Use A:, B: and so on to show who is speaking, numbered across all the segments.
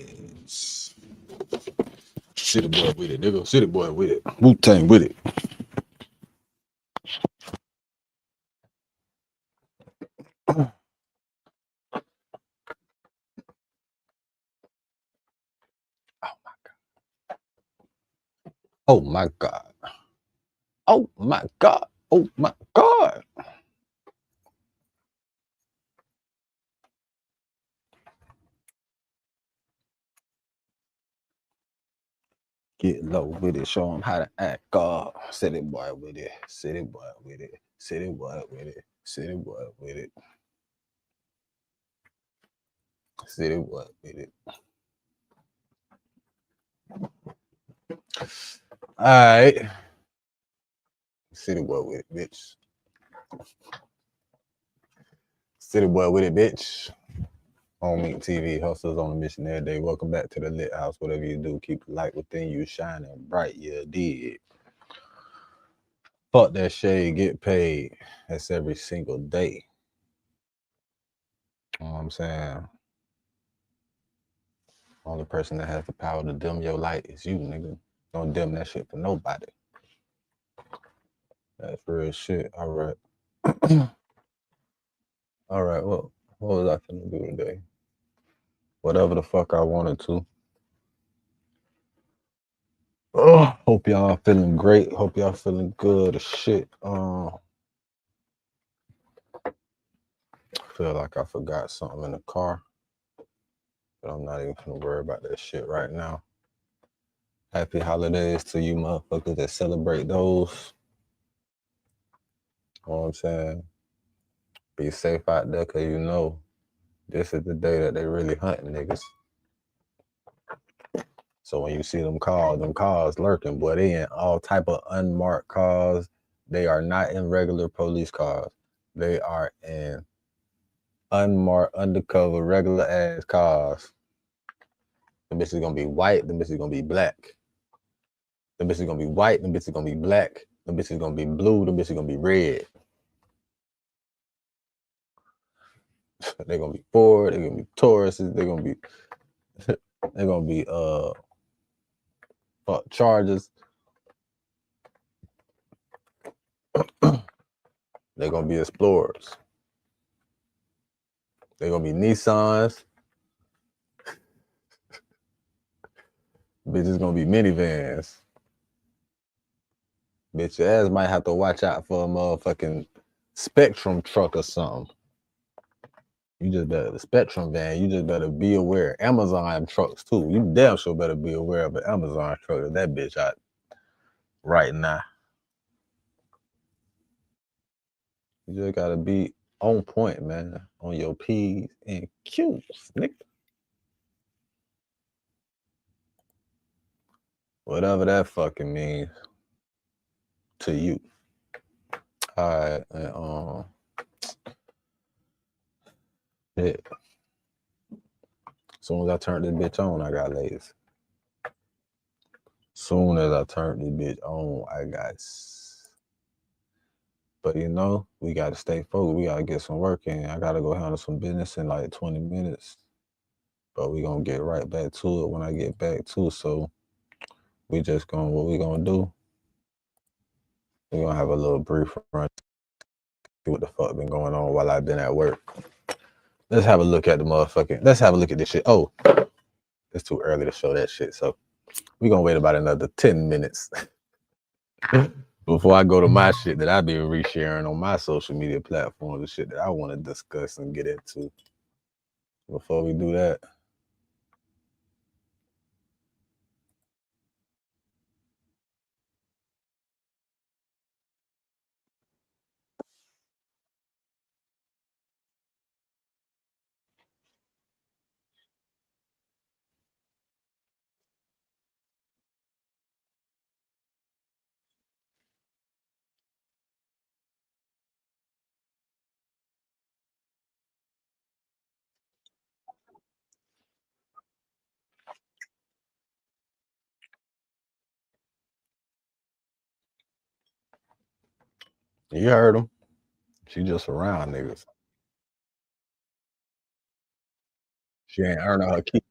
A: Yes. City boy with it, nigga. City boy with it. Wu-Tang with it. Oh my God. Oh my God. Oh my God. Get low with it. Show them how to act. God. City boy with it. City boy with it. City boy with it. City boy with it. City boy with it. All right. City boy with it, bitch. City boy with it, bitch. On Meat TV, hustlers on a mission every day. Welcome back to the Lit House. Whatever you do, keep the light within you shining bright. You did. Fuck that shade, get paid. That's every single day. You know what I'm saying? Only person that has the power to dim your light is you, nigga. Don't dim that shit for nobody. That's real shit. All right. All right. Well, what was I finna do today? Whatever the fuck I wanted to. Oh, hope y'all feeling great. Hope y'all feeling good as shit. Feel like I forgot something in the car, but I'm not even gonna worry about that shit right now. Happy holidays to you motherfuckers that celebrate those. You know what I'm saying? Be safe out there, cause you know this is the day that they really hunting niggas. So when you see them cars lurking, boy, they in all type of unmarked cars. They are not in regular police cars. They are in unmarked, undercover, regular ass cars. The bitch is gonna be white. The bitch is gonna be black. The bitch is gonna be white. The bitch is gonna be black. The bitch is gonna be blue. The bitch is gonna be red. They're gonna be Ford. They're gonna be Tauruses. They're gonna be Chargers. They're gonna be Explorers. They're gonna be Nissans. Bitches gonna be minivans. Bitch, your ass might have to watch out for a motherfucking Spectrum truck or something. You just better, the Spectrum van, you just better be aware. Amazon trucks too. You damn sure better be aware of an Amazon truck if that bitch out right now. You just gotta be on point, man, on your P's and Q's, nigga. Whatever that fucking means to you. All right, and yeah. Soon as I turned this bitch on, I got lazy. Soon as I turned this bitch on, I got. But you know, we gotta stay focused. We gotta get some work in. I gotta go handle some business in like 20 minutes. But we gonna get right back to it when I get back to it. So we just gonna what we gonna do? We gonna have a little brief run. See what the fuck been going on while I've been at work. Let's have a look at the motherfucking. Let's have a look at this shit. Oh, it's too early to show that shit. So we gonna wait about another 10 minutes before I go to my shit that I've been resharing on my social media platforms and shit that I want to discuss and get into. Before we do that, you heard him. She just around niggas. She ain't earning her keep.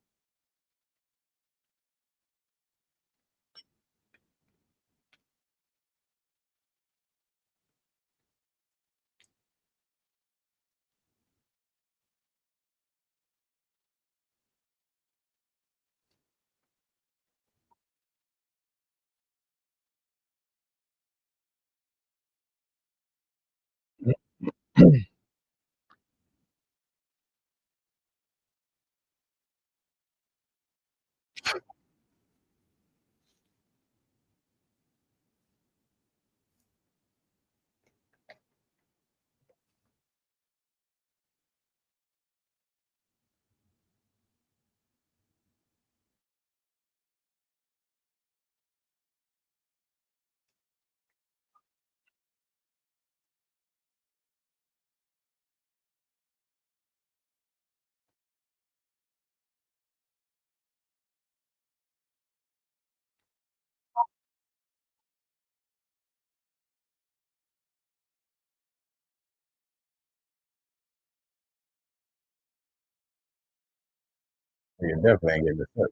A: You definitely ain't getting the fuck.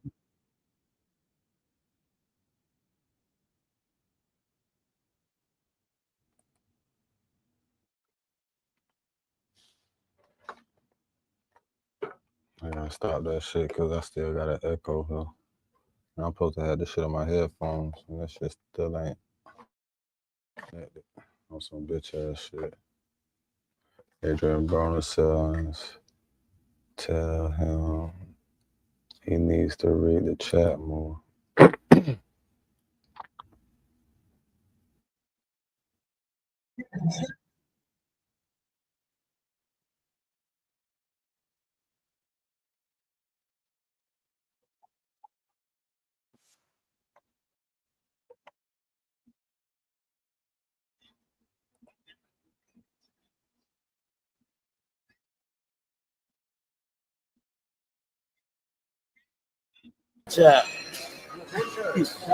A: I gotta stop that shit because I still got an echo here. And I'm supposed to have this shit on my headphones, and that shit still ain't connected on some bitch ass shit. Adrian Broner says, tell him he needs to read the chat more.
B: Chat.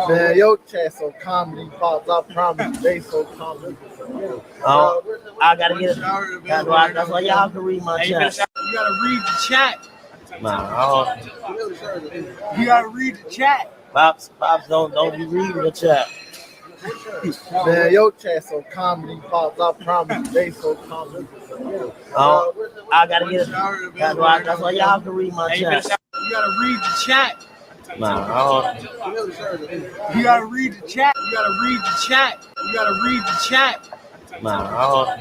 B: Man, your chat so comedy pops. I promise they so comedy. I gotta get it. That's why y'all can read my chat.
C: You gotta read the chat.
B: Nah,
C: You gotta read the chat.
B: Pops, don't be reading the chat. Man, your chat so comedy pops. I promise they so comedy. I gotta get it. That's why y'all can read my chat.
C: You gotta read the chat.
B: Nah,
C: You gotta read the chat. You gotta read the chat. You gotta read the chat.
B: nah.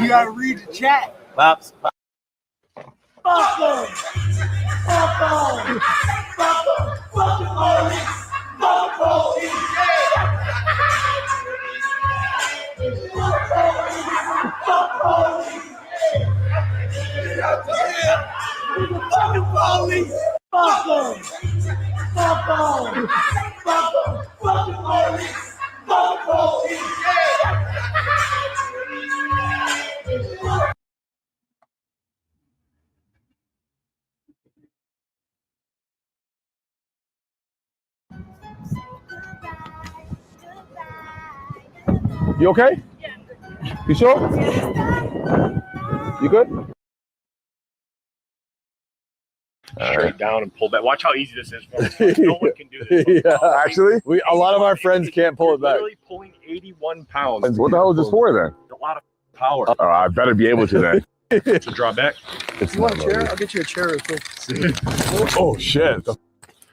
C: You gotta read the chat.
B: Pops.
C: Fuck them. Fuck them. Fuck them. Fuck the police. Fuck the police. Fuck the police. Fuck the police. Fuck them. Fuck them. Fuck them. Fuck the police. Fuck the police.
D: You okay? You sure? You good?
E: Straight down and pull back. Watch how easy this is for us. No one can do this.
D: Yeah, actually, a lot of our friends can't pull it back.
E: Literally pulling 81 pounds.
D: What the hell is this for then?
E: A lot of power.
D: Oh, I better be able to then.
E: To draw back.
B: You want a chair? I'll get you a chair real quick.
D: Oh shit.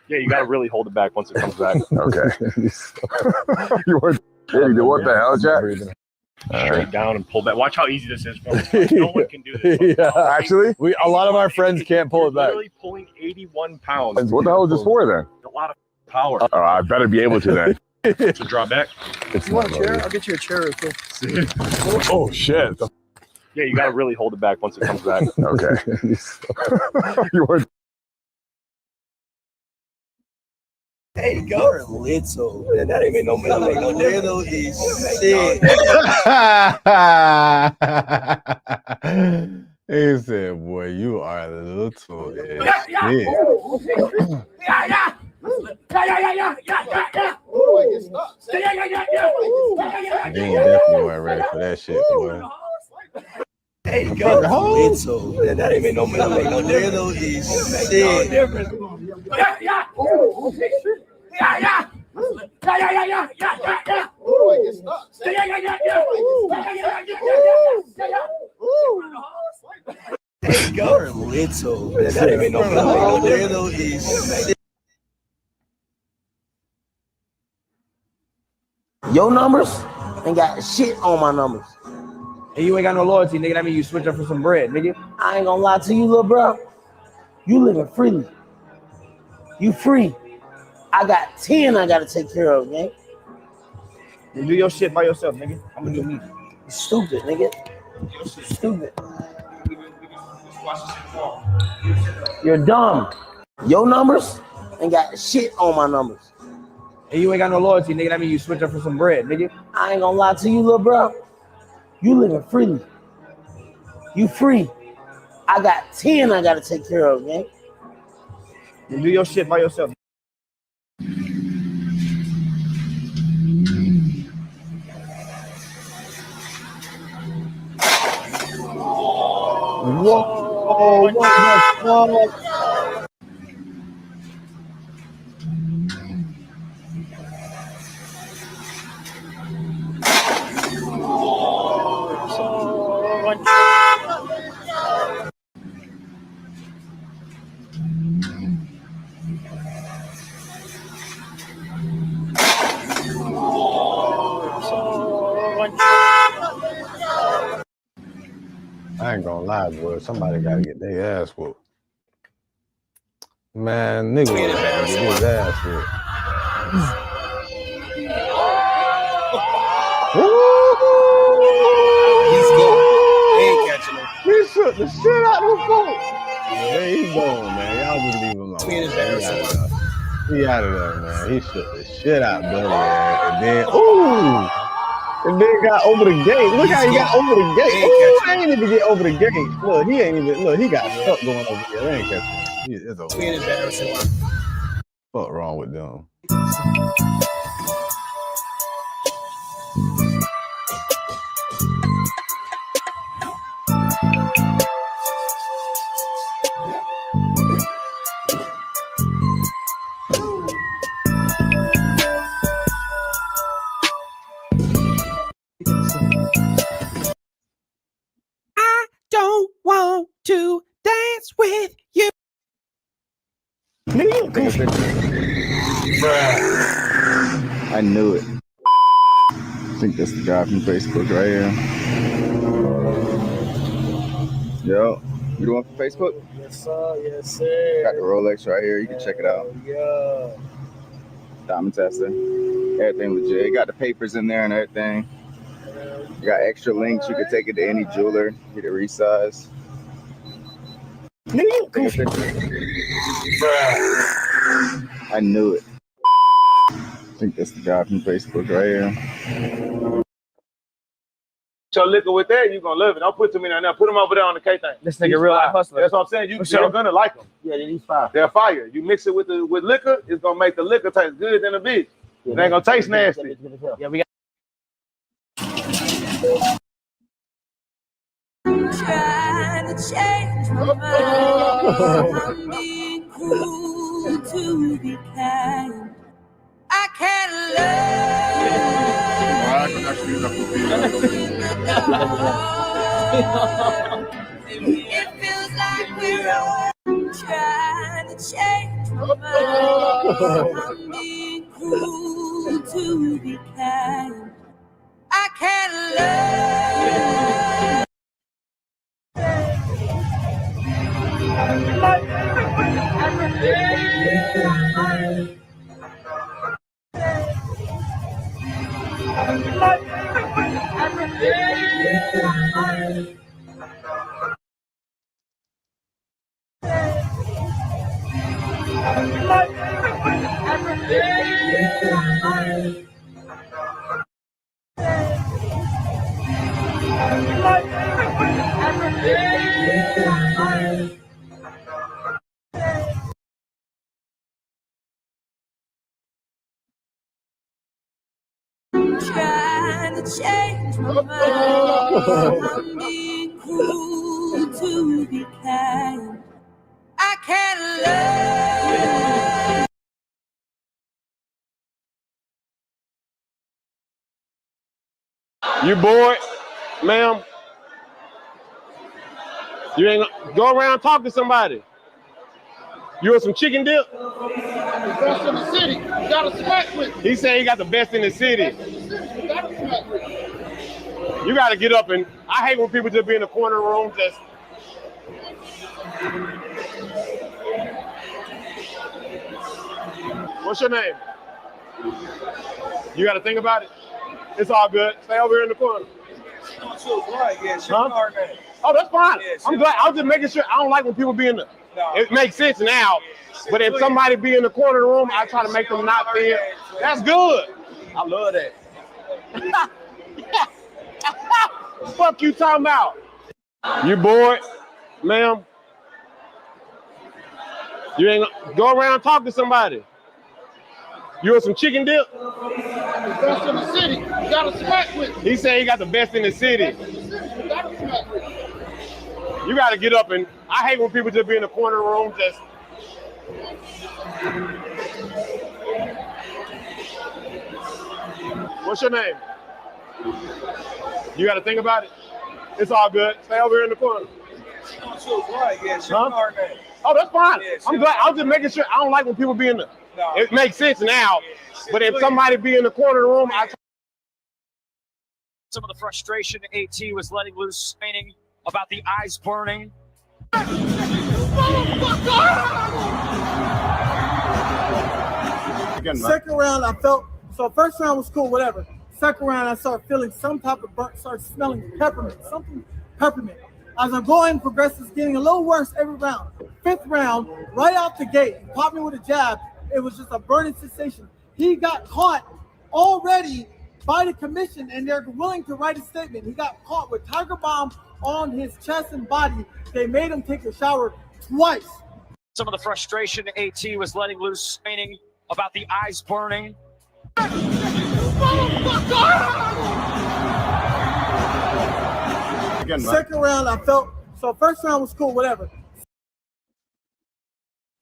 E: Yeah, you got to really hold it back once it comes back.
D: Okay. You were. What the hell, Jack?
E: Straight down and pull back. Watch how easy this is for us. No one can do this.
D: Yeah, actually, a lot of our friends can't pull it back.
E: Literally pulling 81 pounds.
D: What the hell is this for then?
E: A lot of power.
D: Oh, I better be able to then.
E: To draw back.
B: You want a chair? I'll get you a chair real quick.
D: Oh shit.
E: Yeah, you got to really hold it back once it comes back.
D: Okay. You were.
B: There you go. Little. Man, that ain't make no little is shit.
A: He said, boy, you are little as shit. Dean definitely wasn't ready for that shit, boy.
B: There you go. Little. Man, that ain't make no little is shit. There you go. Little. Man, that ain't make no little is shit. Your numbers ain't got shit on my numbers.
F: And you ain't got no loyalty, nigga. That mean you switch up for some bread, nigga.
B: I ain't gonna lie to you, little bro. You living freely. You free. I got 10 I gotta take care of, man.
F: You do your shit by yourself, nigga. I'm gonna do me.
B: You stupid, nigga. You stupid. You're dumb. Your numbers ain't got shit on my numbers.
F: And you ain't got no loyalty, nigga. That mean you switch up for some bread, nigga.
B: I ain't gonna lie to you, little bro. You living freely. You free. I got 10 I gotta take care of, man.
F: You do your shit by yourself.
B: Whoa, what the fuck?
A: I ain't gonna lie, boy. Somebody gotta get their ass whooped. Man, nigga was about to get his ass whooped.
B: He's going. They ain't catching him.
A: He shook the shit out of the boat. Yeah, he's going, man. Y'all just leave him alone. He out of there, man. He shook the shit out, buddy. And then, and then got over the gate. Look how he got over the gate. Ooh, I ain't even get over the gate. Look, he ain't even, look, he got stuck going over there. They ain't catching him. It's over. What's wrong with them?
F: I don't want to dance with you.
D: I knew it. I think that's the guy from Facebook right here. Yo, you the one from Facebook?
B: Yes, sir. Yes, sir.
D: Got the Rolex right here. You can check it out.
B: Yeah.
D: Diamond tester. Everything legit. Got the papers in there and everything. You got extra links. You can take it to any jeweler. Get it resized. I knew it. I think that's the guy from Facebook right here.
G: Your liquor with that, you're gonna love it. Don't put too many on there. Put them over there on the K thing.
F: This nigga real life hustler.
G: That's what I'm saying. You're gonna like them.
B: Yeah, these fire.
G: They're fire. You mix it with liquor, it's gonna make the liquor taste good than a bitch. It ain't gonna taste nasty.
F: Yeah, we got.
C: Trying to change my mind. I'm being cruel to be kind. I can't It feels like we're all trying to change my mind. I'm being cruel to be kind. I can't love. Trying to change my mind. I'm being cruel to be kind. I can't love.
G: You bored, ma'am? You ain't gonna go around talk to somebody. You want some chicken dip?
B: Best in the city. You gotta smack with.
G: He said he got the best in the city.
B: You gotta smack with.
G: You gotta get up and I hate when people just be in the corner room just. What's your name? You gotta think about it. It's all good. Stay over here in the corner. Huh? Oh, that's fine. I'm glad. I was just making sure. I don't like when people be in the. It makes sense now, but if somebody be in the corner of the room, I try to make them not feel. That's good. I love that. Fuck you talking about? You bored, ma'am? You ain't gonna go around talk to somebody. You want some chicken dip?
B: Best in the city. You gotta smack with.
G: He said he got the best in the city.
B: You gotta smack with.
G: You gotta get up and I hate when people just be in the corner of the room just. What's your name? You gotta think about it. It's all good. Stay over here in the corner. Huh? Oh, that's fine. I'm glad. I was just making sure. I don't like when people be in the. It makes sense now, but if somebody be in the corner of the room,
H: some of the frustration AT was letting loose, complaining about the eyes burning.
C: Second round, I felt, so first round was cool, whatever. Second round, I started feeling some type of burnt, started smelling peppermint, something peppermint. As I'm going, progresses getting a little worse every round. Fifth round, right out the gate, he popped me with a jab. It was just a burning sensation. He got caught already by the commission, and they're willing to write a statement. He got caught with Tiger Bomb on his chest and body. They made him take a shower twice.
H: Some of the frustration AT was letting loose, complaining about the eyes burning.
C: Second round, I felt, so first round was cool, whatever.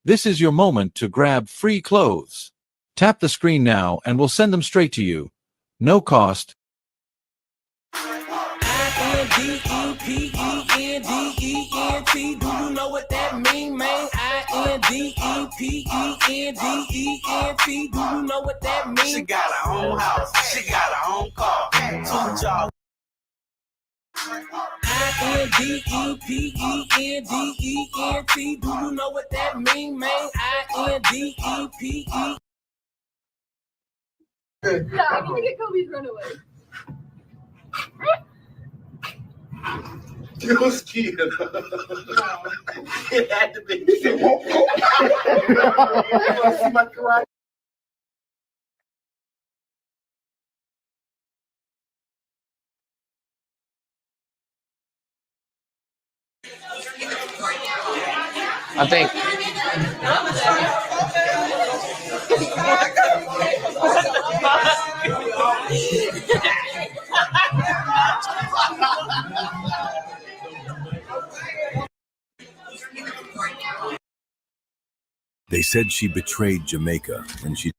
I: This is your moment to grab free clothes. Tap the screen now and we'll send them straight to you. No cost.
F: I-N-D-E-P-E-N-D-E-N-T. Do you know what that mean, man? I-N-D-E-P-E-N-D-E-N-T. Do you know what that mean?
J: She got her own house. She got her own car. 2 jobs.
F: I-N-D-E-P-E-N-D-E-N-T. Do you know what that mean, man? I-N-D-E-P-E.
K: Yeah, I can get Kobe's runaway.
B: It was cute. It had to be. You want to see my karate?
L: I think.
M: They said she betrayed Jamaica when she.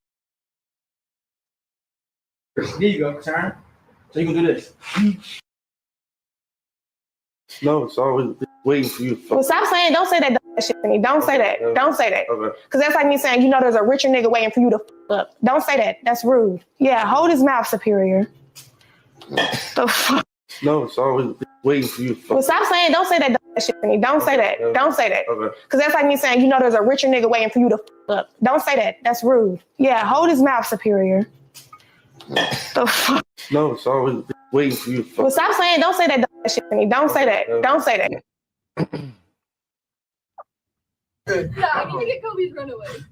N: There you go, turn. So you can do this.
O: No, it's always waiting for you.
P: Well, stop saying, don't say that shit to me. Don't say that. Don't say that. Because that's like me saying, you know, there's a richer nigga waiting for you to up. Don't say that. That's rude. Yeah, hold his mouth, Superior. The fuck?
O: No, it's always waiting for you.
P: Well, stop saying, don't say that shit to me. Don't say that. Don't say that. Because that's like me saying, you know, there's a richer nigga waiting for you to up. Don't say that. That's rude. Yeah, hold his mouth, Superior. The fuck?
O: No, it's always waiting for you.
P: Well, stop saying, don't say that shit to me. Don't say that. Don't say that.
K: Yeah, I can get Kobe's runaway.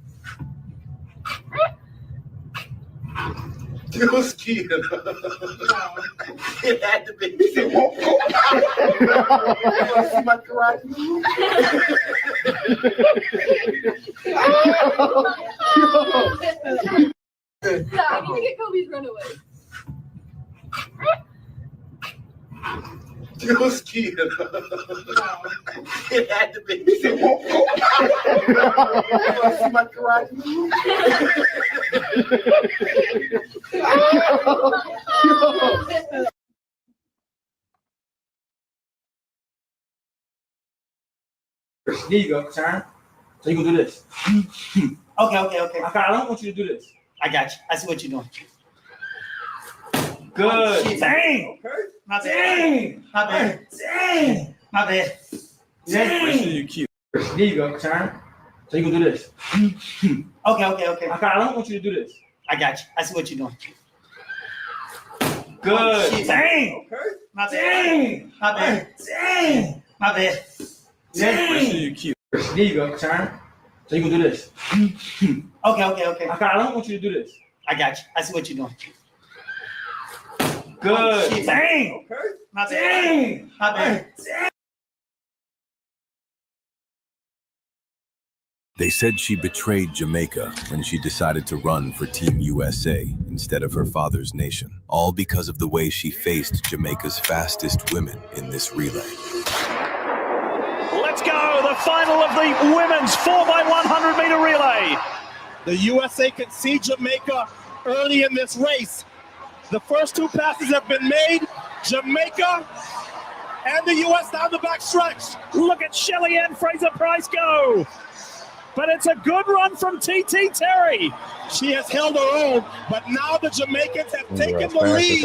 B: It was cute. It had to be. You want to see my karate move?
K: Yeah, I can get Kobe's runaway.
B: It was cute. It had to be. You want to see my karate move?
N: There you go, turn. So you can do this.
Q: Okay.
N: I don't want you to do this.
Q: I got you. I see what you're doing.
N: Good.
Q: Oh, dang. My bad. Dang. My bad. Dang. My bad.
N: Dang. You cute. There you go, turn. So you can do this.
Q: Okay.
N: I don't want you to do this.
Q: I got you. I see what you're doing.
N: Good.
Q: Dang. My bad. Dang. My bad. Dang. My bad. Dang.
N: You cute. There you go, turn. So you can do this.
Q: Okay.
N: I don't want you to do this.
Q: I got you. I see what you're doing.
N: Good.
Q: Dang. My bad. Dang. My bad. Dang.
M: They said she betrayed Jamaica when she decided to run for Team USA instead of her father's nation, all because of the way she faced Jamaica's fastest women in this relay.
H: Let's go, the final of the women's 4x100 meter relay.
R: The USA could see Jamaica early in this race. The first 2 passes have been made. Jamaica and the U.S. down the back stretch.
S: Look at Shelly-Ann Fraser-Price go. But it's a good run from T.T. Terry.
R: She has held her own, but now the Jamaicans have taken the lead.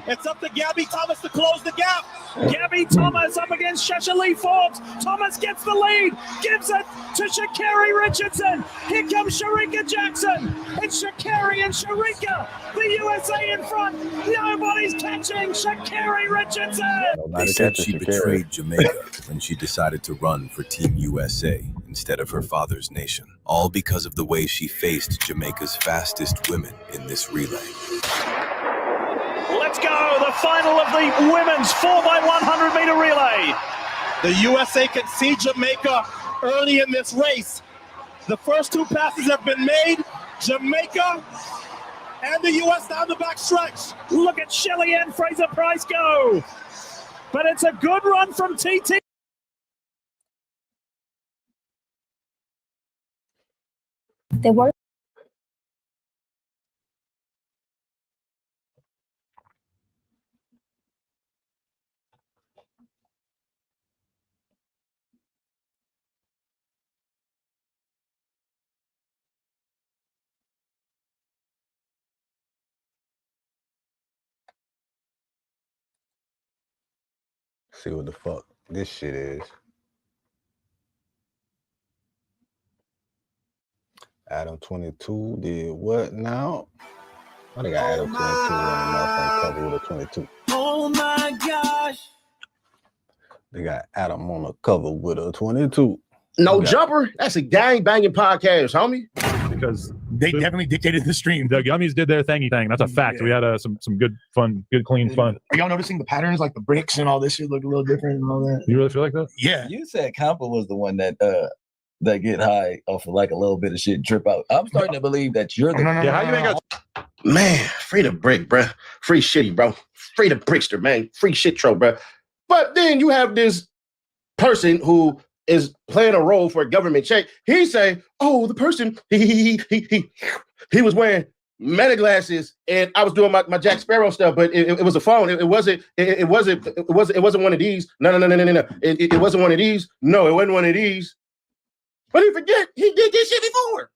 R: It's up to Gabby Thomas to close the gap.
S: Gabby Thomas up against Shasha-Lee Forbes. Thomas gets the lead, gives it to Sha'Carri Richardson. Here comes Shericka Jackson. It's Sha'Carri and Shericka. The USA in front. Nobody's catching Sha'Carri Richardson.
M: They said she betrayed Jamaica when she decided to run for Team USA instead of her father's nation, all because of the way she faced Jamaica's fastest women in this relay.
S: Let's go, the final of the women's 4x100 meter relay.
R: The USA can see Jamaica early in this race. The first two passes have been made. Jamaica and the U.S. down the back stretch.
S: Look at Shelly-Ann Fraser-Price go. But it's a good run from TT.
P: They were.
A: See what the fuck this shit is. Adam 22 did what now? Why they got Adam 22 on the motherfucking cover with a 22?
Q: Oh my gosh.
A: They got Adam on the cover with a 22.
T: No jumper? That's a gang banging podcast, homie.
U: Because they definitely dictated the stream. The Gummies did their thingy thing. That's a fact. We had some good fun, good clean fun.
Q: Are y'all noticing the patterns, like the bricks and all this shit look a little different and all that?
U: You really feel like that?
Q: Yeah.
V: You said Compa was the one that get high off of like a little bit of shit drip out. I'm starting to believe that you're the
T: how you ain't got man, free the brick, bro. Free shitty, bro. Free the brickster, man. Free shit tro, bro. But then you have this person who is playing a role for a government check. He say, oh, the person he was wearing meta glasses and I was doing my Jack Sparrow stuff, but it was a phone. It wasn't one of these. No. It wasn't one of these. No, it wasn't one of these. But he forget he did this shit before.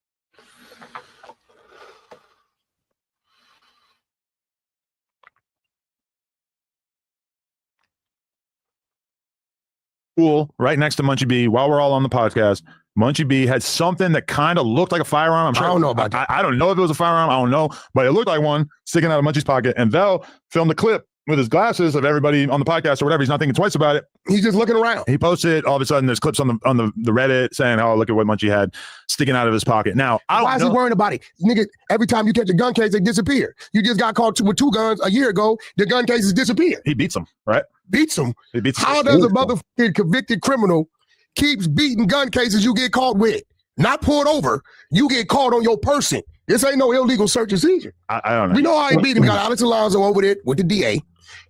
U: Cool. Right next to Munchie B, while we're all on the podcast, Munchie B had something that kind of looked like a firearm. I don't know about that. I don't know if it was a firearm. I don't know, but it looked like one sticking out of Munchie's pocket. And Vel filmed a clip with his glasses of everybody on the podcast or whatever. He's not thinking twice about it. He's just looking around. He posted. All of a sudden, there's clips on the Reddit saying, "Oh, look at what Munchie had sticking out of his pocket." Now,
W: why is he worrying about it, nigga? Every time you catch a gun case, they disappear. You just got caught with 2 guns a year ago. The gun cases disappear.
U: He beats them, right?
W: Beats them.
U: He beats
W: How does a motherfucking convicted criminal keeps beating gun cases you get caught with? Not pulled over. You get caught on your person. This ain't no illegal search and seizure.
U: I don't know.
W: We know how he beat him. We got Alex Alonso over there with the DA.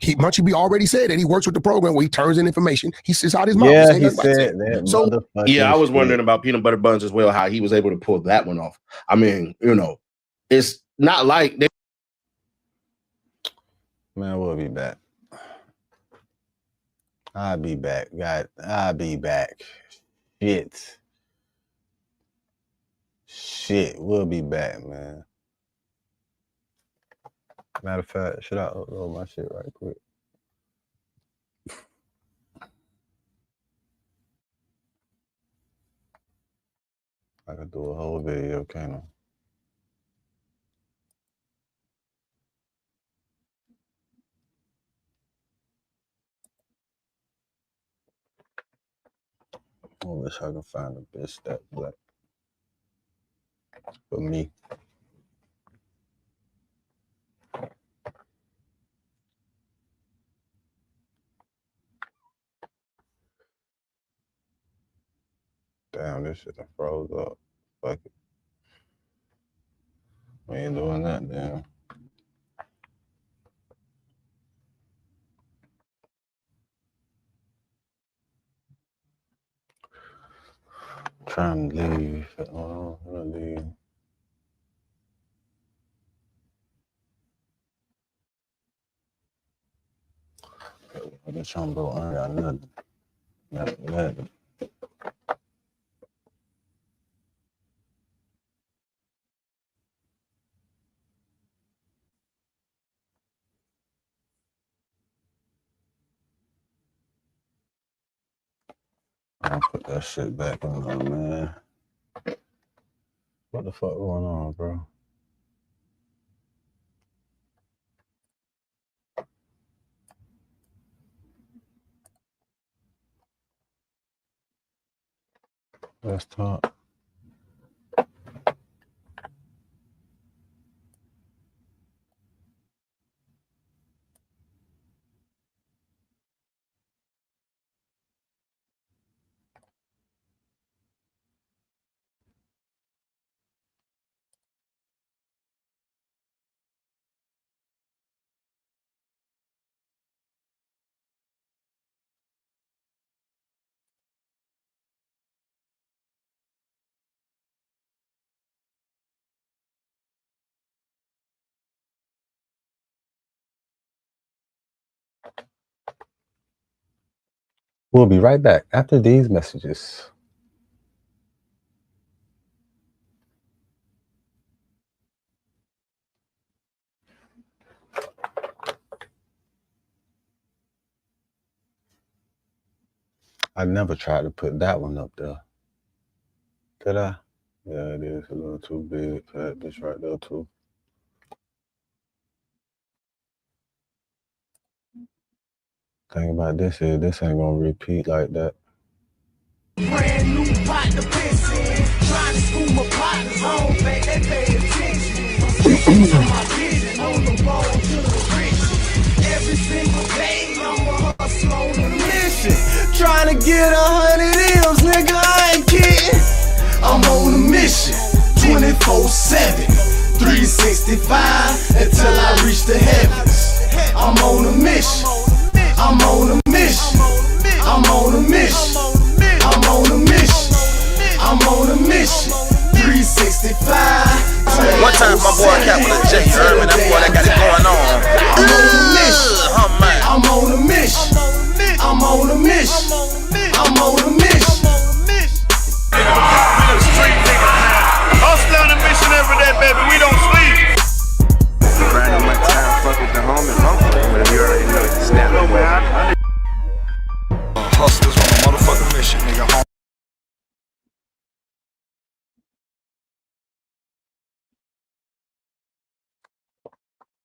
W: Munchie B already said that he works with the program where he turns in information. He sits out his mouth.
A: Yeah, he said that.
T: So yeah, I was wondering about peanut butter buns as well, how he was able to pull that one off. I mean, it's not like they.
A: Man, we'll be back. I'll be back. God, I'll be back. Shit, we'll be back, man. Matter of fact, should I upload my shit right quick? I could do a whole video, can't I? I wish I could find a bitch that black for me. Damn, this shit done froze up. Fuck it. We ain't doing that, damn. Trying to leave. Oh, I'm gonna leave. Okay. I get some bro. I ain't got nothing. Nothing. I'll put that shit back on there, man. What the fuck going on, bro? Let's talk. We'll be right back after these messages. I never tried to put that one up there. Did I? Yeah, it is a little too big for that bitch right there, too. Thing about this is this ain't gonna repeat like that.
J: Brand new pot to piss in. Trying to school my partners home, they pay attention. I'm sticking to my vision on the road to the riches. Every single day, I'm a hustle on a mission. Trying to get 100 M's, nigga, I ain't kidding. I'm on a mission, 24/7, 365 until I reach the heavens. I'm on a mission. I'm on a mission. I'm on a mission. I'm on a mission. I'm on a mission. 365.
B: One time my boy Capital J, you heard me? That boy that got it going on.
J: I'm on a mission. I'm on a mission. I'm on a mission. I'm on a mission.
R: Hustle on a mission every day, baby. We don't sleep.
B: Grind on my time, fuck with the homie, but you already know it's snap. No, man.
D: Hustlers on a motherfucking mission, nigga.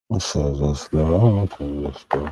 A: What says this though? Okay, let's go.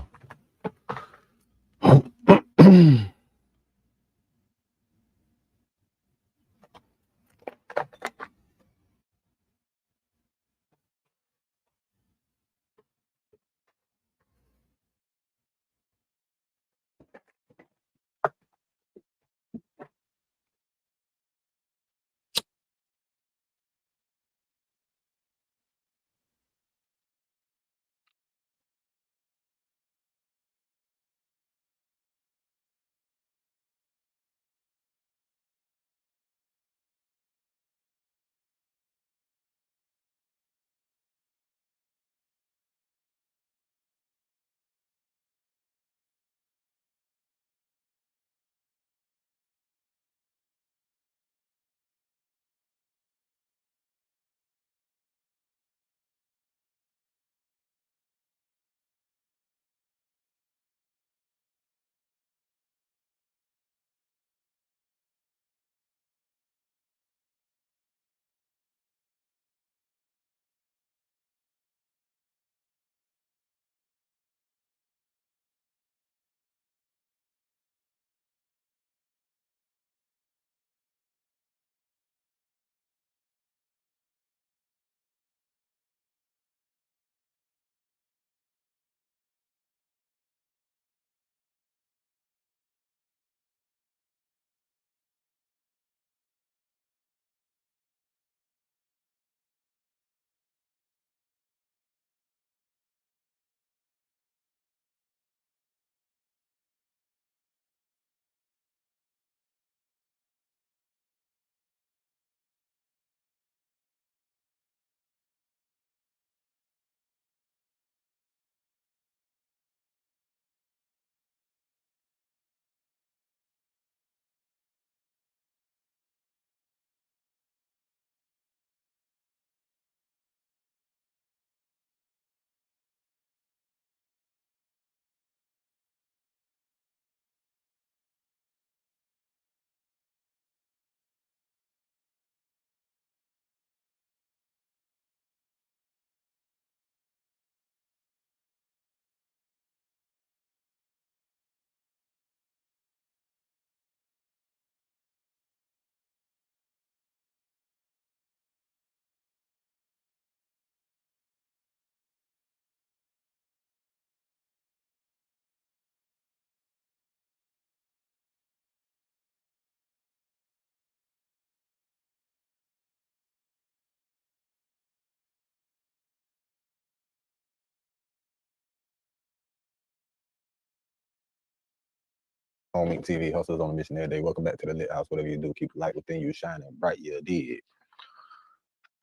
A: Homie TV, hustlers on a mission every day. Welcome back to the Lit House. Whatever you do, keep the light within you shining bright. You did.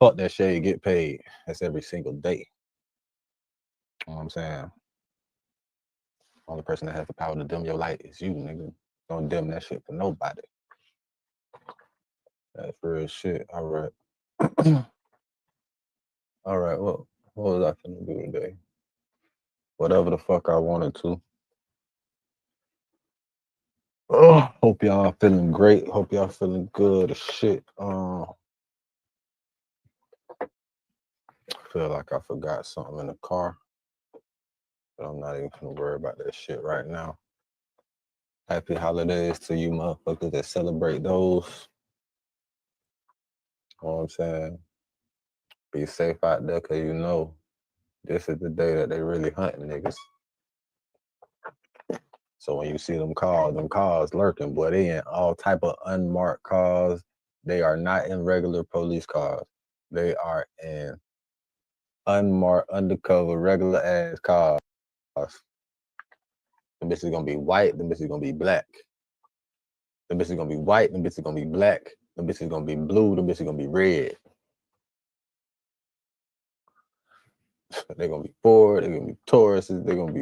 A: Fuck that shade, get paid. That's every single day. You know what I'm saying? Only person that has the power to dim your light is you, nigga. Don't dim that shit for nobody. That's real shit. All right. All right, well, what was I finna do today? Whatever the fuck I wanted to. Oh, hope y'all feeling great. Hope y'all feeling good as shit. Feel like I forgot something in the car, but I'm not even gonna worry about that shit right now. Happy holidays to you motherfuckers that celebrate those. You know what I'm saying? Be safe out there, cause you know this is the day that they really hunting niggas. So when you see them cars lurking, boy, they in all type of unmarked cars. They are not in regular police cars. They are in unmarked, undercover, regular ass cars. The bitch is gonna be white, the bitch is gonna be black. The bitch is gonna be white, the bitch is gonna be black. The bitch is gonna be blue, the bitch is gonna be red. They're gonna be Ford, they're gonna be Tauruses, they're gonna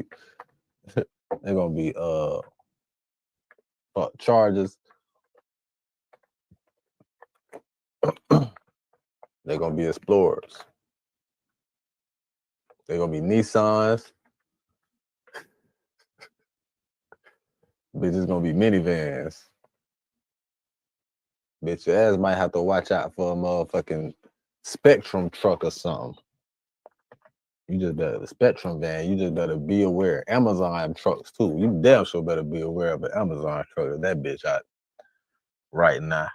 A: be Chargers. They're gonna be Explorers. They're gonna be Nissans. Bitch, it's gonna be minivans. Bitch, your ass might have to watch out for a motherfucking Spectrum truck or something. You just better, the Spectrum van, you just better be aware. Amazon trucks too. You damn sure better be aware of an Amazon truck. That bitch out right now.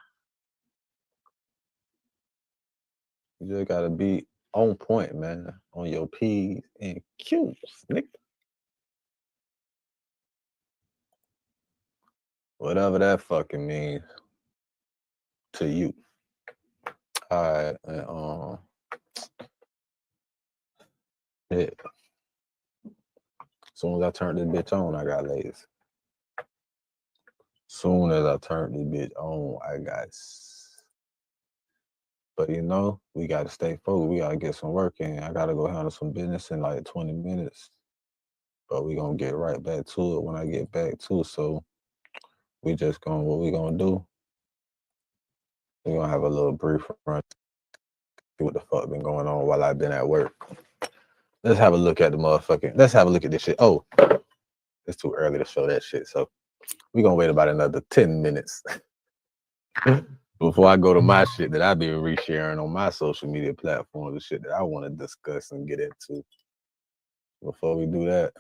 A: You just gotta be on point, man. On your P's and Q's, nigga. Whatever that fucking means to you. All right, and yeah. Soon as I turn this bitch on, I got ladies. Soon as I turn this bitch on, I got. But you know, we gotta stay focused. We gotta get some work in. I gotta go handle some business in like 20 minutes. But we gonna get right back to it when I get back to it. So we just gonna, what we gonna do? We gonna have a little brief run. See what the fuck been going on while I've been at work. Let's have a look at the motherfucking. Let's have a look at this shit. Oh, it's too early to show that shit. So we gonna wait about another 10 minutes before I go to my shit that I've been resharing on my social media platforms, the shit that I want to discuss and get into. Before we do that,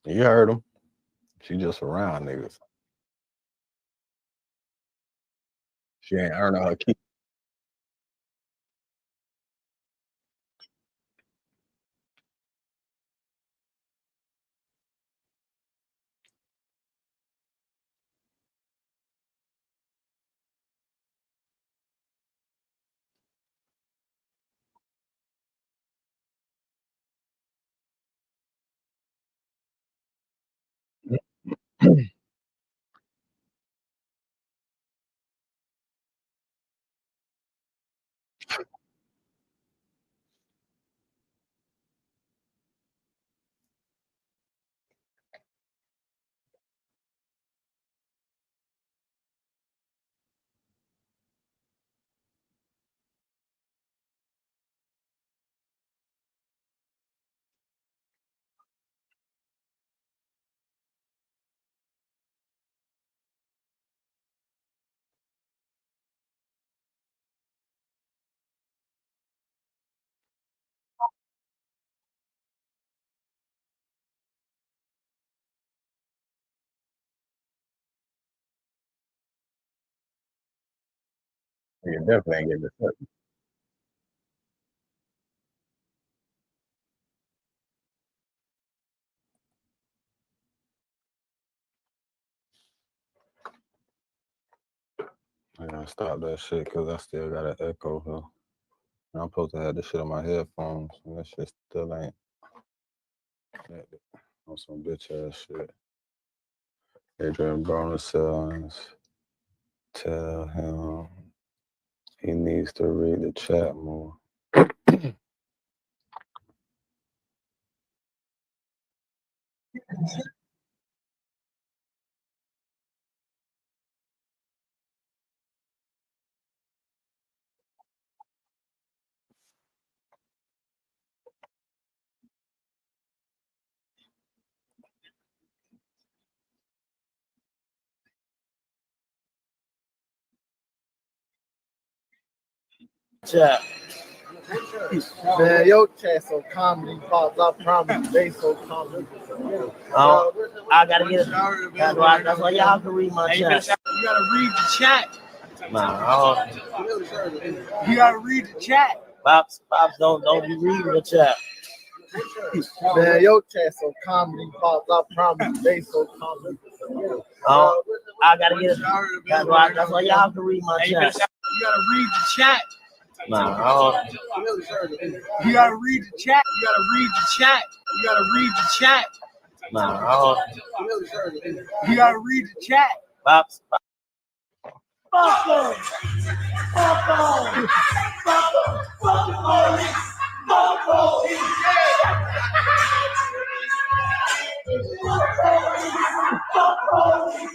A: you heard him. She just around niggas. She ain't earning her keep. You definitely ain't getting this. I gotta stop that shit because I still got an echo here. And I'm supposed to have this shit on my headphones, and that shit still ain't connected on some bitch ass shit. Adrian Broner says, tell him he needs to read the chat more.
B: Chat. Man, your chat so comedy pops. I promise you, they so comedy. I gotta get it. That's why y'all can read my chat.
Q: You gotta read the chat.
B: Nah,
Q: You gotta read the chat.
B: Pops, don't be reading the chat. Man, your chat so comedy pops. I promise you, they so comedy. I gotta get it. That's why y'all can read my chat.
Q: You gotta read the chat.
B: Nah,
Q: You gotta read the chat. You gotta read the chat. You gotta read the chat.
B: nah.
Q: You gotta read the chat.
B: Pops.
J: Fuck them! Fuck them! Fuck them! Fuck the police! Fuck the police! Fuck the police!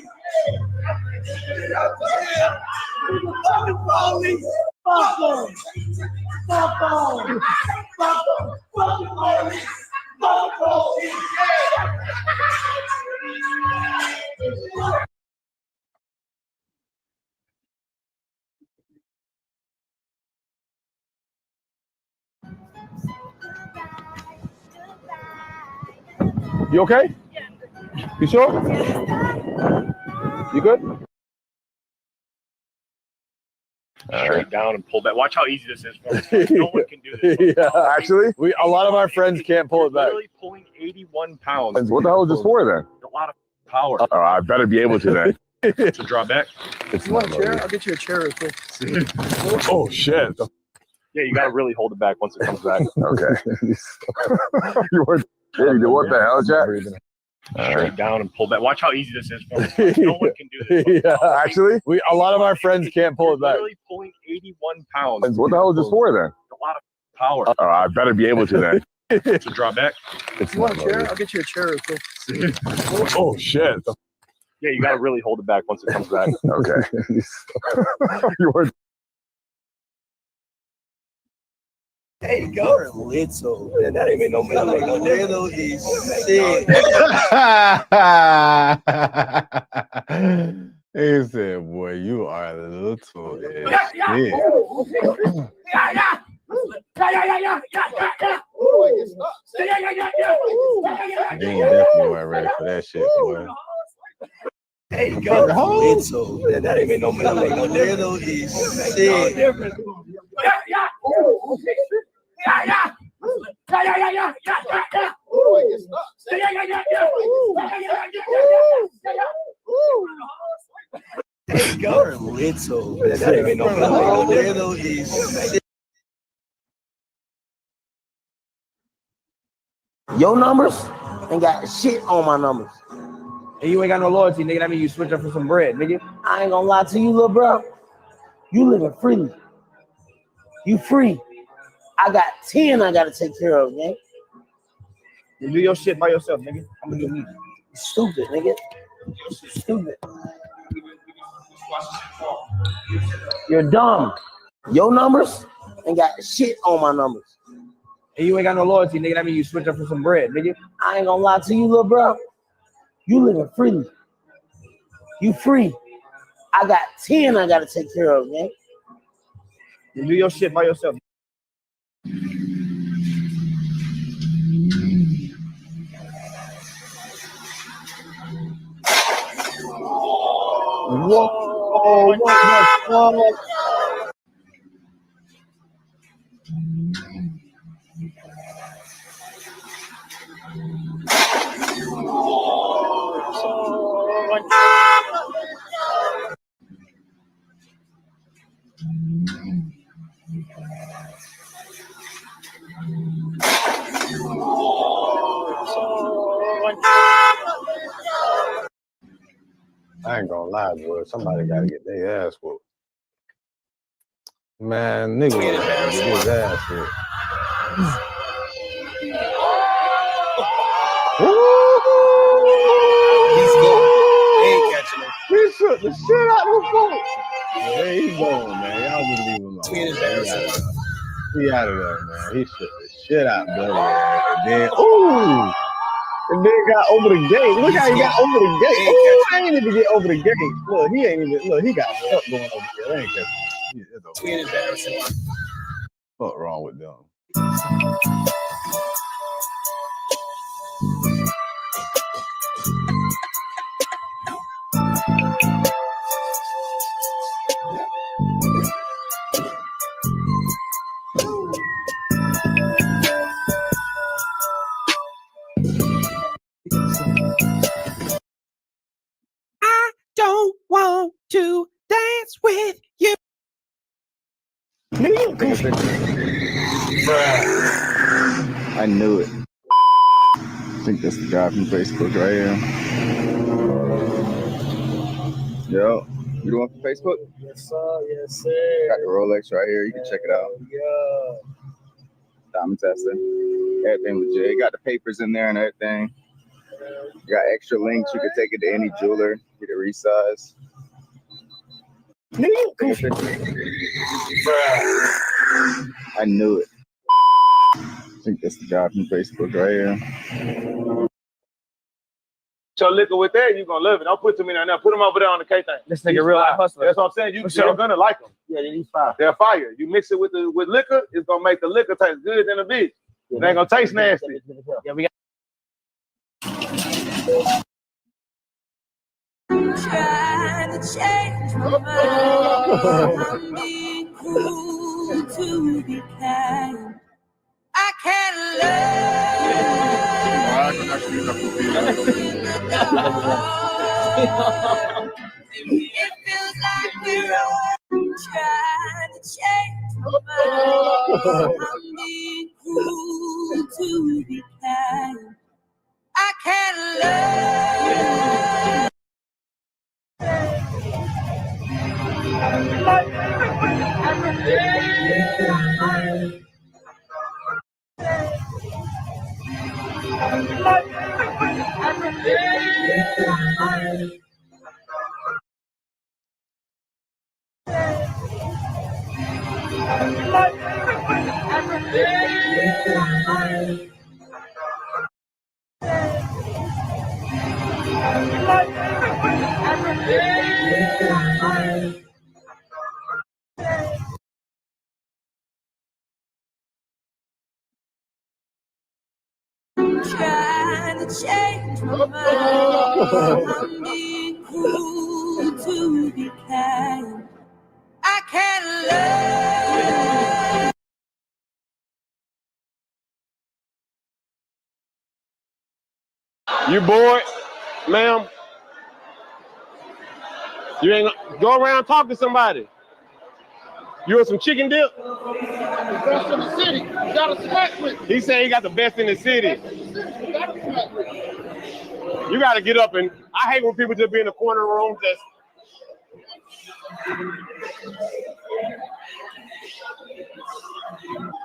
J: Fuck the police! Fuck them! Fuck them! Fuck them! Fuck the police! Fuck the police!
U: You okay? You sure? You good?
C: Straight down and pull back. Watch how easy this is. No one can do this.
U: Yeah, actually, a lot of our friends can't pull it back.
C: Literally pulling 81 pounds.
U: What the hell is this for then?
C: A lot of power.
U: Oh, I better be able to then.
C: To draw back.
U: It's
Q: You want a chair? I'll get you a chair real quick.
U: Oh shit.
C: Yeah, you gotta really hold it back once it comes back.
U: Okay. Dude, what the hell, Jack?
C: Straight down and pull back. Watch how easy this is. No one can do this.
U: Yeah, actually, a lot of our friends can't pull it back.
C: Literally pulling 81 pounds.
U: What the hell is this for then?
C: A lot of power.
U: Oh, I better be able to then.
C: To draw back.
Q: You want a chair? I'll get you a chair real quick.
U: Oh shit.
C: Yeah, you gotta really hold it back once it comes back.
U: Okay.
B: There you go. Little. That ain't no little. Little is shit.
A: He said, boy, you are little as shit. They ain't definitely weren't ready for that shit, boy.
B: There you go. Little. That ain't no little. Little is shit. There you go. Little. That ain't no little is shit. Your numbers ain't got shit on my numbers.
N: And you ain't got no loyalty, nigga. That mean you switch up for some bread, nigga.
B: I ain't gonna lie to you, little bro. You living freely. You free. I got 10 I gotta take care of, man.
N: You do your shit by yourself, nigga. I'm gonna do me.
B: Stupid, nigga. Stupid. You're dumb. Your numbers ain't got shit on my numbers.
N: And you ain't got no loyalty, nigga. That mean you switch up for some bread, nigga.
B: I ain't gonna lie to you, little bro. You living freely. You free. I got 10 I gotta take care of, man.
N: You do your shit by yourself.
B: Whoa, what the fuck?
A: gonna lie, boy. Somebody gotta get their ass whooped. Man, nigga gotta get his ass whooped.
B: He's going. He ain't catching him.
A: He shook the shit out of the phone. Yeah, he's going, man. Y'all just leave him alone. He out of there, man. He shook the shit out, buddy. And then, ooh. And then got over the gate. Look how he got over the gate. Ooh, I ain't even get over the gate. Look, he ain't even, look, he got stuck going over there. They ain't catching him. What's wrong with them?
F: I don't want to dance with you.
E: I knew it. I think that's the guy from Facebook right here. Yo, you the one from Facebook?
B: Yes, sir. Yes, sir.
E: Got the Rolex right here. You can check it out.
B: Yeah.
E: Diamond tester. Everything legit. You got the papers in there and everything. You got extra links. You can take it to any jeweler. Get it resized. I knew it. I think that's the guy from Facebook right here.
G: Your liquor with that, you're gonna love it. Don't put too many on there. Put them over there on the K thing.
B: This nigga real life hustler.
G: That's what I'm saying. You're gonna like them.
B: Yeah, he's fire.
G: They're fire. You mix it with liquor, it's gonna make the liquor taste good than a bitch. It ain't gonna taste nasty.
B: Yeah, we got.
J: Trying to change my mind. I'm being cruel to be kind. I can't love. It feels like we're all trying to change my mind. I'm being cruel to be kind. I can't love. Trying to change my mind. I'm being cruel to be kind. I can't love.
G: You bored, ma'am? You ain't gonna go around talking to somebody. You want some chicken dip?
B: Best in the city. You gotta smack with.
G: He said he got the best in the city.
B: You gotta smack with.
G: You gotta get up and I hate when people just be in the corner room just.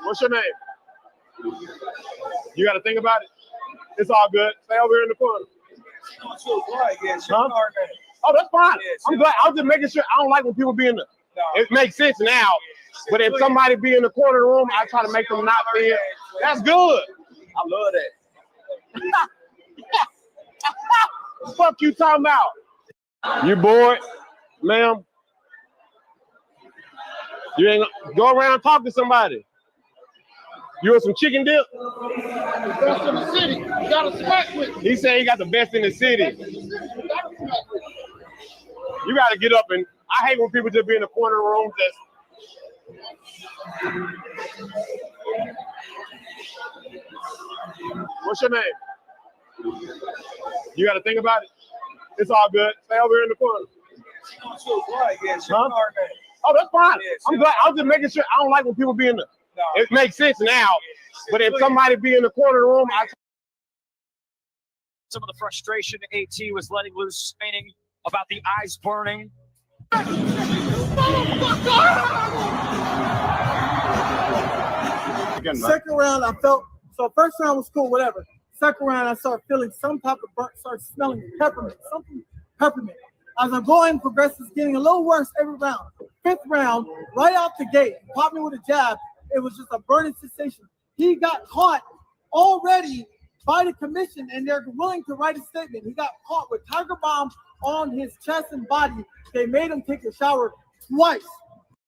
G: What's your name? You gotta think about it. It's all good. Stay over here in the corner. Huh? Oh, that's fine. I'm glad. I'm just making sure. I don't like when people be in the. It makes sense now, but if somebody be in the corner of the room, I try to make them not feel. That's good. I love that. Fuck you talking about? You bored, ma'am? You ain't gonna go around talking to somebody. You want some chicken dip?
B: Best in the city. You gotta smack with.
G: He said he got the best in the city. You gotta get up and I hate when people just be in the corner of the room just. What's your name? You gotta think about it. It's all good. Stay over here in the corner. Huh? Oh, that's fine. I'm glad. I'm just making sure. I don't like when people be in the. It makes sense now, but if somebody be in the corner of the room,
H: some of the frustration AT was letting loose, meaning about the eyes burning.
B: Second round, I felt, so first round was cool, whatever. Second round, I started feeling some type of burnt, started smelling peppermint, something peppermint. As I'm going, progresses getting a little worse every round. Fifth round, right out the gate, popped me with a jab. It was just a burning sensation. He got caught already by the commission, and they're willing to write a statement. He got caught with Tiger Bomb on his chest and body. They made him take a shower twice.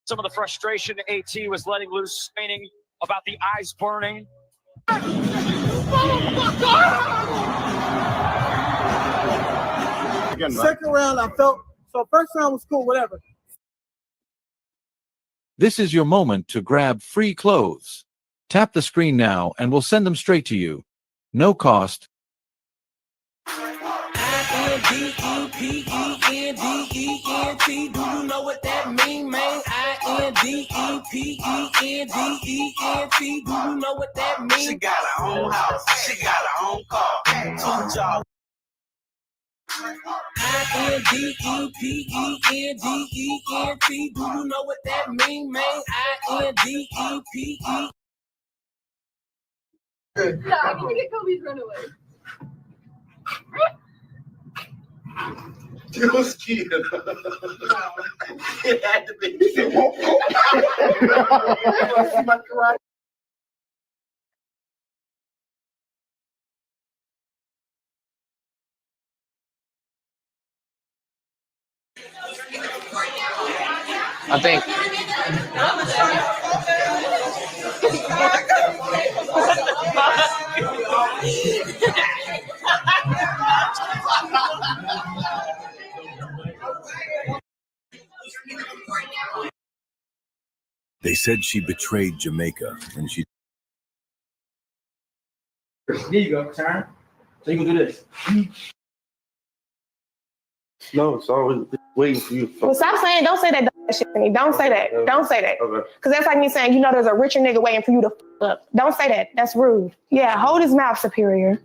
H: Some of the frustration AT was letting loose, complaining about the eyes burning.
B: Second round, I felt, so first round was cool, whatever.
I: This is your moment to grab free clothes. Tap the screen now and we'll send them straight to you. No cost.
J: I-N-D-E-P-E-N-D-E-N-T. Do you know what that mean, man? I-N-D-E-P-E-N-D-E-N-T. Do you know what that mean? She got her own house. She got her own car. Two jobs. I-N-D-E-P-E-N-D-E-N-T. Do you know what that mean, man? I-N-D-E-P-E.
K: Stop, I need to get Kobe's runaway.
J: It was cute. It had to be.
L: I think.
M: They said she betrayed Jamaica when she.
N: There you go, turn. So you can do this.
T: No, it's always waiting for you.
P: Well, stop saying, don't say that shit to me. Don't say that. Don't say that.
T: Okay.
P: Because that's like me saying, you know, there's a richer nigga waiting for you to up. Don't say that. That's rude. Yeah, hold his mouth, Superior.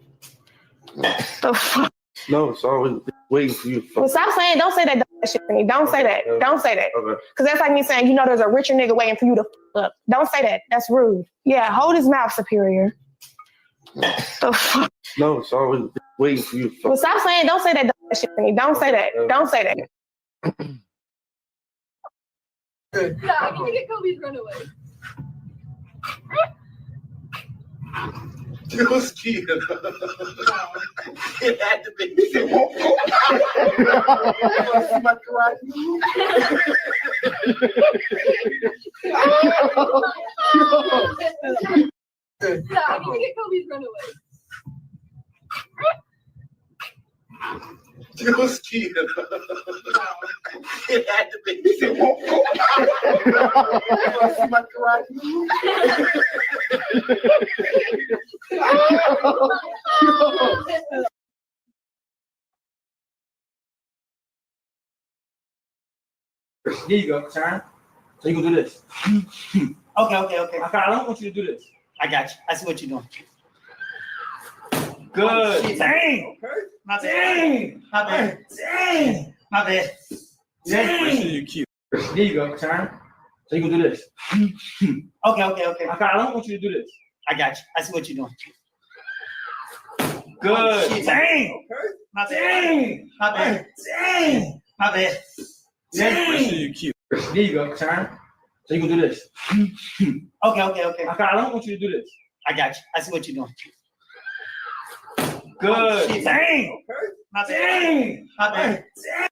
P: The fuck?
T: No, it's always waiting for you.
P: Well, stop saying, don't say that shit to me. Don't say that. Don't say that.
T: Okay.
P: Because that's like me saying, you know, there's a richer nigga waiting for you to up. Don't say that. That's rude. Yeah, hold his mouth, Superior. The fuck?
T: No, it's always waiting for you.
P: Well, stop saying, don't say that shit to me. Don't say that. Don't say that.
K: Stop, I need to get Kobe's runaway.
J: It was cute. It had to be.
K: Stop, I need to get Kobe's runaway.
J: It was cute. It had to be.
N: There you go, turn. So you can do this.
Q: Okay.
N: I don't want you to do this.
Q: I got you. I see what you're doing.
N: Good.
Q: Oh, dang. My bad. My bad. Dang. My bad. Dang.
N: You cute. There you go, turn. So you can do this.
Q: Okay.
N: I don't want you to do this.
Q: I got you. I see what you're doing.
N: Good.
Q: Oh, dang. My bad. My bad. Dang. My bad. Dang.
N: You cute. There you go, turn. So you can do this.
Q: Okay.
N: I don't want you to do this.
Q: I got you. I see what you're doing.
N: Good.
Q: Oh, dang. My bad. My bad. Dang.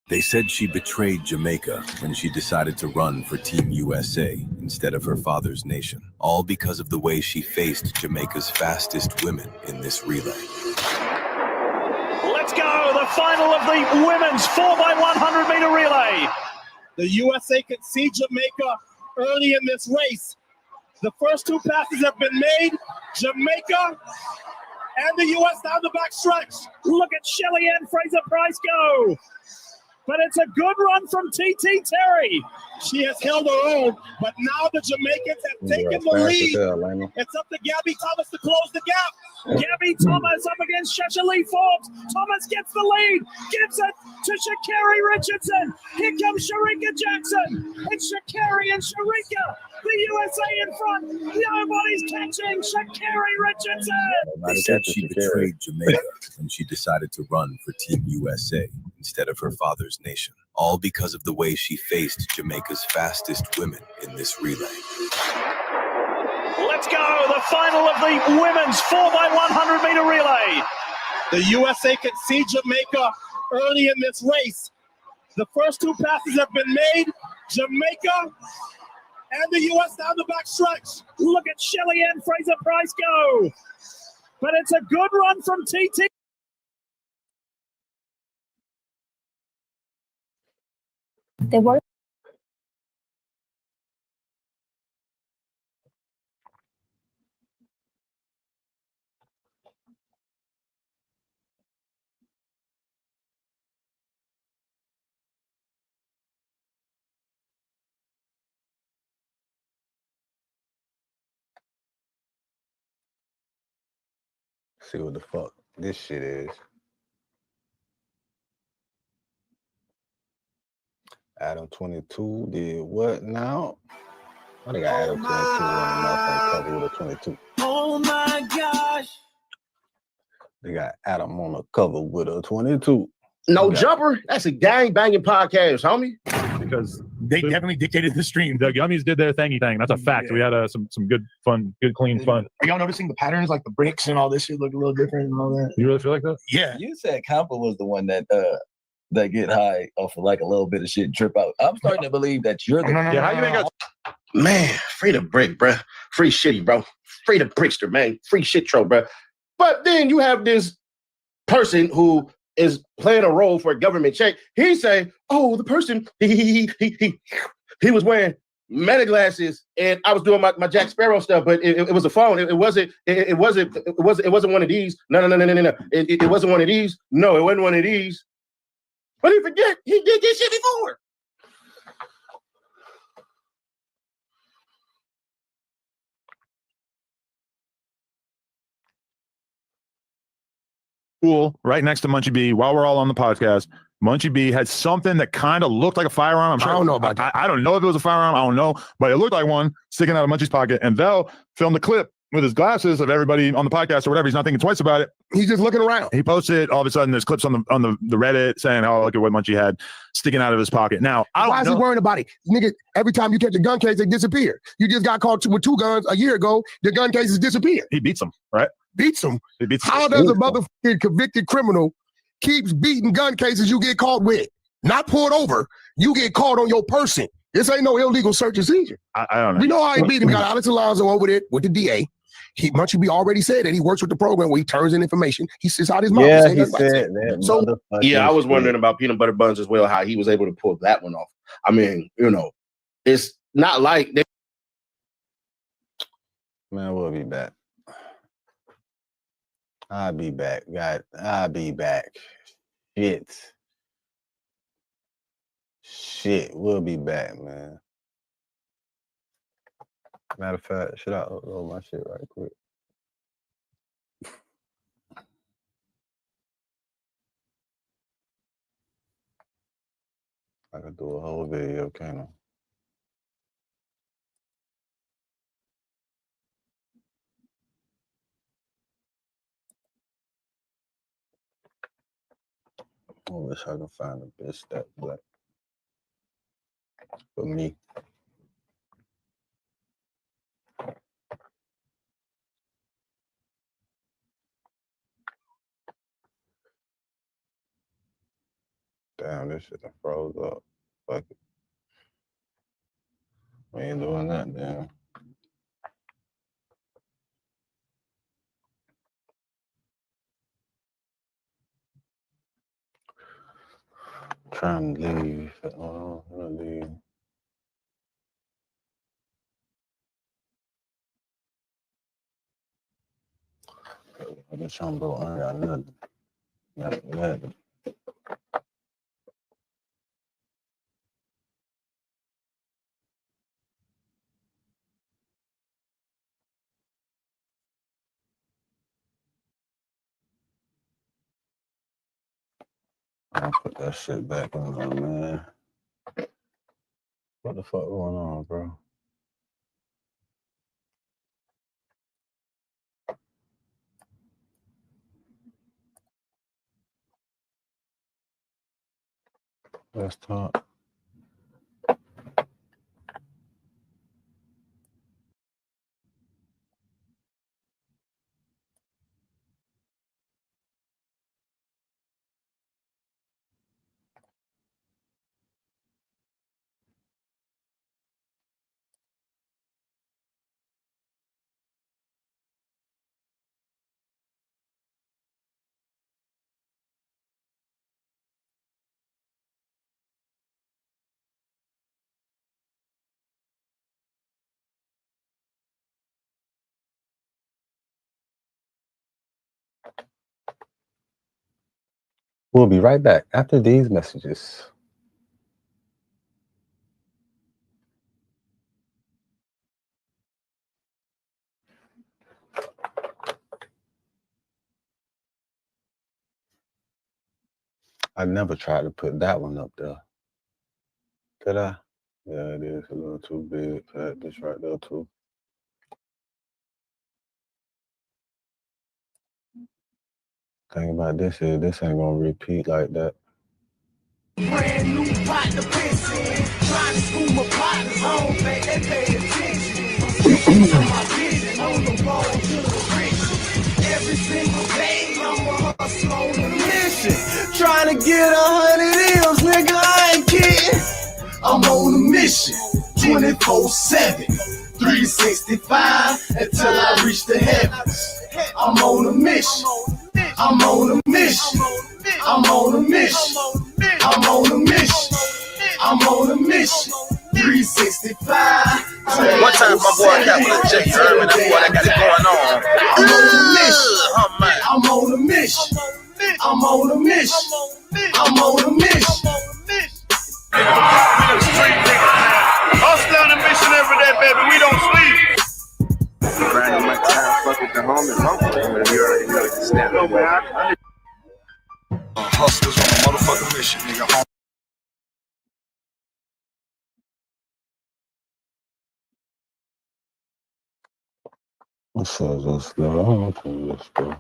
M: They said she betrayed Jamaica when she decided to run for Team USA instead of her father's nation, all because of the way she faced Jamaica's fastest women in this relay.
S: Let's go, the final of the women's 4x100 meter relay.
R: The USA could see Jamaica early in this race. The first two passes have been made. Jamaica and the U.S. down the back stretch.
S: Look at Shelly Ann Fraser-Price go.
R: but it's a good run from TT Terry. She has held her own, but now the Jamaicans have taken the lead. It's up to Gabby Thomas to close the gap. Gabby Thomas up against Shasha-Lee Forbes. Thomas gets the lead, gives it to Sha'Carri Richardson. Here comes Shericka Jackson. It's Sha'Carri and Shericka. The USA in front. Nobody's catching Sha'Carri Richardson.
M: They said she betrayed Jamaica when she decided to run for Team USA instead of her father's nation. All because of the way she faced Jamaica's fastest women in this relay.
S: Let's go. The final of the women's 4x100 meter relay.
R: The USA can see Jamaica early in this race. The first two passes have been made. Jamaica and the U.S. down the back stretch.
S: Look at Shelly Ann Fraser-Price go. But it's a good run from TT.
P: They were.
A: See what the fuck this shit is. Adam 22 did what now? Oh, they got Adam 22 on the motherfucking cover with a 22.
J: Oh my gosh.
A: They got Adam on the cover with a 22.
T: No jumper? That's a gang banging podcast, homie.
U: Because they definitely dictated the stream. The Gummies did their thingy thing. That's a fact. Yeah. We had some good fun, good clean fun.
N: Are y'all noticing the patterns, like the bricks and all this shit look a little different and all that?
U: You really feel like that?
N: Yeah.
L: You said Compa was the one that get high off of like a little bit of shit drip out. I'm starting to believe that you're the
U: Yeah, how you ain't got
T: Man, free the brick, bruh. Free shitty, bro. Free the brickster, man. Free shit tro, bruh. But then you have this person who is playing a role for a government check. He say, oh, the person, he was wearing meta glasses and I was doing my Jack Sparrow stuff, but it was a phone. It wasn't one of these. No. It wasn't one of these. No, it wasn't one of these. But he forget, he did this shit before.
U: Cool, right next to Munchie B. While we're all on the podcast, Munchie B had something that kind of looked like a firearm. I'm sure,
W: I don't know about that.
U: I don't know if it was a firearm. I don't know, but it looked like one sticking out of Munchie's pocket. And Vel filmed the clip with his glasses of everybody on the podcast or whatever. He's not thinking twice about it.
W: He's just looking around.
U: He posted. All of a sudden, there's clips on the Reddit saying, "Oh, look at what Munchie had sticking out of his pocket." Now,
W: why is he worrying about it, nigga? Every time you catch a gun case, they disappear. You just got caught with 2 guns a year ago. The gun cases disappear.
U: He beats them, right?
W: Beats them.
U: He beats
W: How does a motherfucking convicted criminal keeps beating gun cases you get caught with? Not pulled over. You get caught on your person. This ain't no illegal search and seizure.
U: I don't know.
W: We know how he beat him. We got Alex Alonso over there with the DA. Munchie B already said that he works with the program where he turns in information. He sits out his mouth.
A: Yeah, he said that.
T: So yeah, I was wondering about peanut butter buns as well, how he was able to pull that one off. I mean, it's not like they.
A: Man, we'll be back. I'll be back. God, I'll be back. Shit, we'll be back, man. Matter of fact, should I upload my shit right quick? I could do a whole video, can't I? I wish I could find a bitch that black for me. Damn, this shit done froze up. Fuck it. We ain't doing that, damn. Trying to leave. Oh, I'm gonna leave. I've been trying, bro. I ain't got nothing. Nothing. I'll put that shit back on there, man. What the fuck going on, bro? Let's talk. We'll be right back after these messages. I never tried to put that one up there. Did I? Yeah, it is a little too big for that bitch right there, too. Thing about this is this ain't gonna repeat like that.
J: Brand new partner pissing. Trying to school my partners home, baby, they pay attention. I'm my business on the road to the riches. Every single day, I'm a hustle on a mission. Trying to get 100 M's, nigga, I ain't kidding. I'm on a mission, 24/7, 365, until I reach the heavens. I'm on a mission. I'm on a mission. I'm on a mission. I'm on a mission. I'm on a mission. 365.
B: One time, my boy Capital J. Herman, that boy that got it going on.
J: I'm on a mission. I'm on a mission. I'm on a mission.
G: Hustle on a mission every day, baby. We don't sleep.
E: Grinding my time, fuck with the homies. You already know it's stand up, man.
J: Hustlers on a motherfucking mission, nigga.
A: What says this though? I don't think this though.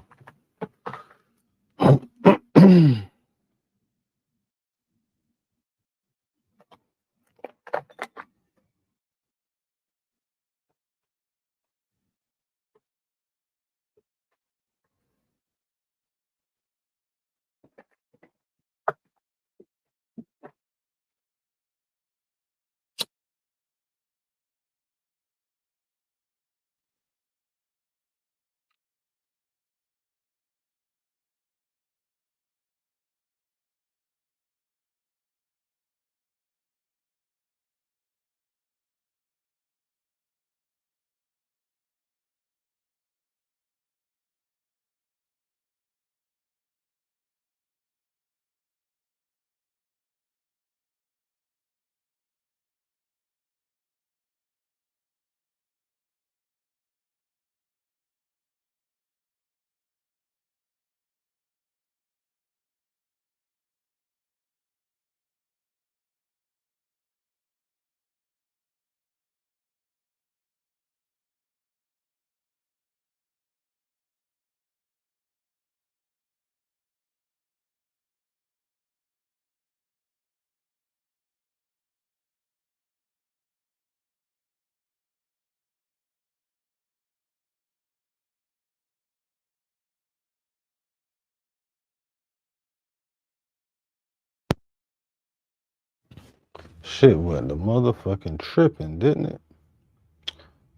A: Shit went the motherfucking tripping, didn't it?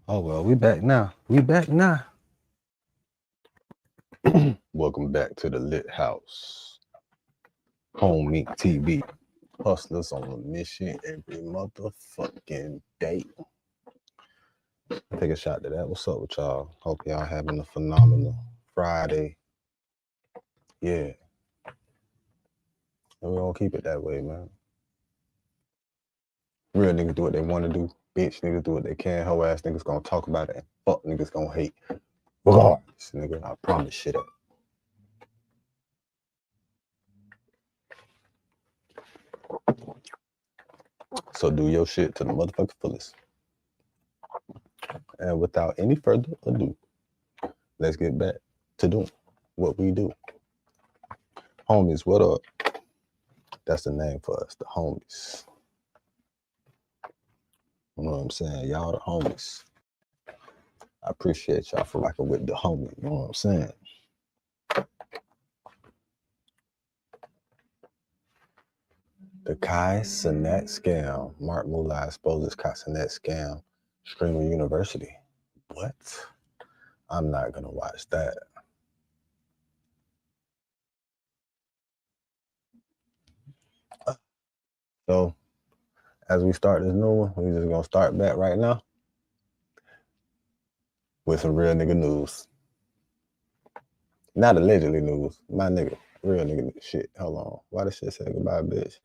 A: Oh well, we back now. We back now. Welcome back to the Lit House. Home Meat TV. Hustlers on a mission every motherfucking day. Take a shot to that. What's up with y'all? Hope y'all having a phenomenal Friday. Yeah. And we're gonna keep it that way, man. Real niggas do what they want to do. Bitch niggas do what they can. Hoe ass niggas gonna talk about it. And fuck niggas gonna hate. Regardless, nigga. I promise you that. So do your shit to the motherfucking fullest. And without any further ado, let's get back to doing what we do. Homies, what up? That's the name for us, the homies. You know what I'm saying? Y'all the homies. I appreciate y'all for rocking with the homie. You know what I'm saying? The Kai Cenat scam. Mark Moolah exposes Kai Cenat scam. Streamer University. What? I'm not gonna watch that. So, as we start this new one, we just gonna start back right now with some real nigga news. Not allegedly news. My nigga, real nigga shit. Hold on. Why this shit say goodbye, bitch?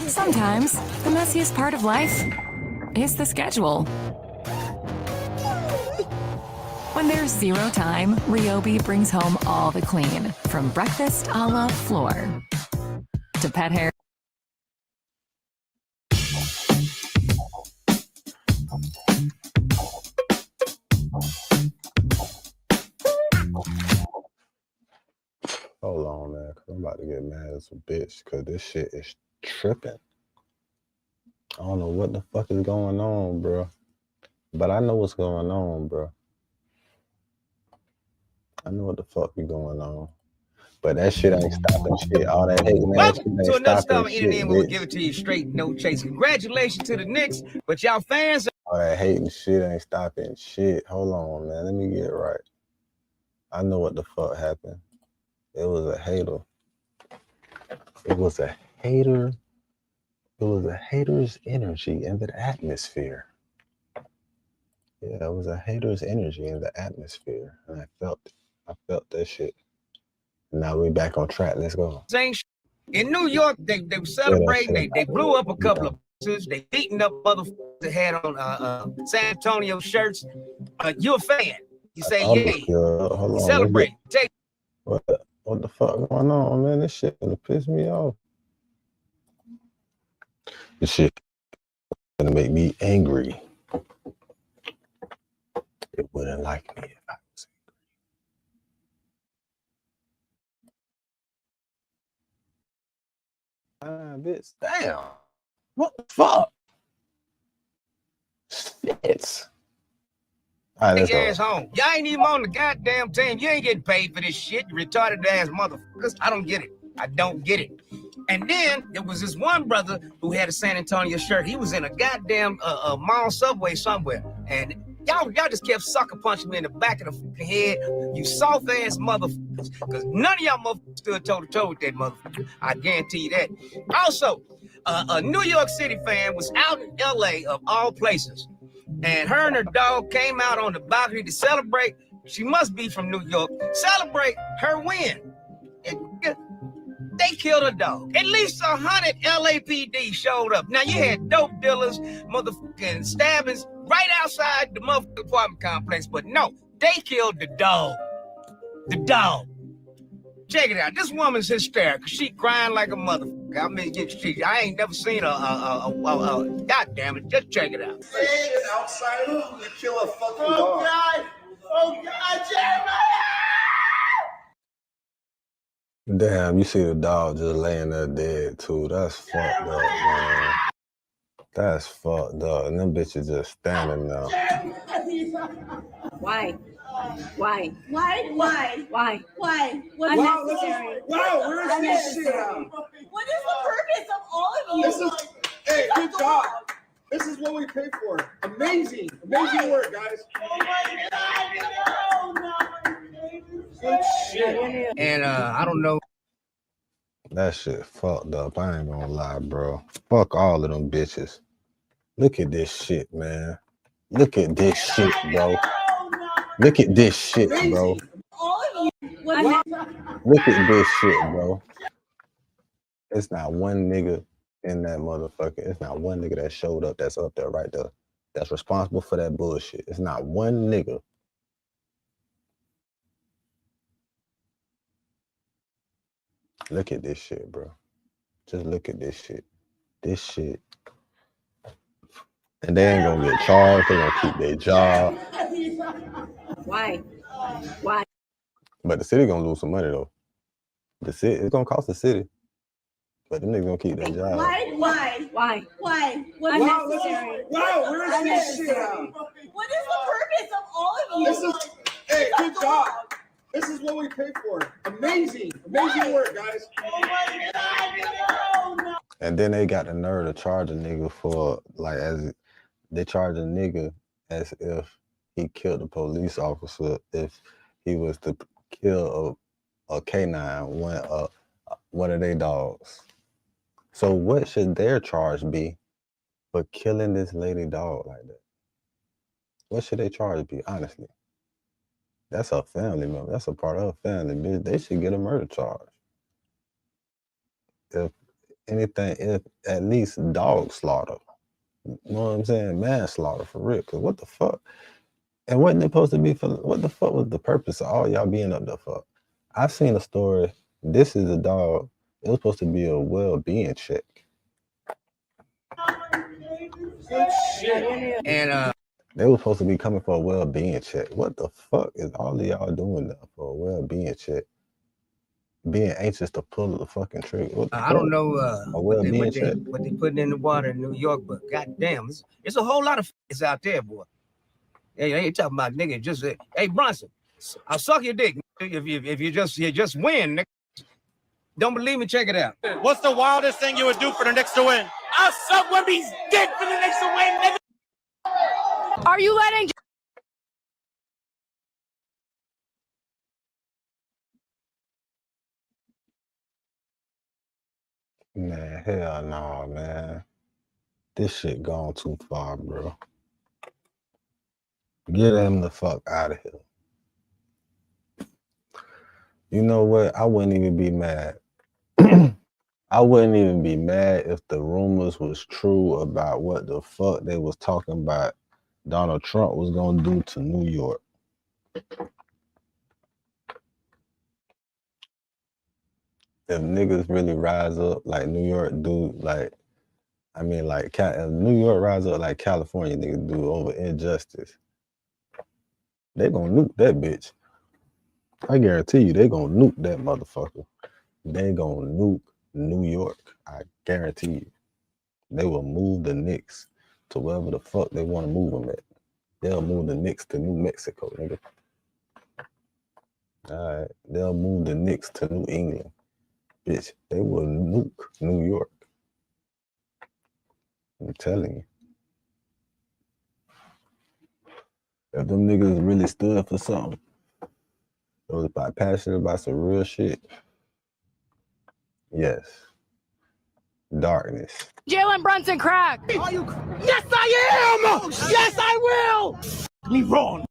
D: Sometimes the messiest part of life is the schedule. When there's zero time, Ryobi brings home all the clean, from breakfast a la floor to pet hair.
A: Hold on, man, because I'm about to get mad as a bitch because this shit is tripping. I don't know what the fuck is going on, bro. But I know what's going on, bro. I know what the fuck be going on. But that shit ain't stopping shit. All that hate, man.
O: Welcome to another stop of Internet. We'll give it to you straight, no chase. Congratulations to the Knicks, but y'all fans.
A: All that hating shit ain't stopping shit. Hold on, man. Let me get it right. I know what the fuck happened. It was a hater. It was a hater. It was a hater's energy in the atmosphere. Yeah, it was a hater's energy in the atmosphere. And I felt that shit. Now we back on track. Let's go.
O: In New York, they were celebrating. They blew up a couple of buses. They beating up motherfuckers that had on San Antonio shirts. You a fan. You say, yay.
A: Hold on.
O: Celebrate.
A: What the fuck going on, man? This shit gonna piss me off. This shit gonna make me angry. It wouldn't like me if I was angry. Bitch, damn. What the fuck? Shit. All right, let's
O: ass home. Y'all ain't even on the goddamn team. You ain't getting paid for this shit, you retarded ass motherfuckers. I don't get it. I don't get it. And then there was this one brother who had a San Antonio shirt. He was in a goddamn mall subway somewhere. And y'all just kept sucker punching me in the back of the fucking head. You soft ass motherfuckers. Because none of y'all motherfuckers stood toe to toe with that motherfucker. I guarantee you that. Also, a New York City fan was out in LA of all places. And her and her dog came out on the balcony to celebrate. She must be from New York. Celebrate her win. And they killed a dog. At least 100 LAPD showed up. Now, you had dope dealers, motherfucking stabbings right outside the motherfucking apartment complex. But no, they killed the dog. The dog. Check it out. This woman's hysterical. She crying like a motherfucker. I mean, I ain't never seen God damn it. Just check it out.
J: Outside, you kill a fucking dog. Oh God, Jeremiah!
A: Damn, you see the dog just laying there dead too. That's fucked up, man. That's fucked up. And them bitches just standing there.
V: Why? Why? Unnecessary.
J: Wow, where's this shit?
V: What is the purpose of all of you?
J: Hey, good job. This is what we pay for. Amazing work, guys. Oh my God, no. Good shit.
O: And I don't know.
A: That shit fucked up. I ain't gonna lie, bro. Fuck all of them bitches. Look at this shit, man. Look at this shit, bro. Look at this shit, bro.
V: All of you.
A: Look at this shit, bro. It's not one nigga in that motherfucker. It's not one nigga that showed up that's up there right there. That's responsible for that bullshit. It's not one nigga. Look at this shit, bro. Just look at this shit. This shit. And they ain't gonna get charged. They gonna keep their job.
V: Why? Why?
A: But the city gonna lose some money though. The city, it's gonna cost the city. But them niggas gonna keep their job.
V: Why? Why? Why? Why? What's
J: Wow,
V: necessary?
J: wow, where's this shit at?
V: What is the purpose of all of you?
J: This is, hey, good job. This is what we pay for. Amazing, amazing work, guys.
V: Oh my God, no.
A: And then they got the nerve to charge a nigga for, like, as they charge a nigga as if he killed a police officer if he was to kill a canine, one of their dogs. So what should their charge be for killing this lady dog like that? What should their charge be, honestly? That's a family member. That's a part of her family, bitch. They should get a murder charge. If anything, if at least dog slaughter. You know what I'm saying? Manslaughter for real. Cause what the fuck? And wasn't it supposed to be for, what the fuck was the purpose of all y'all being up there for? I've seen a story. This is a dog. It was supposed to be a well-being check.
O: And
A: they were supposed to be coming for a well-being check. What the fuck is all of y'all doing there for a well-being check? Being anxious to pull the fucking trigger. What the
O: I
A: fuck?
O: don't know
A: A well-being check.
O: what they putting in the water in New York, but goddamn, it's a whole lot of f***s out there, boy. Yeah, you ain't talking about nigga. Just hey Bronson, I'll suck your dick if you just win. Nigga. Don't believe me? Check it out.
C: What's the wildest thing you would do for the Knicks to win? I'll suck Wemby's dick for the Knicks to win, nigga.
V: Are you letting?
A: Man, hell no, man. This shit gone too far, bro. Get him the fuck out of here. You know what? I wouldn't even be mad. I wouldn't even be mad if the rumors was true about what the fuck they was talking about Donald Trump was gonna do to New York. If niggas really rise up like New York do, like, I mean, like, if New York rise up like California niggas do over injustice, they gonna nuke that bitch. I guarantee you, they gonna nuke that motherfucker. They gonna nuke New York. I guarantee you. They will move the Knicks to wherever the fuck they want to move them at. They'll move the Knicks to New Mexico, nigga. All right. They'll move the Knicks to New England. Bitch, they will nuke New York. I'm telling you. If them niggas really stood for something, it was about passionate about some real shit. Yes. Darkness.
V: Jalen Brunson crack.
C: Yes, I am. Yes, I will. Me wrong.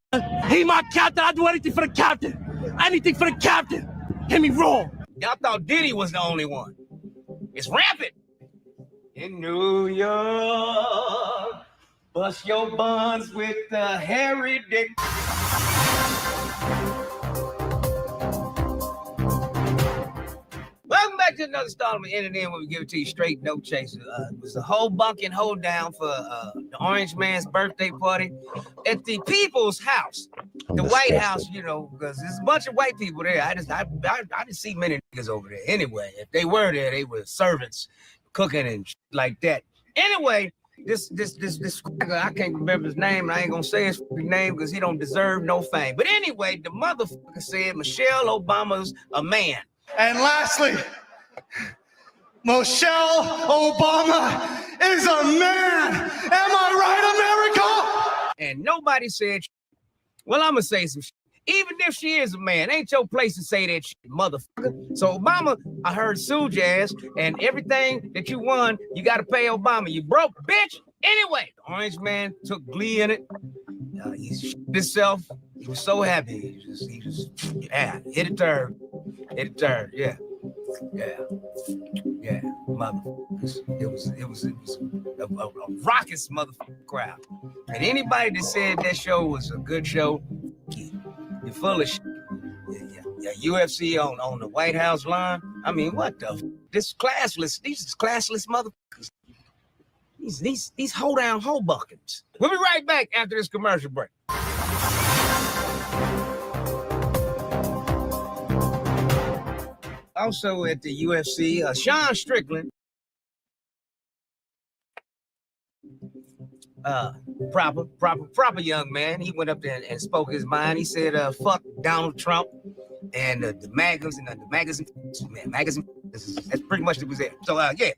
C: He my captain. I do anything for the captain. Anything for the captain. Get me wrong.
O: Y'all thought Diddy was the only one. It's rampant. In New York, bust your buns with the hairy dick. Welcome back to another installment. Ended in when we give it to you straight, no chaser. It was a whole bunking hold down for the Orange Man's birthday party at the People's House, the White House. You know, because there's a bunch of white people there. I didn't see many niggas over there. Anyway, if they were there, they were servants cooking and shit like that. Anyway, this cracker, I can't remember his name, and I ain't gonna say his name because he don't deserve no fame. But anyway, the motherfucker said Michelle Obama's a man.
C: And lastly, Michelle Obama is a man. Am I right, America?
O: And nobody said, well, I'm gonna say some shit. Even if she is a man, ain't your place to say that shit, motherfucker. So Obama, I heard sued your ass, and everything that you won, you gotta pay Obama. You broke, bitch. Anyway, the Orange Man took glee in it. He shit himself. He was so happy. He just hit a turn. Yeah. Motherfucker motherfuckers. It was a raucous motherfucking crowd. And anybody that said that show was a good show, you're full of shit. Yeah, UFC on the White House line. I mean, what the? This classless. These is classless motherfuckers. These hold down hoe buckets. We'll be right back after this commercial break. Also at the UFC, Sean Strickland, proper young man. He went up there and spoke his mind. He said, "Fuck Donald Trump and the magazine and the magazine." Man, magazine. That's pretty much what was there. So yeah.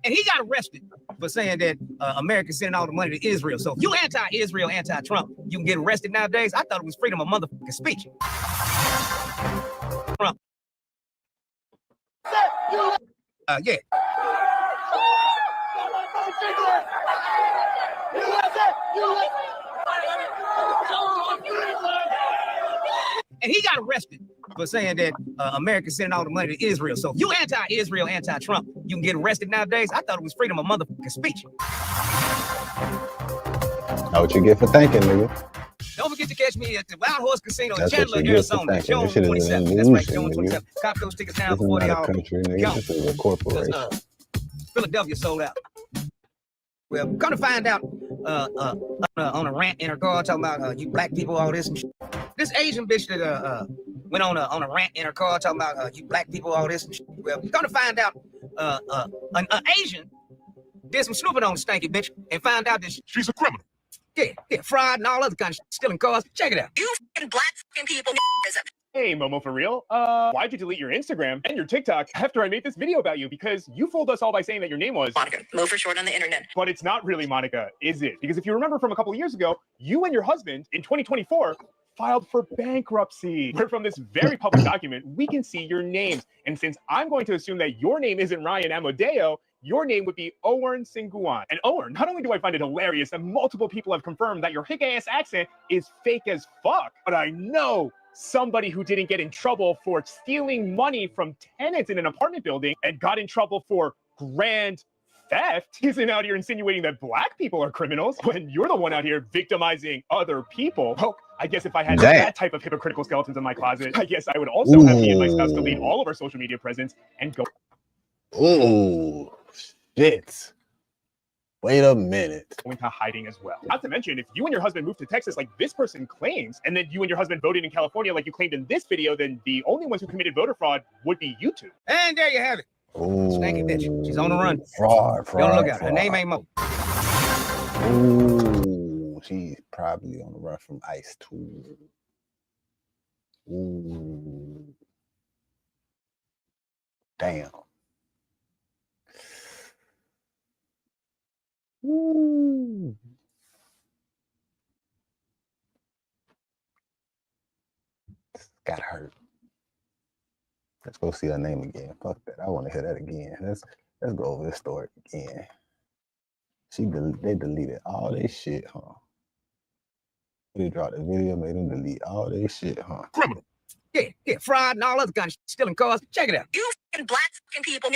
O: And he got arrested for saying that America sending all the money to Israel. So if you anti-Israel, anti-Trump, you can get arrested nowadays. I thought it was freedom of motherfucking speech. Trump. Yeah. And he got arrested for saying that America sending all the money to Israel. So if you anti-Israel, anti-Trump, you can get arrested nowadays. I thought it was freedom of motherfucking speech.
A: That's what you get for thinking, nigga.
O: Don't forget to catch me at the Wild Horse Casino in
A: That's
O: Chandler,
A: what you get for
O: Arizona,
A: thinking.
O: June
A: This shit is an
O: 27th. That's right,
A: illusion,
O: June
A: nigga.
O: 27th. Cop those tickets down
A: This
O: for
A: is not
O: $40.
A: a country, nigga. This is a corporation.
O: Philadelphia sold out. Well, come to find out on a rant in her car talking about you black people, all this. This Asian bitch that went on a rant in her car talking about you black people, all this. Well, come to find out an Asian did some snooping on the stanky bitch and found out that she's a criminal. Yeah, fraud and all other kind of shit, stealing cars. Check it out.
F: You fucking black fucking people.
G: Hey, Momo, for real? Why'd you delete your Instagram and your TikTok after I made this video about you? Because you fooled us all by saying that your name was
F: Monica. Mo for short on the internet.
G: But it's not really Monica, is it? Because if you remember from a couple of years ago, you and your husband in 2024 filed for bankruptcy. Where from this very public document, we can see your names. And since I'm going to assume that your name isn't Ryan Amodeo, your name would be Owen Singuan. And Owen, not only do I find it hilarious that multiple people have confirmed that your hick-ass accent is fake as fuck, but I know somebody who didn't get in trouble for stealing money from tenants in an apartment building and got in trouble for grand theft isn't out here insinuating that black people are criminals when you're the one out here victimizing other people. Well, I guess if I had that type of hypocritical skeletons in my closet, I guess I would also have me and my spouse delete all of our social media presence and go.
A: Ooh, shit. Wait a minute.
G: Go into hiding as well. Not to mention, if you and your husband moved to Texas like this person claims, and then you and your husband voted in California like you claimed in this video, then the only ones who committed voter fraud would be you two.
O: And there you have it.
A: Ooh,
O: stanky bitch. She's on the run.
A: Fraud.
O: Don't look at her. Her name ain't Mo.
A: Ooh, she's probably on the run from ICE too. Ooh. Damn. Ooh. Gotta hurt. Let's go see her name again. Fuck that. I want to hear that again. Let's go over this story again. They deleted all their shit, huh? They dropped the video, made them delete all their shit, huh?
O: Criminal. Yeah, fraud and all other kind of shit, stealing cars. Check it out.
F: You fucking black fucking people.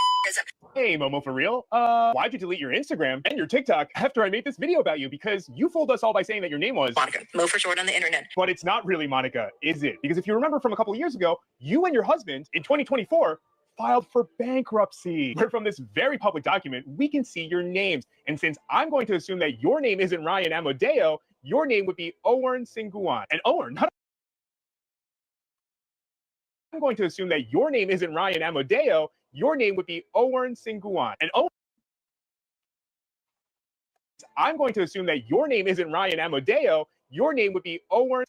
G: Hey, Momo, for real? Why'd you delete your Instagram and your TikTok after I made this video about you? Because you fooled us all by saying that your name was
F: Monica. Mo for short on the internet.
G: But it's not really Monica, is it? Because if you remember from a couple of years ago, you and your husband in 2024 filed for bankruptcy. Where from this very public document, we can see your names. And since I'm going to assume that your name isn't Ryan Amodeo, your name would be Owen Singuan. And Owen, I'm going to assume that your name isn't Ryan Amodeo, your name would be Owen Singuan. And Owen, I'm going to assume that your name isn't Ryan Amodeo, your name would be Owen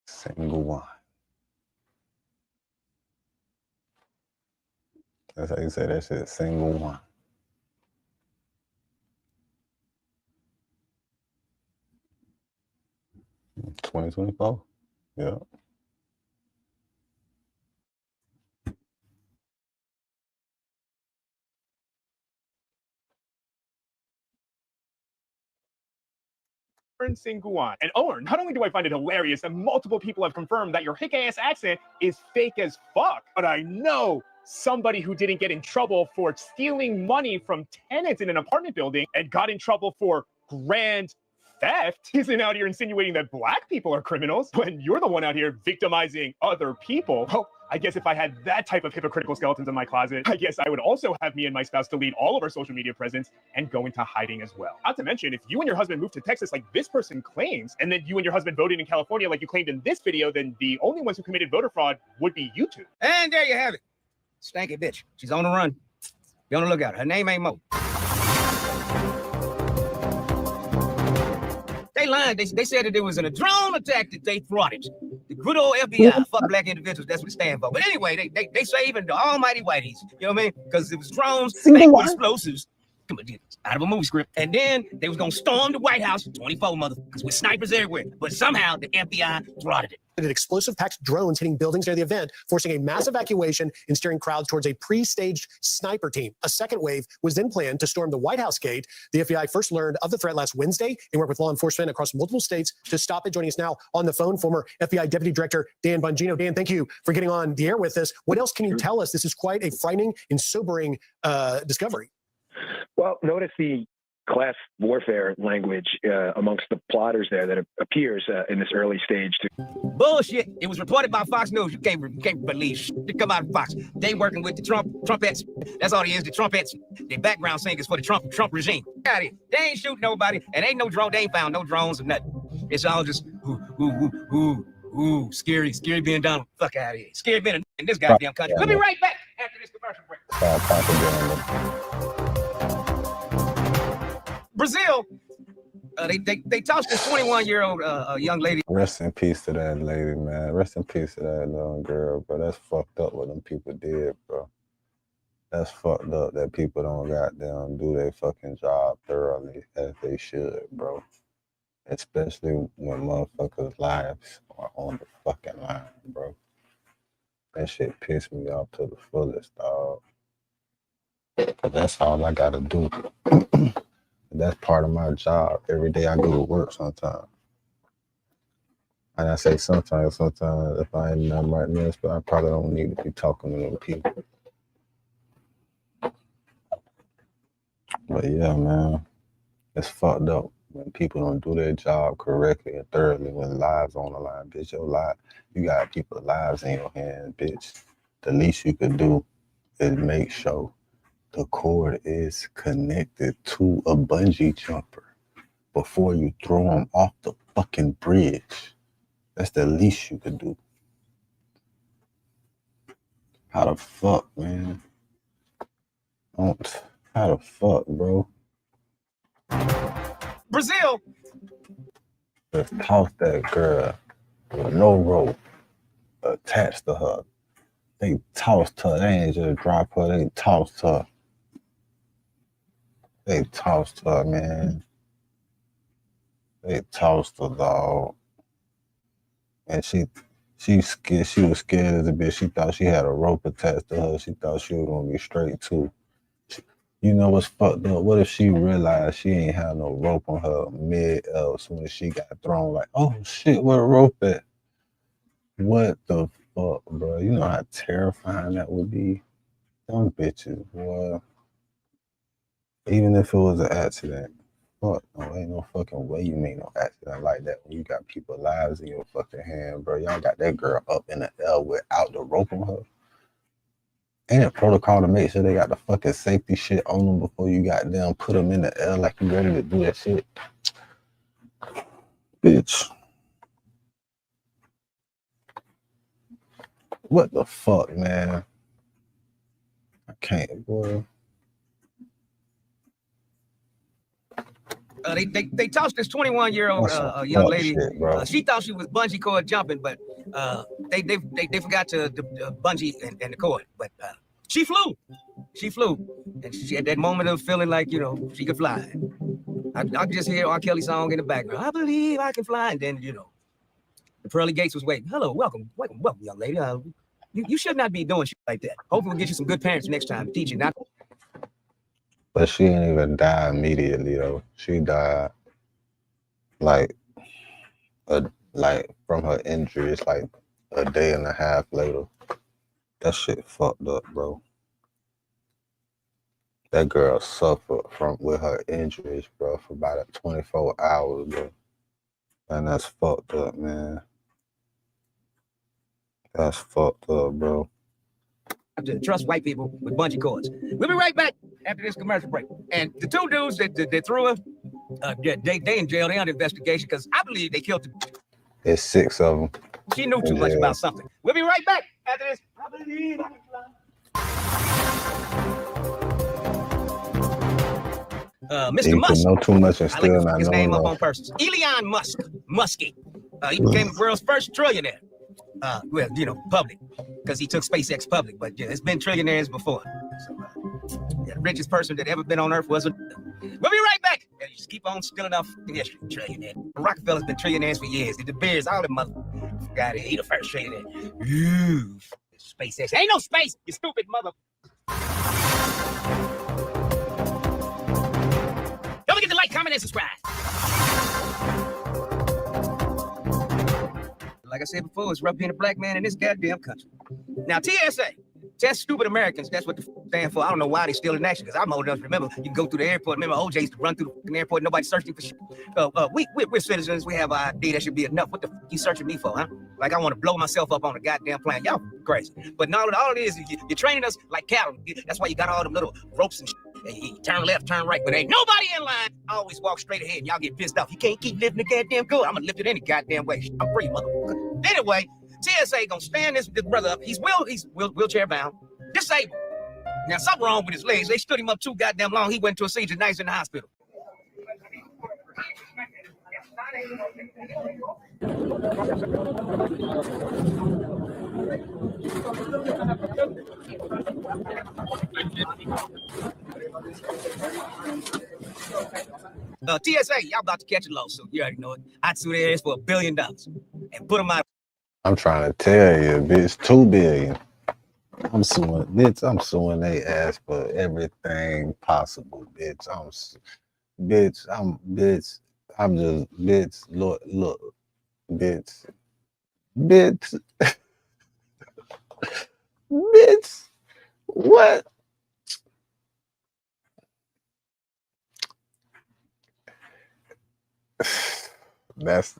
A: Singuan. That's how you say that shit, Singuan. Mm, 2024? Yeah.
H: Singuan. And Omar, not only do I find it hilarious that multiple people have confirmed that your hick-ass accent is fake as fuck, but I know somebody who didn't get in trouble for stealing money from tenants in an apartment building and got in trouble for grand theft isn't out here insinuating that black people are criminals when you're the one out here victimizing other people. Well, I guess if I had that type of hypocritical skeletons in my closet, I guess I would also have me and my spouse delete all of our social media presence and go into hiding as well. Not to mention, if you and your husband moved to Texas like this person claims, and then you and your husband voted in California like you claimed in this video, then the only ones who committed voter fraud would be you two.
O: And there you have it. Stanky bitch. She's on the run. Be on the lookout. Her name ain't Mo. They lied. They said that it was in a drone attack that they thwarted. The good old FBI, fuck black individuals, that's what it stands for. But anyway, they say even the almighty whiteys, you know what I mean? Because it was drones, fake explosives, come on, out of a movie script. And then they was gonna storm the White House, 24 motherfuckers with snipers everywhere. But somehow the FBI thwarted it.
I: Explosive-packed drones hitting buildings near the event, forcing a mass evacuation and steering crowds towards a pre-staged sniper team. A second wave was then planned to storm the White House gate. The FBI first learned of the threat last Wednesday and worked with law enforcement across multiple states to stop it. Joining us now on the phone, former FBI Deputy Director Dan Bongino. Dan, thank you for getting on the air with us. What else can you tell us? This is quite a frightening and sobering discovery.
K: Well, notice the class warfare language amongst the plotters there that appears in this early stage.
O: Bullshit. It was reported by Fox News. You can't believe shit that come out of Fox. They working with the trumpets. That's all it is, the trumpets. The background singers for the Trump regime. Out here. They ain't shooting nobody, and ain't no drone. They ain't found no drones or nothing. It's all just scary being Donald. Fuck out of here. Scary being in this goddamn country. We'll be right back after this commercial break. Brazil, they tossed this 21-year-old young lady.
A: Rest in peace to that lady, man. Rest in peace to that little girl, bro. That's fucked up what them people did, bro. That's fucked up that people don't goddamn do their fucking job thoroughly as they should, bro. Especially when motherfuckers' lives are on the fucking line, bro. That shit pissed me off to the fullest, dog. But that's all I gotta do. That's part of my job. Every day I go to work sometimes. And I say sometimes if I ain't nothing right now, but I probably don't need to be talking to them people. But yeah, man, it's fucked up when people don't do their job correctly and thoroughly when lives on the line, bitch. Your life, you got people's lives in your hands, bitch. The least you could do is make sure the cord is connected to a bungee jumper before you throw them off the fucking bridge. That's the least you could do. How the fuck, man? How the fuck, bro?
O: Brazil.
A: Just toss that girl with no rope attached to her. They tossed her. They ain't just drop her. They tossed her. They tossed her, man. They tossed her, dog. And she scared. She was scared as a bitch. She thought she had a rope attached to her. She thought she was gonna be straight too. You know what's fucked up? What if she realized she ain't had no rope on her mid as soon as she got thrown? Like, oh shit, where the rope at? What the fuck, bro? You know how terrifying that would be? Them bitches, boy. Even if it was an accident, fuck, no, ain't no fucking way you make no accident like that when you got people's lives in your fucking hand, bro. Y'all got that girl up in the air without the rope on her. Ain't it protocol to make sure they got the fucking safety shit on them before you goddamn put them in the air like you ready to do that shit? Bitch. What the fuck, man? I can't, boy.
O: They tossed this 21-year-old young lady. Shit, she thought she was bungee cord jumping, but they forgot to bungee and the cord. But she flew. She flew, and she had that moment of feeling like she could fly. I could just hear R. Kelly song in the background. I believe I can fly, and then the pearly gates was waiting. Hello, welcome, young lady. You should not be doing shit like that. Hopefully, we'll get you some good parents next time to teach you not.
A: But she didn't even die immediately, though. She died like from her injury, it's like a day and a half later. That shit fucked up, bro. That girl suffered with her injuries, bro, for about 24 hours, bro. And that's fucked up, man. That's fucked up, bro.
O: To trust white people with bungee cords. We'll be right back after this commercial break. And the two dudes that threw her, they in jail. They under investigation because I believe they killed the.
A: It's 6 of them.
O: She knew too much about something. We'll be right back after this. Mr.
A: You
O: Musk.
A: can know too much and
O: I
A: still
O: like
A: not
O: his
A: know
O: name up
A: enough.
O: on persons. Elon Musk. Muskie. He became the world's first trillionaire. Well, you know, public, because he took SpaceX public, but yeah, it's been trillionaires before. So, the richest person that ever been on Earth was a. We'll be right back. Yeah, you just keep on stealing off in history. Trillionaire. Rockefeller's been trillionaires for years. The Bears, all them mother. Got it. He the first trillionaire. Ooh, SpaceX. Ain't no space, you stupid mother. Don't forget to like, comment, and subscribe. Like I said before, it's rough being a black man in this goddamn country. Now, TSA, test stupid Americans, that's what the stand for. I don't know why they still in action, because I'm old enough to remember, you can go through the airport. Remember, OJ used to run through the airport, nobody searching for shit. We're citizens, we have our ID, that should be enough. What the fuck you searching me for, huh? Like I want to blow myself up on a goddamn plane. Y'all crazy. But no, all it is you're training us like cattle. That's why you got all them little ropes and shit. You turn left, turn right, but ain't nobody in line. I always walk straight ahead, and y'all get pissed off. You can't keep lifting the goddamn good. I'm gonna lift it any goddamn way. I'm free, motherfucker. Anyway, TSA gonna stand this brother up. He's wheelchair bound, disabled. Now something wrong with his legs. They stood him up too goddamn long. He went to a seizure. Now he's in the hospital. TSA, y'all about to catch a lawsuit. You already know it. I'd sue their ass for $1 billion and put them out.
A: I'm trying to tell you, bitch, $2 billion. I'm suing they ass for everything possible, bitch. Look, bitch, bitch, what? That's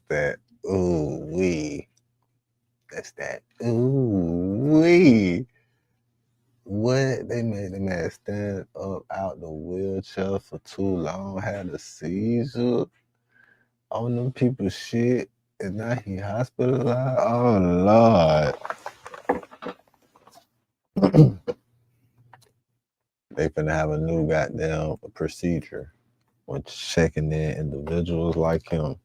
A: that. Ooh wee. That's that. Ooh wee. What? They made the man stand up out the wheelchair for too long, had a seizure on them people's shit, and now he hospitalized. Oh Lord. They finna have a new goddamn procedure when checking in individuals like him.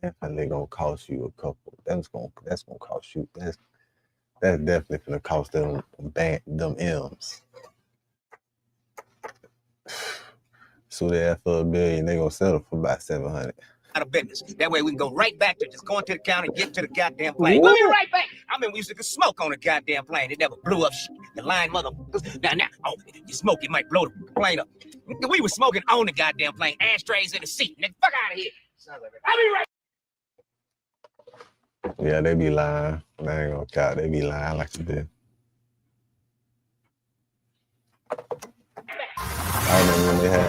A: Definitely gonna cost you a couple. That's gonna cost you. That's definitely gonna cost them M's. So they ask for $1 billion, they gonna settle for about 700.
O: Out of business. That way we can go right back to just going to the counter and get to the goddamn plane. We'll be right back. I mean, we used to smoke on the goddamn plane. It never blew up. The line motherfuckers. Now, you smoke, it might blow the plane up. We were smoking on the goddamn plane. Ashtrays in the seat. Nigga, fuck out of here. I'll be right.
A: Yeah, they be lying. They ain't gonna count. They be lying like you did. I remember when they had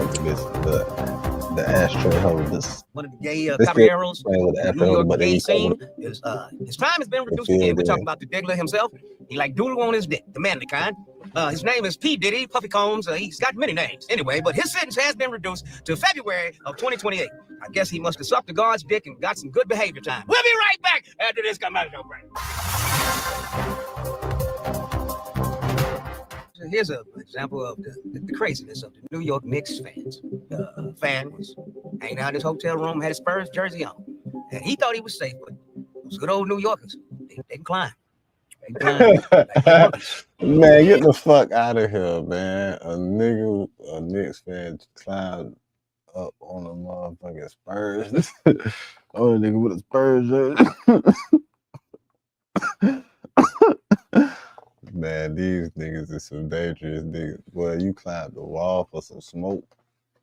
A: the ashtray holders.
O: One of the gay caballeros in the New York gay scene. His time has been reduced again. We're talking about the Diggler himself. He like doodle on his dick, the manly kind. His name is P. Diddy, Puffy Combs. He's got many names. Anyway, but his sentence has been reduced to February of 2028. I guess he must have sucked the guard's dick and got some good behavior time. We'll be right back after this commercial break. Here's an example of the craziness of the New York Knicks fans. The fan was hanging out in his hotel room, had his Spurs jersey on. And he thought he was safe, but those good old New Yorkers, they can climb.
A: Man, get the fuck out of here, man. A Knicks fan climbed up on a motherfucking Spurs. Oh, a nigga with a Spurs jersey. Man, these niggas is some dangerous niggas. Boy, you climbed the wall for some smoke.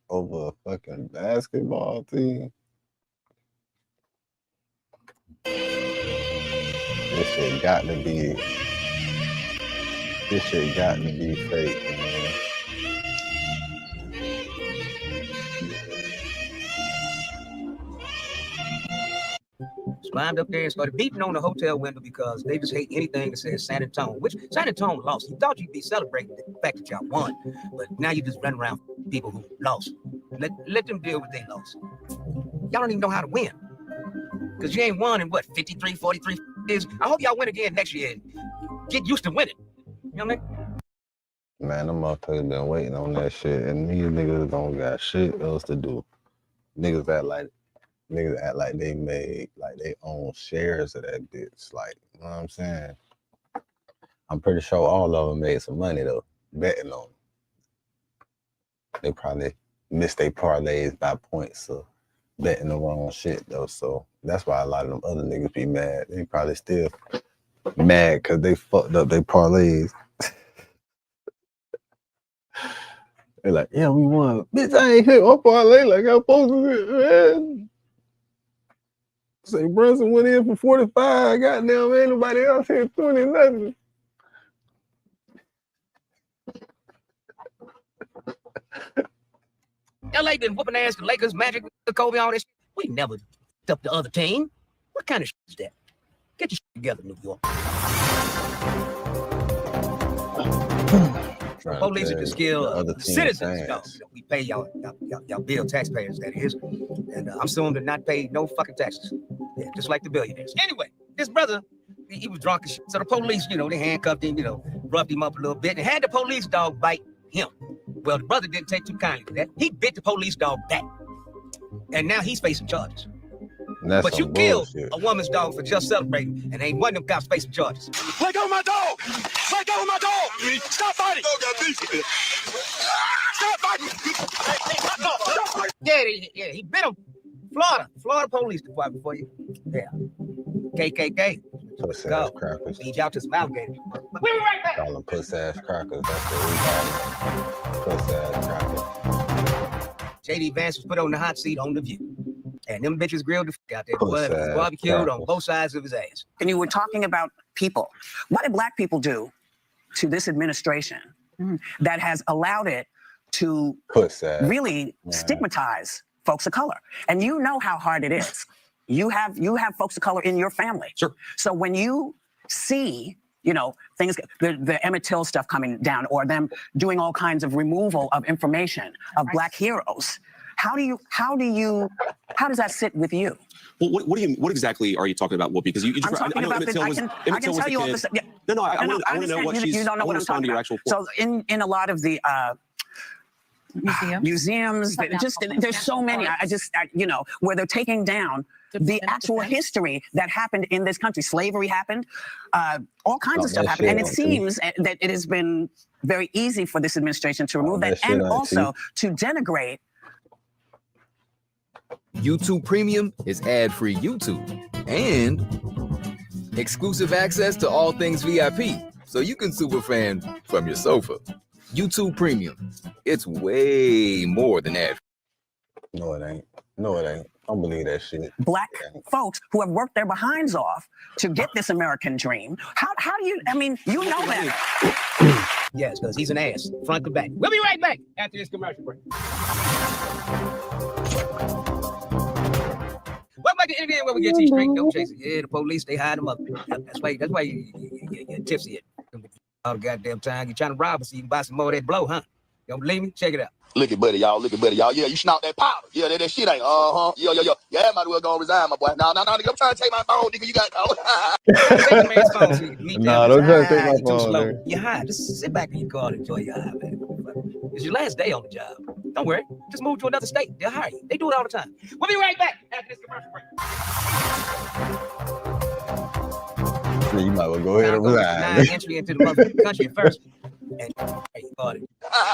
A: over a fucking basketball team. This shit got to be fake, man.
O: Climbed up there and started beating on the hotel window because they just hate anything that says San Antonio, which San Antonio lost. You thought you'd be celebrating the fact that y'all won, but now you just run around people who lost. Let them deal with their loss. Y'all don't even know how to win because you ain't won in what, 53, 43 years. I hope y'all win again next year. Get used to winning. You know what I mean?
A: Man, them motherfuckers been waiting on that shit, and these niggas don't got shit else to do. Niggas act like they made like they own shares of that bitch. Like, you know what I'm saying? I'm pretty sure all of them made some money though, betting on them. They probably missed their parlays by points of betting the wrong shit though. So that's why a lot of them other niggas be mad. They probably still mad because they fucked up their parlays. They're like, yeah, we won. Bitch, I ain't hit my parlay like I'm supposed to hit, man. Say Brunson went in for 45. Goddamn, ain't nobody else hit 20 nothing.
O: LA been whooping ass, the Lakers, Magic, the Kobe, all this shit. We never up the other team. What kind of shit is that? Get your shit together, New York. Police are just kill citizens. No, we pay y'all bill taxpayers, that is. And I'm suing to not pay no fucking taxes. Yeah, just like the billionaires. Anyway, this brother, he was drunk as shit. So the police, they handcuffed him, roughed him up a little bit and had the police dog bite him. Well, the brother didn't take too kindly to that. He bit the police dog back. And now he's facing charges. But you killed a woman's dog for just celebrating, and ain't one of them cops facing charges.
C: Let go of my dog! Let go of my dog! Stop fighting! Stop fighting!
O: Yeah, he bit him. Florida Police Department for you. Yeah. KKK.
A: Puss ass crackers.
O: Lead y'all to some alligators. We'll be right back.
A: Call them puss ass crackers. That's what we call them. Puss ass crackers.
O: JD Vance was put on the hot seat on The View. And them bitches grilled the fuck out there. Blood was barbecued on both sides of his ass.
M: And you were talking about people. What did black people do to this administration that has allowed it to really stigmatize folks of color? And you know how hard it is. You have folks of color in your family.
Q: Sure.
M: So when you see, things, the Emmett Till stuff coming down, or them doing all kinds of removal of information of black heroes, how does that sit with you?
Q: Well, what exactly are you talking about, Whoopi? Because you just,
M: I know Emmett Till was a kid.
Q: No, I want to know what she's.
M: You don't know what I'm talking about. So in a lot of the museums, there's so many. Where they're taking down the actual history that happened in this country. Slavery happened, all kinds of stuff happened, and it seems that it has been very easy for this administration to remove that and also to denigrate.
R: YouTube Premium is ad-free YouTube and exclusive access to all things VIP, so you can superfan from your sofa. YouTube Premium, it's way more than ad.
A: No, it ain't. No, it ain't. I don't believe that shit.
M: Black folks who have worked their behinds off to get this American dream. How do you, you know that.
O: Yes, because he's an ass, front to back. We'll be right back after this commercial break. Welcome back to Interview where we get you straight dope chasing. Yeah, the police, they hide them up. That's why you're tipsy all the goddamn time. You're trying to rob us so you can buy some more of that blow, huh? You don't believe me? Check it out.
X: Look at buddy, y'all. Yeah, you snort that powder. Yeah, that shit ain't. Yo. Yeah, I might as well go and resign, my boy. No, nigga, I'm trying to take my phone, nigga. You got called.
O: Take the man's phone so you can meet
A: Nah, don't try to take my phone,
O: nigga. You're high. Just sit back in your car and enjoy your high, man. It's your last day on the job. Don't worry. Just move to another state. They'll hire you. They do it all the time. We'll be right back after this commercial break.
A: So you might well go ahead and resign.
O: Entry into the motherfucking country first. And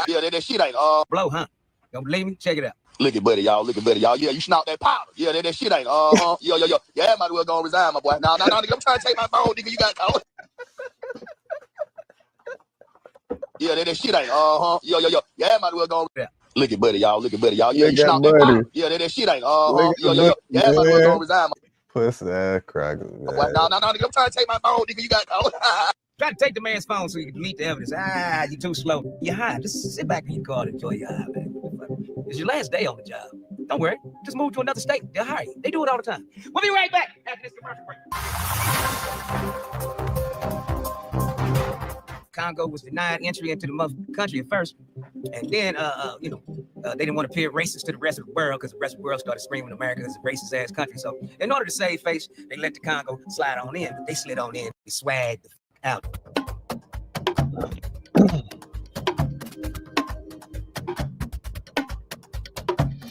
X: yeah, that shit ain't.
O: Blow, huh? Don't believe me? Check it out.
X: Look at buddy, y'all. Yeah, you snort that powder. Yeah, that shit ain't. Yo. Yeah, I might as well go and resign, my boy. No, nigga, I'm trying to take my phone, nigga. You got called. Yeah, that shit ain't. Yo. Yeah, I might as well go. Look at buddy, y'all. Look at buddy, y'all. Yeah,
A: Look
X: you
A: at
X: snort that
A: buddy.
X: powder. Yeah, that shit ain't.
A: Look at
X: Yeah,
A: the
X: yeah, yeah.
A: buddy,
X: Yeah, everybody was gonna
A: man.
X: resign.
A: Pussy ass crackers,
X: No,
A: man.
X: no, nigga, I'm trying to take my phone, nigga. You got called. Try to take the man's phone so you can delete the evidence. You too slow. You're high. Just sit back in your car and enjoy your high, man. It's your last day on the job. Don't worry. Just move to another state. They'll hire you. They do it all the time. We'll be right back after this commercial break. Congo was denied entry into the country at first, and then they didn't want to appear racist to the rest of the world because the rest of the world started screaming America is a racist ass country. So in order to save face, they let the Congo slide on in. But they slid on in. They swagged the out.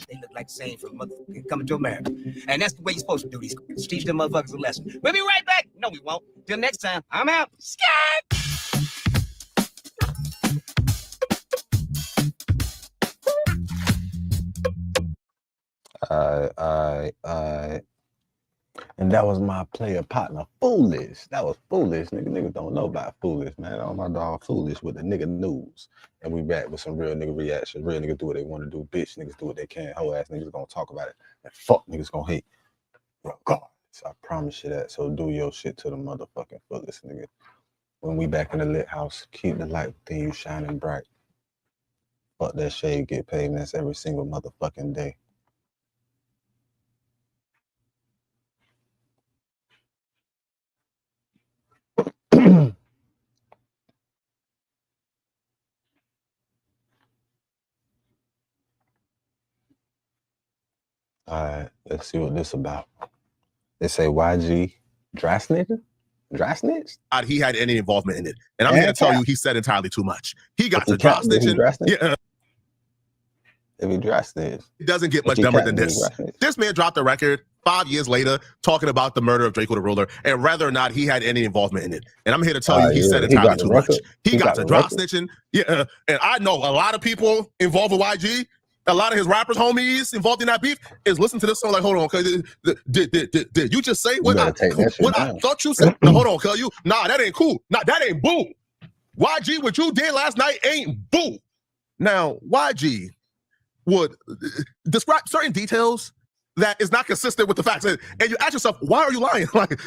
X: They look like the same from coming to America, and that's the way you're supposed to do these. Teach them motherfuckers a lesson. We'll be right back. No, we won't. Till next time. I'm out. Scat.
A: And that was my player partner, Foolish. That was Foolish. Niggas don't know about Foolish, man. All my dog Foolish with the nigga news. And we back with some real nigga reaction. Real niggas do what they want to do. Bitch niggas do what they can. Whole ass niggas gonna talk about it. And fuck niggas gonna hate. Regardless. I promise you that. So do your shit to the motherfucking fullest, nigga. When we back in the lit house, keep the light within you shining bright. Fuck that shade, get paid, man. That's every single motherfucking day. All right, let's see what this about. They say YG dry snitching? Dry snitch?
L: He had any involvement in it. And I'm here to tell you he said entirely too much. He got to dry snitching. Yeah.
A: If he dry snitch.
L: It doesn't get much dumber than this. This man dropped a record 5 years later talking about the murder of Draco the Ruler and whether or not he had any involvement in it. And I'm here to tell you he said entirely too much. He got to dry snitching. Yeah. And I know a lot of people involved with YG. A lot of his rappers, homies involved in that beef, is listening to this song like, hold on, cause did you just say what I thought you said? No, hold on, cause that ain't cool. Nah, that ain't boo. YG, what you did last night ain't boo. Now, YG would describe certain details that is not consistent with the facts. And you ask yourself, why are you lying? Like,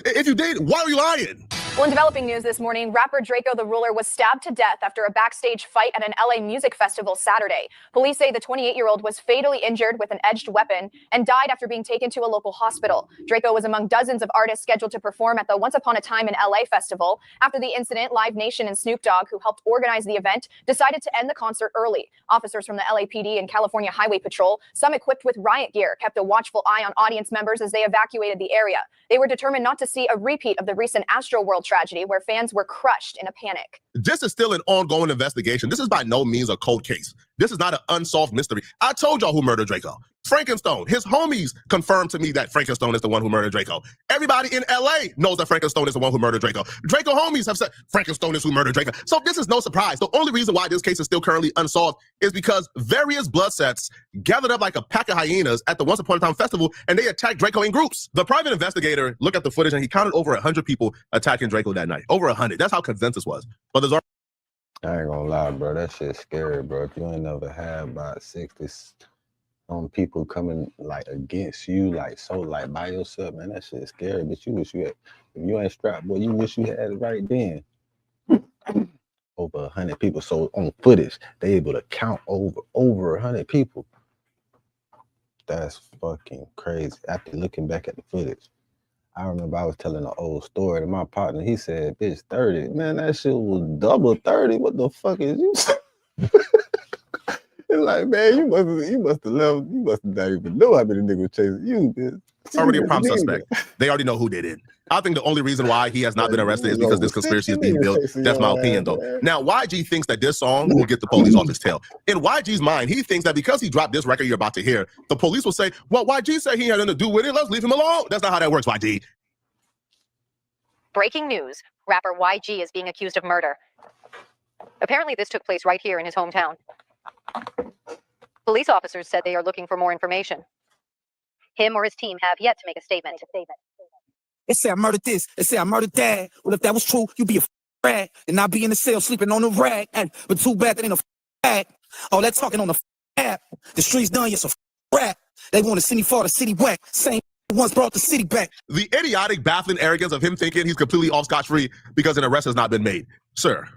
L: if you did, why are you lying?
N: Well, in developing news this morning, rapper Draco the Ruler was stabbed to death after a backstage fight at an LA music festival Saturday. Police say the 28-year-old was fatally injured with an edged weapon and died after being taken to a local hospital. Draco was among dozens of artists scheduled to perform at the Once Upon a Time in LA festival. After the incident, Live Nation and Snoop Dogg, who helped organize the event, decided to end the concert early. Officers from the LAPD and California Highway Patrol, some equipped with riot gear, kept a watchful eye on audience members as they evacuated the area. They were determined not to see a repeat of the recent Astroworld tragedy where fans were crushed in a panic.
L: This is still an ongoing investigation. This is by no means a cold case. This is not an unsolved mystery. I told y'all who murdered Draco. Frankenstone. His homies confirmed to me that Frankenstone is the one who murdered Draco. Everybody in LA knows that Frankenstone is the one who murdered Draco. Draco homies have said Frankenstone is who murdered Draco. So this is no surprise. The only reason why this case is still currently unsolved is because various blood sets gathered up like a pack of hyenas at the Once Upon a Time festival and they attacked Draco in groups. The private investigator looked at the footage and he counted over 100 people attacking Draco that night. Over 100. That's how consensus was. But there's
A: I ain't gonna lie, bro. That shit's scary, bro. If you ain't never had about 60 people coming like against you, like so, like by yourself, man, that shit's scary. But you wish you had, if you ain't strapped, boy, you wish you had it right then. Over 100 people. So on footage, they able to count over 100 people. That's fucking crazy. After looking back at the footage, I remember I was telling an old story to my partner. He said, bitch, 30. Man, that shit was double 30. What the fuck is you? It's like, man, you must have left. You must have not even know how many niggas chasing you, bitch.
L: It's already a prime suspect. They already know who did it. I think the only reason why he has not been arrested is because this conspiracy is being built. That's my opinion, though. Now, YG thinks that this song will get the police off his tail. In YG's mind, he thinks that because he dropped this record you're about to hear, the police will say, well, YG said he had nothing to do with it. Let's leave him alone. That's not how that works, YG.
P: Breaking news. Rapper YG is being accused of murder. Apparently, this took place right here in his hometown. Police officers said they are looking for more information. Him or his team have yet to make a statement.
C: They say I murdered this. They say I murdered that. Well, if that was true, you'd be a rag. And I'd be in the cell sleeping on a rag. But too bad that ain't a rag. Oh, that's talking on the app. The streets done you some rap. They want to send you for the city whack. Same once brought the city back.
L: The idiotic, baffling arrogance of him thinking he's completely off scotch-free because an arrest has not been made. Sir,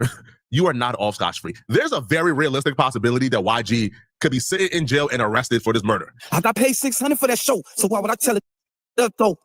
L: you are not off scotch-free. There's a very realistic possibility that YG could be sitting in jail and arrested for this murder.
C: I got paid $600 for that show, so why would I tell it though?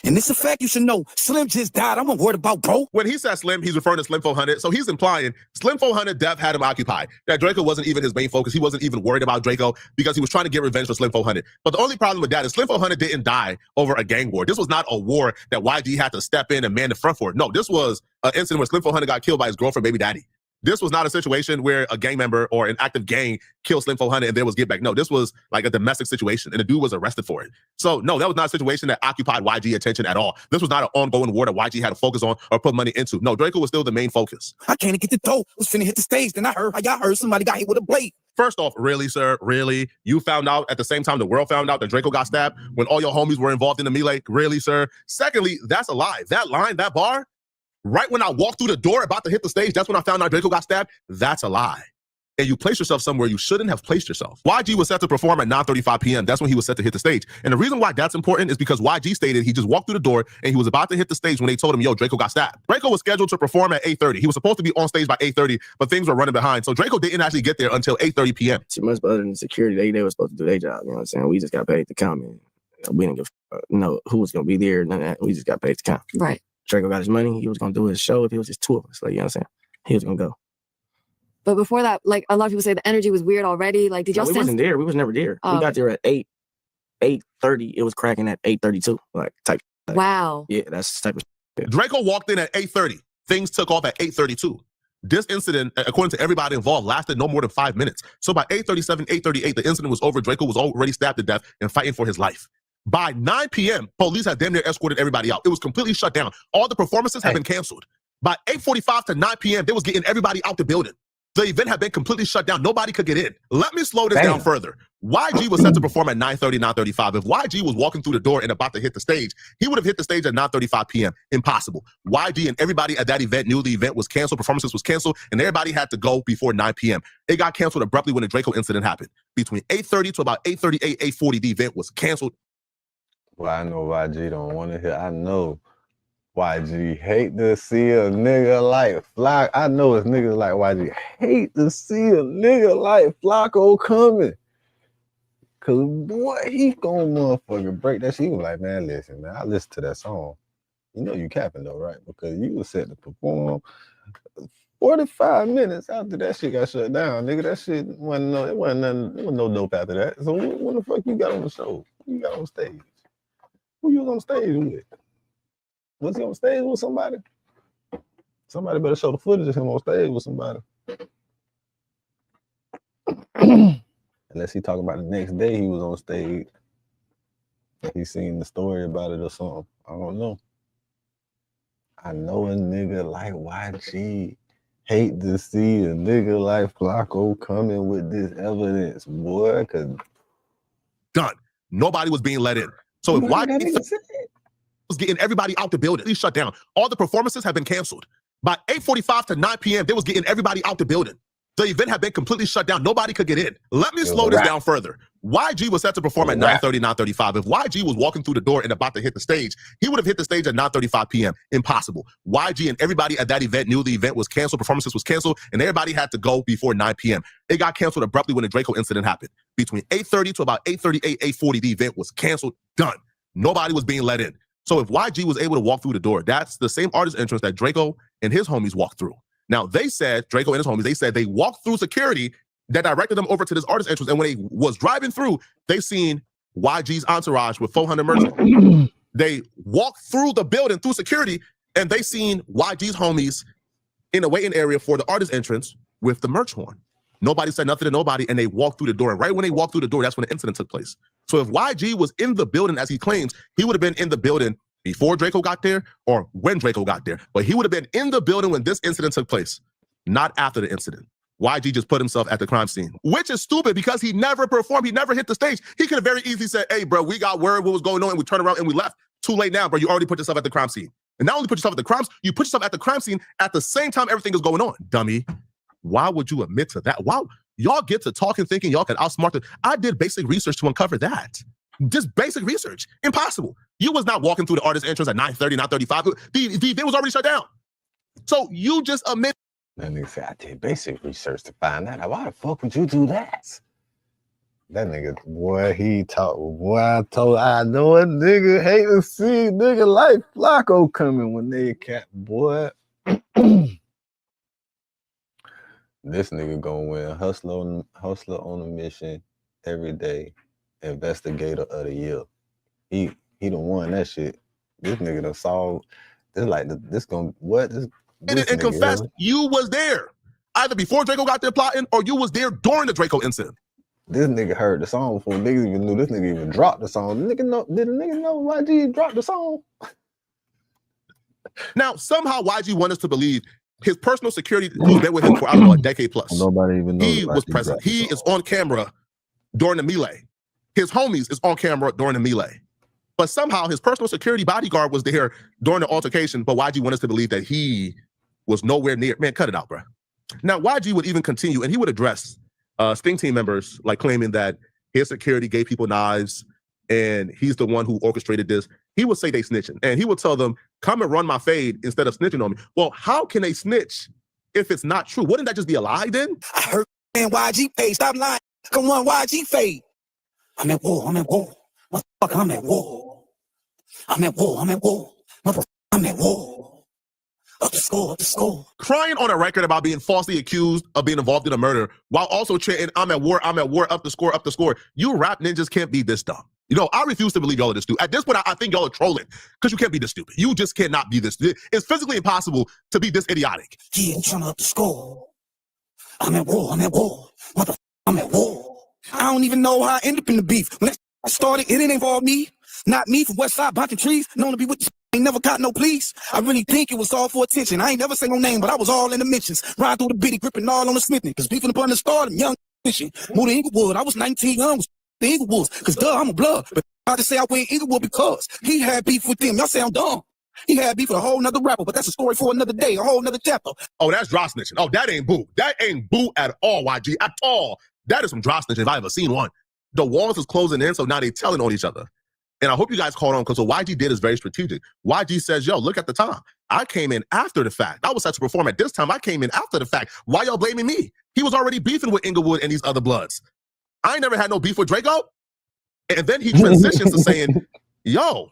C: And it's a fact you should know. Slim just died. I'm worried about, bro.
L: When he said Slim, he's referring to Slim 400. So he's implying Slim 400 death had him occupied. That Draco wasn't even his main focus. He wasn't even worried about Draco because he was trying to get revenge for Slim 400. But the only problem with that is Slim 400 didn't die over a gang war. This was not a war that YG had to step in and man the front for. No, this was an incident where Slim 400 got killed by his girlfriend, baby daddy. This was not a situation where a gang member or an active gang killed Slim 400 and there was get back. No, this was like a domestic situation and the dude was arrested for it. So no, that was not a situation that occupied YG attention at all. This was not an ongoing war that YG had to focus on or put money into. No, Draco was still the main focus.
C: I can't get the dough. Was finna hit the stage. Then I heard somebody got hit with a blade.
L: First off, really, sir? Really? You found out at the same time the world found out that Draco got stabbed when all your homies were involved in the melee? Really, sir? Secondly, that's a lie. That line, that bar, right when I walked through the door about to hit the stage, that's when I found out Draco got stabbed. That's a lie. And you place yourself somewhere you shouldn't have placed yourself. YG was set to perform at 9:35 p.m. That's when he was set to hit the stage. And the reason why that's important is because YG stated he just walked through the door and he was about to hit the stage when they told him, yo, Draco got stabbed. Draco was scheduled to perform at 8:30. He was supposed to be on stage by 8:30, but things were running behind. So Draco didn't actually get there until 8:30 p.m.
S: Too much other than security. They were supposed to do their job. You know what I'm saying? We just got paid to come in. We didn't give who was going to be there. None of that. We just got paid to come.
V: Right.
S: Draco got his money. He was going to do his show if it was just two of us. Like, you know what I'm saying? He was going to go.
V: But before that, like a lot of people say the energy was weird already. Like, did y'all
S: we
V: sense?
S: wasn't there. We was never there. We got there at 8:30. It was cracking at 8:32. Like type. Like,
V: wow.
S: Yeah, that's the type of shit.
L: Draco walked in at 8:30. Things took off at 8:32. This incident, according to everybody involved, lasted no more than 5 minutes. So by 8:37, 8:38, the incident was over. Draco was already stabbed to death and fighting for his life. By 9 p.m., police had damn near escorted everybody out. It was completely shut down. All the performances had been canceled. By 8:45 to 9 p.m., they was getting everybody out the building. The event had been completely shut down. Nobody could get in. Let me slow this down further. YG was set to perform at 9:30, 9:35. If YG was walking through the door and about to hit the stage, he would have hit the stage at 9:35 p.m. Impossible. YG and everybody at that event knew the event was canceled, performances was canceled, and everybody had to go before 9 p.m. It got canceled abruptly when the Draco incident happened. Between 8:30 to about 8:38, 8:40, the event was canceled.
A: Well, I know YG don't want to hear. I know YG hate to see a nigga like Flock. I know it's niggas like YG hate to see a nigga like Flocko coming. Cause boy, he gonna motherfucking break that shit. He was like, man, listen, man, I listened to that song. You know you capping though, right? Because you was set to perform 45 minutes after that shit got shut down, nigga. That shit wasn't no dope after that. So what the fuck you got on the show? Who you got on stage? Who you was on stage with? Was he on stage with somebody? Somebody better show the footage of him on stage with somebody. Unless he talking about the next day he was on stage. He seen the story about it or something. I don't know. I know a nigga like YG hate to see a nigga like Flocko coming with this evidence, boy. Cause
L: done. Nobody was being let in. So if YG was getting everybody out the building, he shut down. All the performances have been canceled. By 8:45 to 9 p.m., they was getting everybody out the building. The event had been completely shut down. Nobody could get in. Let me slow this down further. YG was set to perform at 9:30, 9:35. If YG was walking through the door and about to hit the stage, he would have hit the stage at 9:35 p.m. Impossible. YG and everybody at that event knew the event was canceled, performances was canceled, and everybody had to go before 9 p.m. It got canceled abruptly when the Draco incident happened. Between 8:30 to about 8:38, 8:40, the event was canceled. Done. Nobody was being let in. So if YG was able to walk through the door, that's the same artist entrance that Draco and his homies walked through. Now, they said, Draco and his homies, they said they walked through security that directed them over to this artist entrance. And when they was driving through, they seen YG's entourage with 400 merchants. They walked through the building through security and they seen YG's homies in the waiting area for the artist entrance with the merch horn. Nobody said nothing to nobody and they walked through the door. And right when they walked through the door, that's when the incident took place. So if YG was in the building as he claims, he would have been in the building before Draco got there or when Draco got there. But he would have been in the building when this incident took place, not after the incident. YG just put himself at the crime scene, which is stupid because he never performed. He never hit the stage. He could have very easily said, hey, bro, we got word what was going on and we turned around and we left. Too late now, bro. You already put yourself at the crime scene. And not only put yourself at the crime, you put yourself at the crime scene at the same time everything is going on. Dummy. Why would you admit to that? Why Y'all get to talking, thinking y'all can outsmart them. I did basic research to uncover that. Just basic research. Impossible. You was not walking through the artist entrance at 9:30, 9:35. The event was already shut down. So you just admit.
A: That nigga said, I did basic research to find that out. Why the fuck would you do that? That nigga, boy, he talk. Boy, I know a nigga hate to see nigga like Flacco coming when they cat, boy. This nigga gonna win hustler on a mission every day, investigator of the year. He done won that shit. This nigga done solved. This like this gonna what?
L: And confess you was there either before Draco got there plotting or you was there during the Draco incident.
A: This nigga heard the song before niggas even knew this nigga even dropped the song. Did the nigga know YG dropped the song?
L: Now, somehow YG want us to believe his personal security who's been with him for, I don't know, a decade plus.
A: Nobody even knows.
L: He was present. He is on camera during the melee. His homies is on camera during the melee. But somehow his personal security bodyguard was there during the altercation, but YG want us to believe that he was nowhere near. Man, cut it out, bro. Now, YG would even continue, and he would address Sting team members, like claiming that his security gave people knives, and he's the one who orchestrated this. He would say they snitching, and he would tell them, come and run my fade instead of snitching on me. Well, how can they snitch if it's not true? Wouldn't that just be a lie then?
J: I heard man YG fade. Stop lying. Come on, YG fade. I'm at war. I'm at war. Motherfucker, I'm at war. I'm at war. I'm at war. Motherfucker, I'm at war. Up the score, up the score.
L: Crying on a record about being falsely accused of being involved in a murder while also chanting, I'm at war, up the score, up the score. You rap ninjas can't be this dumb. You know, I refuse to believe y'all are this stupid. At this point, I think y'all are trolling because you can't be this stupid. You just cannot be this. It's physically impossible to be this idiotic.
J: Yeah, I'm trying to up the score. I'm at war, Motherfucker, I'm at war. I don't even know how I ended up in the beef. When I started, it didn't involve me. Not me from West Side, bunching trees. Known to be with the ain't never got no pleas. I really think it was all for attention. I ain't never say no name, but I was all in the mentions. Ride through the bitty, gripping all on the Smithing. Cause beefing upon the stardom, young fishing. Moved to Inglewood, I was 19, young, was the Inglewoods. Cause duh, I'm a blood. But I just say I went Inglewood because he had beef with them. Y'all say I'm dumb. He had beef with a whole nother rapper, but that's a story for another day, a whole nother chapter.
L: Oh, that's dry snitching. Oh, that ain't boo. That ain't boo at all, YG, at all. That is some dry snitching if I ever seen one. The walls is closing in, so now they telling on each other. And I hope you guys caught on because what YG did is very strategic. YG says, yo, look at the time. I came in after the fact. I was set to perform at this time. I came in after the fact. Why y'all blaming me? He was already beefing with Inglewood and these other bloods. I ain't never had no beef with Draco. And then he transitions to saying, yo,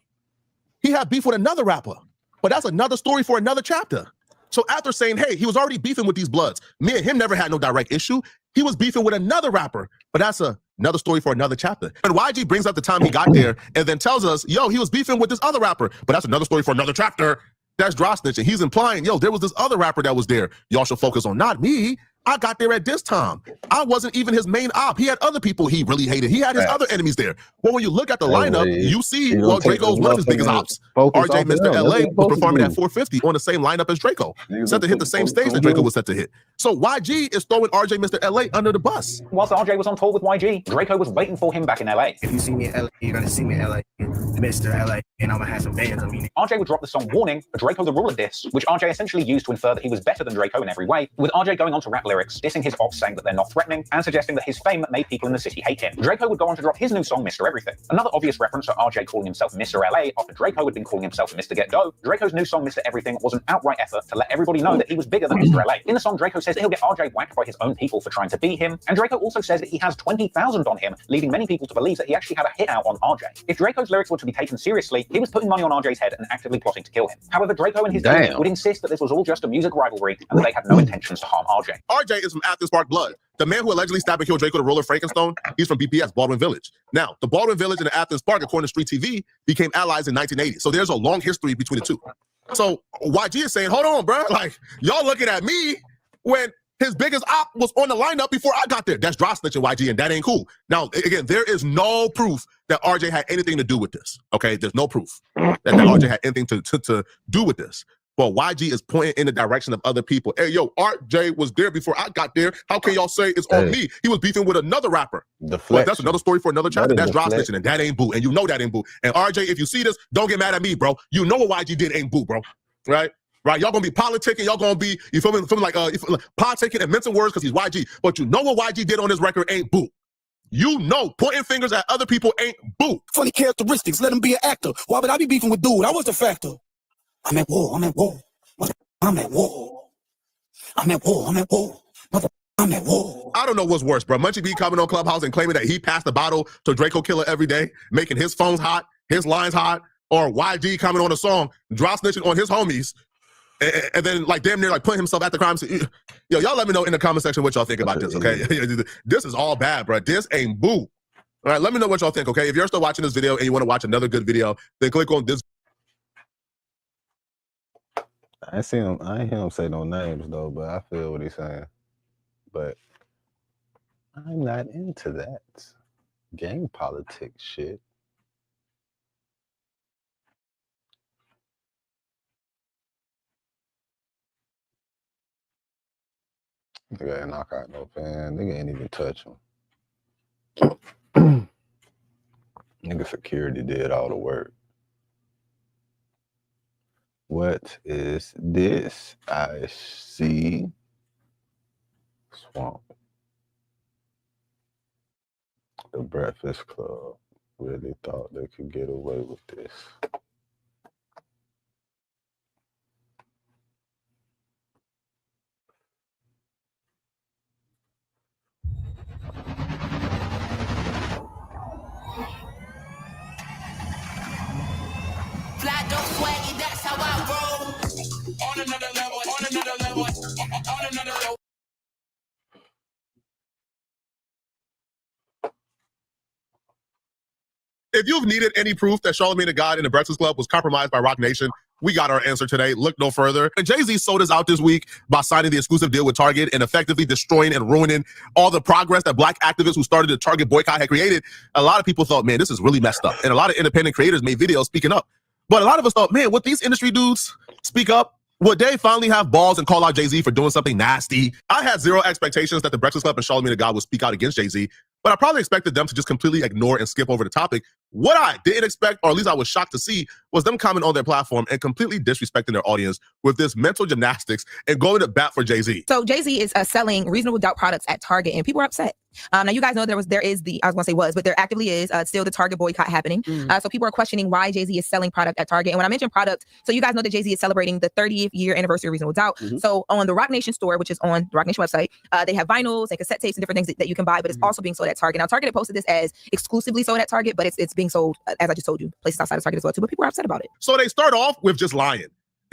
L: he had beef with another rapper. But that's another story for another chapter. So after saying, hey, he was already beefing with these bloods. Me and him never had no direct issue. He was beefing with another rapper. But that's another story for another chapter. And YG brings up the time he got there and then tells us, yo, he was beefing with this other rapper. But that's another story for another chapter. That's dry snitching. He's implying, yo, there was this other rapper that was there. Y'all should focus on not me. I got there at this time. I wasn't even his main op. He had other people he really hated. He had his other enemies there. Well, when you look at the lineup, you see, well, Draco's one of his biggest ops. RJ Mr. LA was performing at 450 on the same lineup as Draco. Set to hit the same stage that Draco was set to hit. So YG is throwing RJ Mr. LA under the bus.
B: Whilst RJ was on tour with YG, Draco was waiting for him back in LA.
T: If you see me in LA, you're gonna see me in LA, Mr. LA, and I'm gonna have some bands. I mean,
B: RJ would drop the song Warning, a Draco the Ruler diss, which RJ essentially used to infer that he was better than Draco in every way, with RJ going on to rap lyrics, dissing his ops, saying that they're not threatening, and suggesting that his fame made people in the city hate him. Draco would go on to drop his new song, Mr. Everything. Another obvious reference to RJ calling himself Mr. LA after Draco had been calling himself Mr. Get Dough. Draco's new song, Mr. Everything, was an outright effort to let everybody know that he was bigger than Mr. LA. In the song, Draco says that he'll get RJ whacked by his own people for trying to be him, and Draco also says that he has 20,000 on him, leading many people to believe that he actually had a hit out on RJ. If Draco's lyrics were to be taken seriously, he was putting money on RJ's head and actively plotting to kill him. However, Draco and his team would insist that this was all just a music rivalry and that they had no intentions to harm RJ.
L: RJ is from Athens Park Blood. The man who allegedly stabbed and killed Draco the Ruler Frankenstone, he's from BPS, Baldwin Village. Now, the Baldwin Village and the Athens Park, according to Street TV, became allies in 1980. So there's a long history between the two. So YG is saying, hold on, bro. Like, y'all looking at me when his biggest op was on the lineup before I got there. That's dry snitching, YG, and that ain't cool. Now, again, there is no proof that RJ had anything to do with this, okay? There's no proof that RJ had anything to do with this. But YG is pointing in the direction of other people. Hey, yo, RJ was there before I got there. How can y'all say it's on me? He was beefing with another rapper. Well, that's another story for another chapter. That's dry snitching, and that ain't boo. And you know that ain't boo. And RJ, if you see this, don't get mad at me, bro. You know what YG did ain't boo, bro. Right? right? Y'all gonna be politicking. Y'all gonna be, you feel me, like politicking and mincing words because he's YG. But you know what YG did on this record ain't boo. You know, pointing fingers at other people ain't boo.
C: Funny characteristics, let him be an actor. Why would I be beefing with dude? I was the factor. I'm at war, I'm at war. I'm at war. I'm at war, I'm at war. I'm at war.
L: I don't know what's worse, bro. Munchie B coming on Clubhouse and claiming that he passed the bottle to Draco Killer every day, making his phones hot, his lines hot, or YG coming on a song, drop snitching on his homies, and then like damn near like putting himself at the crime scene. Yo, y'all let me know in the comment section what y'all think about this, okay? This is all bad, bro. This ain't boo. All right, let me know what y'all think, okay? If you're still watching this video and you want to watch another good video, then click on this.
A: I ain't hear him say no names though, but I feel what he's saying. But I'm not into that gang politics shit. Nigga ain't knock out no fan. Nigga ain't even touch him. Nigga security did all the work. What is this? I see swamp. The Breakfast Club really thought they could get away with this.
J: Fly, don't swaggy, that's how I roll. On another level, on another level, on another level.
L: If you've needed any proof that Charlamagne the God in the Breakfast Club was compromised by Roc Nation, we got our answer today. Look no further. And Jay-Z sold us out this week by signing the exclusive deal with Target and effectively destroying and ruining all the progress that Black activists who started the Target boycott had created. A lot of people thought, man, this is really messed up. And a lot of independent creators made videos speaking up. But a lot of us thought, man, would these industry dudes speak up? Would they finally have balls and call out Jay-Z for doing something nasty? I had zero expectations that the Breakfast Club and Charlamagne the God would speak out against Jay-Z, but I probably expected them to just completely ignore and skip over the topic. What I didn't expect, or at least I was shocked to see, was them comment on their platform and completely disrespecting their audience with this mental gymnastics and going to bat for Jay-Z.
D: So Jay-Z is selling Reasonable Doubt products at Target, and people are upset. Now you guys know there actively is still the Target boycott happening. So people are questioning why Jay-Z is selling product at Target. And when I mention product, so you guys know that Jay-Z is celebrating the 30th year anniversary of Reasonable Doubt. So on the Roc Nation store, which is on the Roc Nation website, they have vinyls and cassette tapes and different things that you can buy, but it's also being sold at Target. Now Target had posted this as exclusively sold at Target, but it's being sold, as I just told you, places outside of Target as well too, but people are upset about it.
L: So they start off with just lying,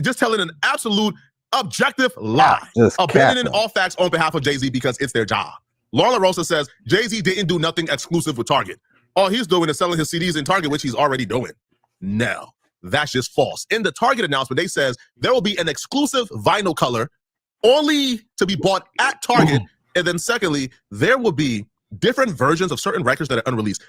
L: just telling an absolute objective lie, abandoning all facts on behalf of Jay-Z because it's their job. Laura Rosa says Jay-Z didn't do nothing exclusive with Target. All he's doing is selling his CDs in Target, which he's already doing. No, that's just false. In the Target announcement, they says there will be an exclusive vinyl color only to be bought at Target. And then secondly, there will be different versions of certain records that are unreleased,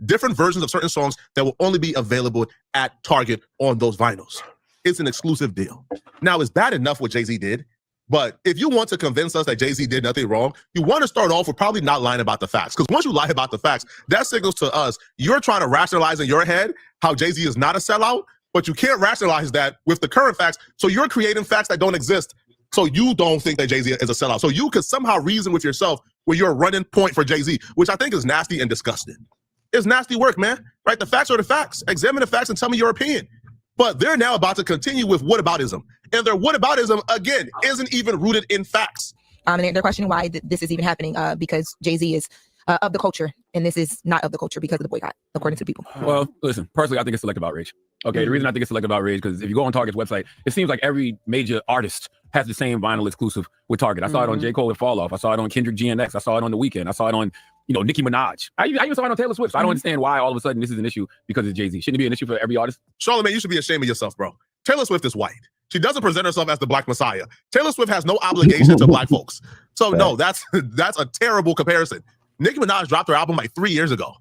L: different versions of certain songs that will only be available at Target on those vinyls. It's an exclusive deal. Now, is that enough what Jay-Z did? But if you want to convince us that Jay-Z did nothing wrong, you want to start off with probably not lying about the facts. Because once you lie about the facts, that signals to us you're trying to rationalize in your head how Jay-Z is not a sellout, but you can't rationalize that with the current facts. So you're creating facts that don't exist. So you don't think that Jay-Z is a sellout. So you could somehow reason with yourself when you're running point for Jay-Z, which I think is nasty and disgusting. It's nasty work, man. Right? The facts are the facts. Examine the facts and tell me your opinion. But they're now about to continue with whataboutism. And their whataboutism, again, isn't even rooted in facts.
D: And they're questioning why this is even happening because Jay-Z is of the culture, and this is not of the culture because of the boycott, according to people.
E: Well, listen, personally, I think it's selective outrage. Okay, the reason I think it's selective outrage because if you go on Target's website, it seems like every major artist has the same vinyl exclusive with Target. I saw it on J. Cole and Fall Off. I saw it on Kendrick GNX. I saw it on The Weeknd. I saw it on, Nicki Minaj. I even saw it on Taylor Swift. So I don't understand why all of a sudden this is an issue because it's Jay-Z. Shouldn't it be an issue for every artist?
L: Charlamagne, you should be ashamed of yourself, bro. Taylor Swift is white. She doesn't present herself as the Black Messiah. Taylor Swift has no obligation to Black folks. So no, that's a terrible comparison. Nicki Minaj dropped her album like 3 years ago.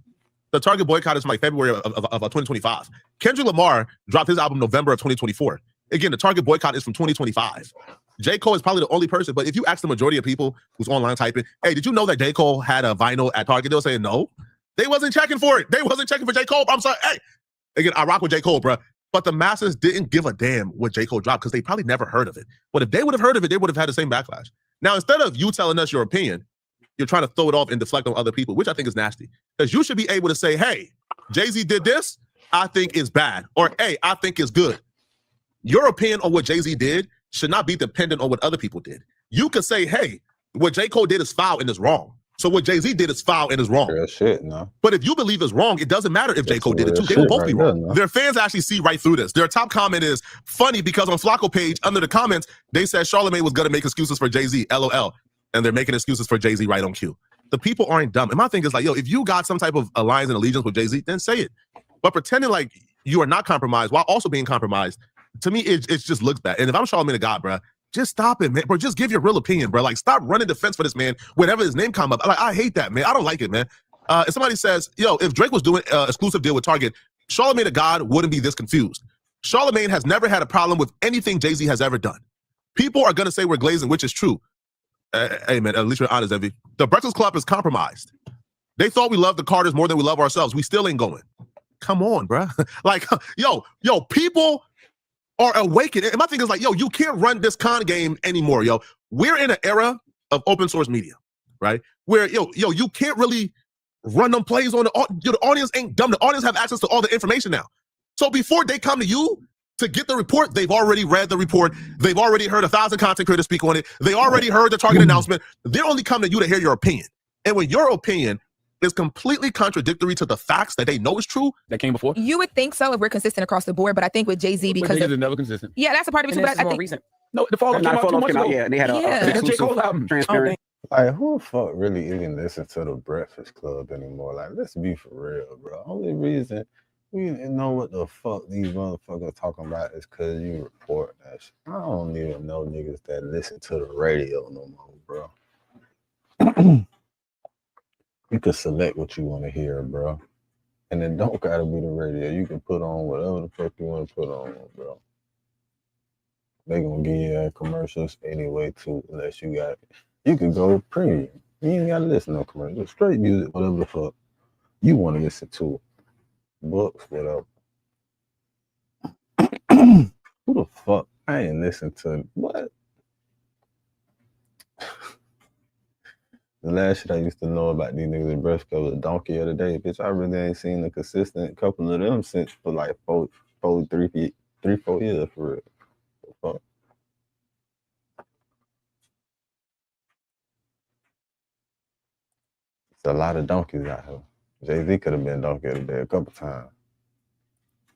L: The Target boycott is from like February of 2025. Kendrick Lamar dropped his album November of 2024. Again, the Target boycott is from 2025. J. Cole is probably the only person, but if you ask the majority of people who's online typing, hey, did you know that J. Cole had a vinyl at Target? They'll say no. They wasn't checking for it. They wasn't checking for J. Cole. I'm sorry. Hey, again, I rock with J. Cole, bro. But the masses didn't give a damn what J. Cole dropped because they probably never heard of it. But if they would have heard of it, they would have had the same backlash. Now, instead of you telling us your opinion, you're trying to throw it off and deflect on other people, which I think is nasty. Because you should be able to say, hey, Jay-Z did this, I think is bad. Or, hey, I think is good. Your opinion on what Jay-Z did should not be dependent on what other people did. You could say, hey, what J. Cole did is foul and is wrong. So what Jay-Z did is foul and is wrong.
A: Real shit, no.
L: But if you believe it's wrong, it doesn't matter if J. Cole did it too. They will both be wrong.
A: no.
L: Their fans actually see right through this. Their top comment is funny because on Flacco page, under the comments, they said Charlamagne was going to make excuses for Jay-Z, LOL. And they're making excuses for Jay-Z right on cue. The people aren't dumb. And my thing is like, yo, if you got some type of alliance and allegiance with Jay-Z, then say it. But pretending like you are not compromised while also being compromised, to me, it just looks bad. And if I'm Charlamagne the God, bro, just stop it, man. Bro, just give your real opinion, bro. Like, stop running defense for this man whenever his name come up. Like, I hate that, man. I don't like it, man. If somebody says, yo, if Drake was doing exclusive deal with Target, Charlamagne the God wouldn't be this confused. Charlamagne has never had a problem with anything Jay-Z has ever done. People are going to say we're glazing, which is true. Hey, man, at least you're honest, Envy. The Breakfast Club is compromised. They thought we loved the Carters more than we love ourselves. We still ain't going. Come on, bro. Like, yo, people are awakened. And my thing is like, yo, you can't run this con game anymore, yo. We're in an era of open source media, right? Where, yo, you can't really run them plays on the audience ain't dumb. The audience have access to all the information now. So before they come to you to get the report, they've already read the report. They've already heard 1,000 content creators speak on it. They already heard the Target announcement. They're only coming to you to hear your opinion. And when your opinion is completely contradictory to the facts that they know is true,
E: that came before.
D: You would think so if we're consistent across the board, but I think with Jay-Z because
E: Jay-Z is never consistent.
D: Yeah, that's a part of it too. But I think
F: recent.
E: No, the Fall Out came out 2 months ago.
F: Yeah, and they had a
E: J. Cole album.
F: Transparent.
A: Like, who the fuck really even listen to the Breakfast Club anymore? Like, let's be for real, bro. Only reason we didn't know what the fuck these motherfuckers talking about is because you report that shit. I don't even know niggas that listen to the radio no more, bro. You can select what you want to hear, bro. And it don't gotta be the radio. You can put on whatever the fuck you want to put on, bro. They gonna give you commercials anyway too, unless you got it. You can go premium. You ain't gotta listen to no commercials. Straight music, whatever the fuck you want to listen to. Books, whatever. Who the fuck? I ain't listen to what? The last shit I used to know about these niggas in Breast Club was Donkey of the Day. Bitch, I really ain't seen a consistent couple of them since for like 4 years for real. The fuck? It's a lot of donkeys out here. Jay-Z could have been Donkey of the Day a couple times.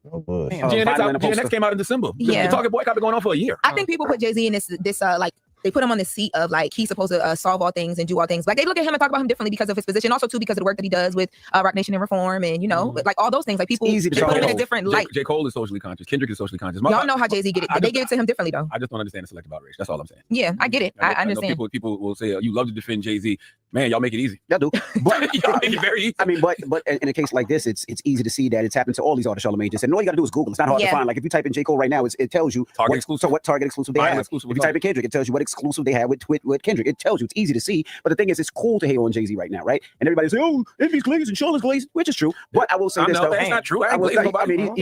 A: No bullshit.
E: GNX came out in December.
D: Yeah.
E: The Target boycott been going on for a year.
D: I think people put Jay-Z in this like they put him on the seat of like he's supposed to solve all things and do all things. Like they look at him and talk about him differently because of his position, also too because of the work that he does with Rock Nation and Reform and you know like all those things. Like people
E: easy
D: they put him in a different light.
E: J. Cole is socially conscious. Kendrick is socially conscious.
D: Y'all know how Jay-Z get it. They give it to him differently though.
E: I just don't understand the selective outrage. That's all I'm saying.
D: Yeah, I get it. I understand.
E: People will say you love to defend Jay-Z. Man, y'all make it easy.
F: Y'all do. But
E: y'all make it very easy.
F: I mean, but in a case like this, it's easy to see that it's happened to all these artists. Charlamagne just said, all you got to do is Google. It's not hard to find. Like if you type in J. Cole right now, it tells you
E: Target exclusive.
F: So what Target exclusive they have. If you type in Kendrick, it tells you what exclusive they have with Kendrick. It tells you. It's easy to see. But the thing is, it's cool to hate on Jay-Z right now, right? And everybody say, oh, Envy's glazed and Charlotte's glazed, which is true. But I will say this though.
E: That's not true.
F: I mean,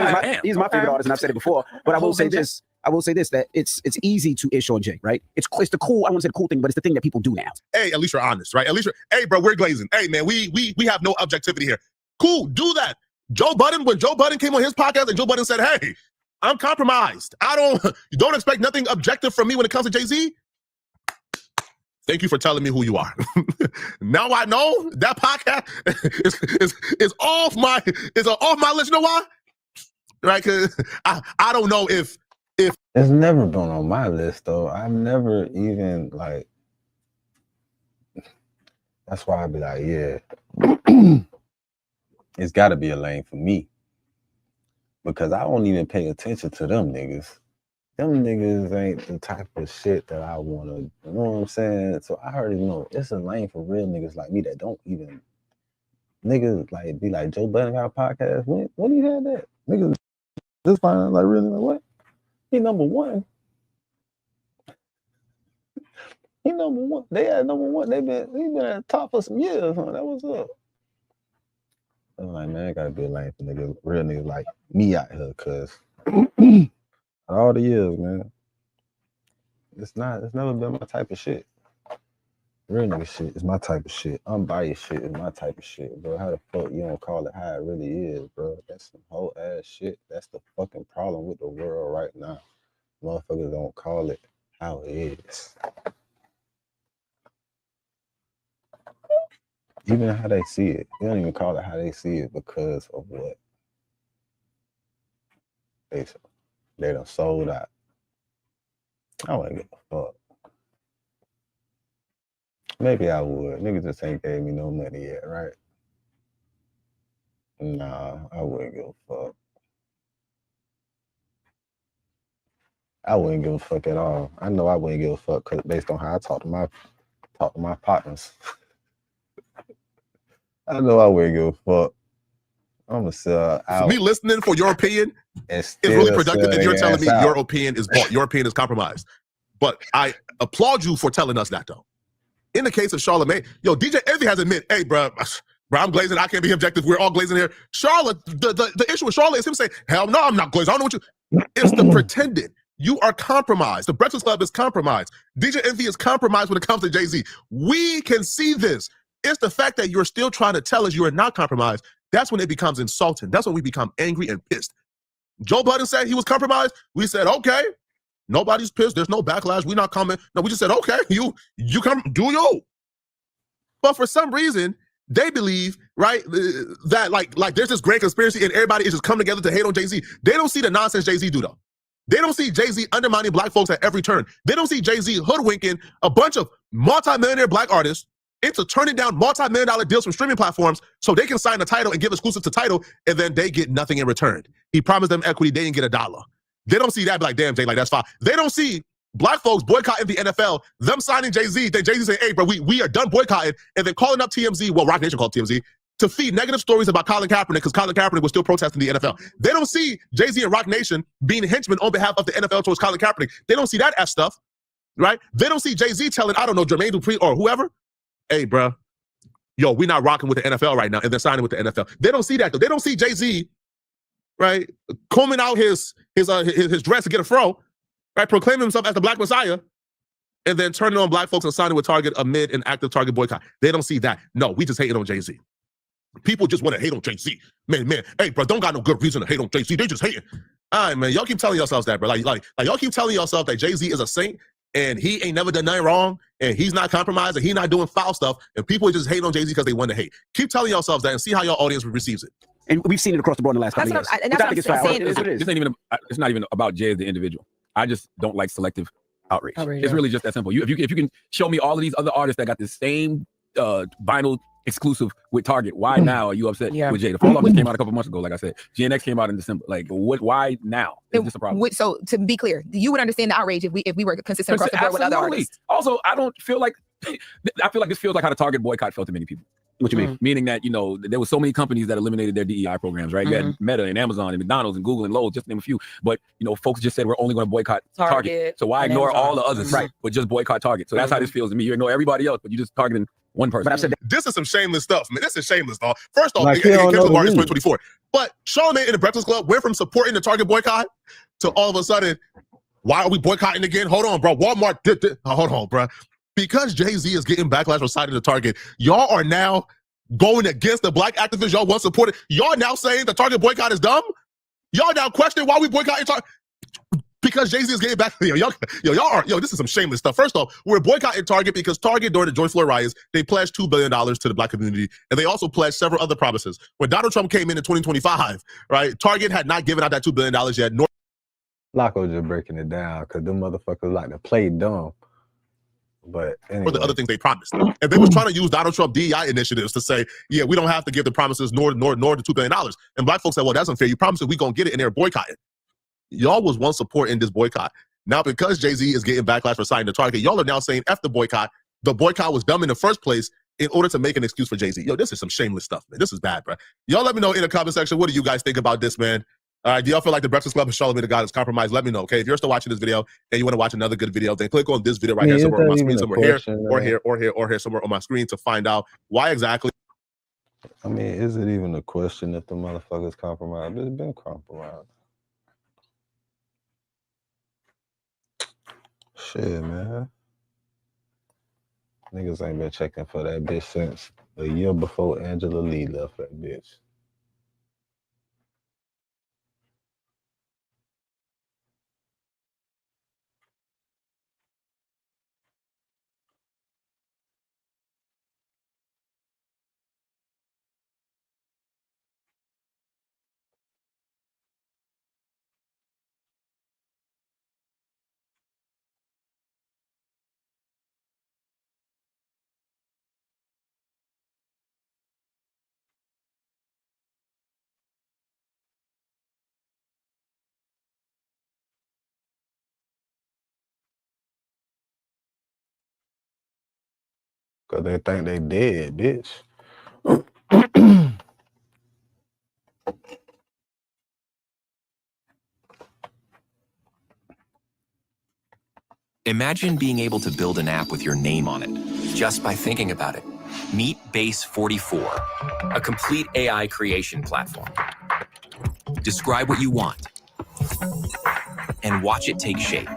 F: he's my favorite artist, and I've said it before. But I will say this. That it's easy to ish on Jay, right? It's the cool. I won't say the cool thing, but it's the thing that people do now.
L: Hey, at least you're honest, right? At least hey, bro, we're glazing. Hey, man, we have no objectivity here. Cool, do that. When Joe Budden came on his podcast and Joe Budden said, hey, I'm compromised. You don't expect nothing objective from me when it comes to Jay-Z. Thank you for telling me who you are. Now I know that podcast is off my list. You know why? Right? Because I don't know if
A: it's never been on my list though. I've never even like. That's why I'd be like, yeah, it's got to be a lane for me because I don't even pay attention to them niggas. Them niggas ain't the type of shit that I want to. You know what I'm saying? So I already know it's a lane for real niggas like me that don't even niggas like be like Joe Budden got a podcast. When do you have that? Niggas just find out like really like what? He number one. He number one. They had number one. He been at the top for some years, huh? That was up. I'm like, man, I gotta be a lane for niggas, real niggas like me out here, cause All the years, man. It's never been my type of shit. Real nigga shit is my type of shit. Unbiased shit is my type of shit, bro. How the fuck you don't call it how it really is, bro? That's some whole ass shit. That's the fucking problem with the world right now. Motherfuckers don't call it how it is. Even how they see it. They don't even call it how they see it because of what? They done sold out. I wouldn't give a fuck. Maybe I would. Niggas just ain't gave me no money yet, right? Nah, I wouldn't give a fuck. I wouldn't give a fuck at all. I know I wouldn't give a fuck cause based on how I talk to my partners. I know I wouldn't give a fuck. I'm gonna sell out.
L: Me listening for your opinion is really productive, and you're telling me your opinion is bought. Your opinion is compromised. But I applaud you for telling us that, though. In the case of Charlamagne, yo, DJ Envy has admitted, hey, bro, I'm glazing. I can't be objective. We're all glazing here. Charlotte, the issue with Charlotte is him saying, hell no, I'm not glazing. I don't know what you. It's the pretending. You are compromised. The Breakfast Club is compromised. DJ Envy is compromised when it comes to Jay-Z. We can see this. It's the fact that you're still trying to tell us you are not compromised. That's when it becomes insulting. That's when we become angry and pissed. Joe Budden said he was compromised. We said, okay. Nobody's pissed. There's no backlash. We're not coming. No, we just said, okay, you come, do you. But for some reason, they believe, right, that like there's this great conspiracy and everybody is just coming together to hate on Jay-Z. They don't see the nonsense Jay-Z do, though. They don't see Jay-Z undermining black folks at every turn. They don't see Jay-Z hoodwinking a bunch of multi-millionaire black artists into turning down multi-million-dollar deals from streaming platforms so they can sign a title and give exclusive to title, and then they get nothing in return. He promised them equity. They didn't get $1. They don't see that, be like, damn, Jay, like, that's fine. They don't see black folks boycotting the NFL, them signing Jay-Z, then Jay-Z saying, hey, bro, we are done boycotting, and then calling up TMZ, well, Rock Nation called TMZ, to feed negative stories about Colin Kaepernick because Colin Kaepernick was still protesting the NFL. They don't see Jay-Z and Rock Nation being henchmen on behalf of the NFL towards Colin Kaepernick. They don't see that F stuff, right? They don't see Jay-Z telling, I don't know, Jermaine Dupri or whoever, hey, bro, yo, we're not rocking with the NFL right now, and they're signing with the NFL. They don't see that, though. They don't see Jay-Z, right, combing out his dress to get a fro, right, proclaiming himself as the Black Messiah, and then turning on black folks and signing with Target amid an active Target boycott. They don't see that. No, we just hating on Jay-Z. People just want to hate on Jay-Z. Man, hey, bro, don't got no good reason to hate on Jay-Z. They just hating. All right, man, y'all keep telling yourselves that, bro. Like y'all keep telling yourself that Jay-Z is a saint, and he ain't never done nothing wrong, and he's not compromised, and he's not doing foul stuff, and people just hate on Jay-Z because they want to hate. Keep telling yourselves that and see how your audience receives it.
F: And we've seen it across the board in the last couple of years.
E: It's not even about Jay as the individual. I just don't like selective outrage. It's really just that simple. If you can show me all of these other artists that got the same vinyl exclusive with Target, why now are you upset with Jay? The Fall Off just came out a couple months ago, like I said. GNX came out in December. Like, why now? Is this a problem?
D: So to be clear, you would understand the outrage if we were consistent across the board with other artists.
E: Also, I don't feel like this feels like how the Target boycott felt to many people.
F: What you mean?
E: Meaning that, there were so many companies that eliminated their DEI programs, right? You had Meta and Amazon and McDonald's and Google and Lowe's, just to name a few. But, folks just said we're only going to boycott Target. So why ignore all the others, right? But just boycott Target. So that's how this feels to me. You ignore everybody else, but you're just targeting one person.
L: But I said this is some shameless stuff, man. This is shameless, dog. First off, Kendrick Lamar is 2024. But Charlamagne in the Breakfast Club went from supporting the Target boycott to all of a sudden, why are we boycotting again? Hold on, bro. Walmart did. Hold on, bro. Because Jay-Z is getting backlash for citing the Target, y'all are now going against the black activists y'all once supported. Y'all now saying the Target boycott is dumb? Y'all now questioning why we boycotting Target? Because Jay-Z is getting back. Y'all are, this is some shameless stuff. First off, we're boycotting Target because Target, during the George Floyd riots, they pledged $2 billion to the black community, and they also pledged several other promises. When Donald Trump came in 2025, right, Target had not given out that $2 billion yet.
A: Laco just breaking it down because them motherfuckers like to play dumb. But anyway.
L: For the other things they promised. And they was trying to use Donald Trump DEI initiatives to say, yeah, we don't have to give the promises nor the $2 billion. And black folks said, well, that's unfair. You promised that we going to get it, and they're boycotting. Y'all was once supporting this boycott. Now, because Jay-Z is getting backlash for signing the Target, y'all are now saying F the boycott. The boycott was dumb in the first place in order to make an excuse for Jay-Z. Yo, this is some shameless stuff, man. This is bad, bro. Y'all let me know in the comment section, what do you guys think about this, man? All right, do y'all feel like the Breakfast Club and Charlamagne the God is compromised? Let me know, okay? If you're still watching this video and you want to watch another good video, then click on this video right here, somewhere on my screen, somewhere here, or here, somewhere on my screen to find out why exactly.
A: I mean, is it even a question if the motherfucker's compromised? It's been compromised. Shit, man. Niggas ain't been checking for that bitch since a year before Angela Lee left that bitch. Cause they think they dead, bitch.
G: Imagine being able to build an app with your name on it, just by thinking about it. Meet Base 44, a complete AI creation platform. Describe what you want, and watch it take shape.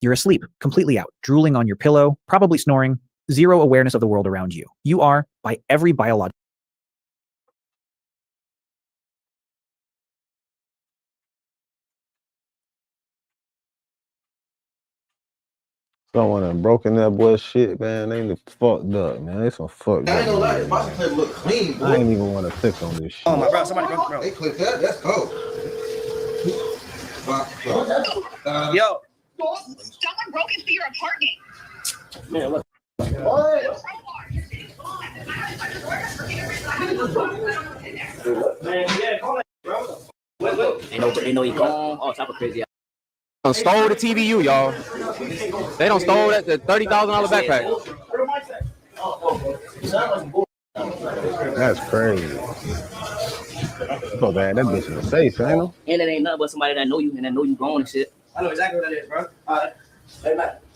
H: You're asleep, completely out, drooling on your pillow, probably snoring, zero awareness of the world around you. You are, by every biological.
A: Someone done broken that boy shit, man. They look fucked up, man. They some fucked up.
U: I ain't gonna lie,
A: niggas,
U: the boxing
A: man.
U: clip look clean, boy.
A: I ain't even want to click on this shit.
U: Oh my bro, somebody bro. They clip that, that's cold. Yo.
J: Someone broke into your apartment.
U: Man, look. Man, yeah, call it, bro.
W: They know he gone, all type of crazy. Stole the TVU, y'all. They don't stole that the $30,000 backpack.
A: That's crazy. Oh man, that bitch is safe, ain't it?
W: And it ain't nothing but somebody that know you and that know you gone and shit.
U: I know exactly what that is, bro.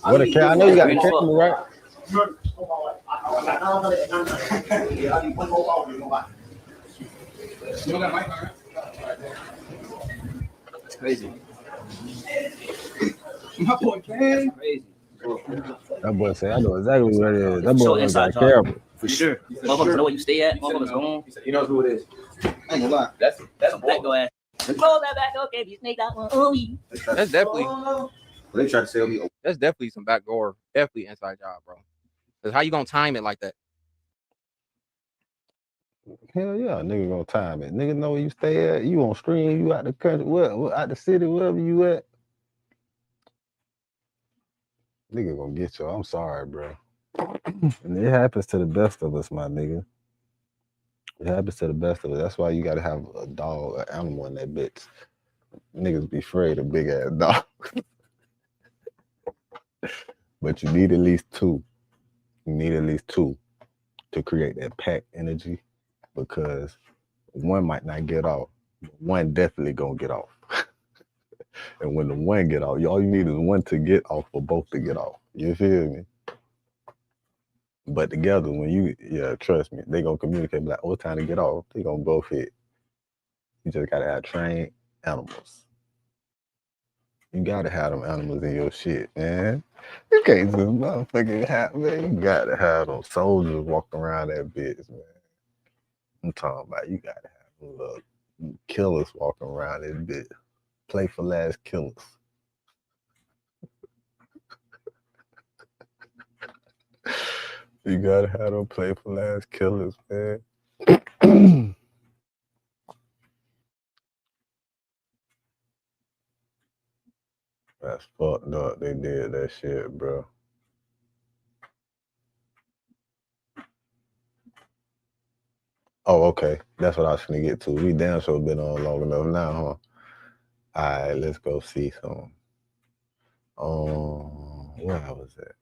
A: What a cat? I know you got the camera, right?
W: It's crazy.
U: My boy Ken.
W: Crazy.
A: That boy say, I know exactly what it is. That
W: So
A: boy
W: inside
A: got
W: job.
A: camera.
W: For sure. Motherfuckers know where you stay at. Motherfuckers gone.
U: He knows who it is. I ain't gonna lie.
W: That's a black door ass. Close that back door, okay, you snake that one.
U: That's definitely. They try to sell me.
W: That's definitely some back door. Definitely inside job, bro. Cause how you gonna time it like that?
A: Hell yeah, nigga gonna time it. Nigga know where you stay at. You on stream, you out the country, out the city, wherever you at. Nigga gonna get you. I'm sorry, bro. And it happens to the best of us, my nigga. It happens to the best of us. That's why you gotta have a dog, an animal in that bitch. Niggas be afraid of big ass dog. But you need at least two. You need at least two to create that pack energy, because one might not get off. One definitely gonna get off. And when the one get off, all you need is one to get off for both to get off. You feel me? But together, when you, trust me, they gonna communicate like, oh, it's time to get off. They gonna both hit. You just gotta have trained animals. You gotta have them animals in your shit, man. You can't just motherfucking have, man. You gotta have them soldiers walking around that bitch, man. I'm talking about you gotta have them little killers walking around that bitch. Playful ass killers. You gotta have them playful ass killers, man. That's fucked up. They did that shit, bro. Oh, okay. That's what I was gonna get to. We damn sure been on long enough now, huh? All right, let's go see some. Where I was at?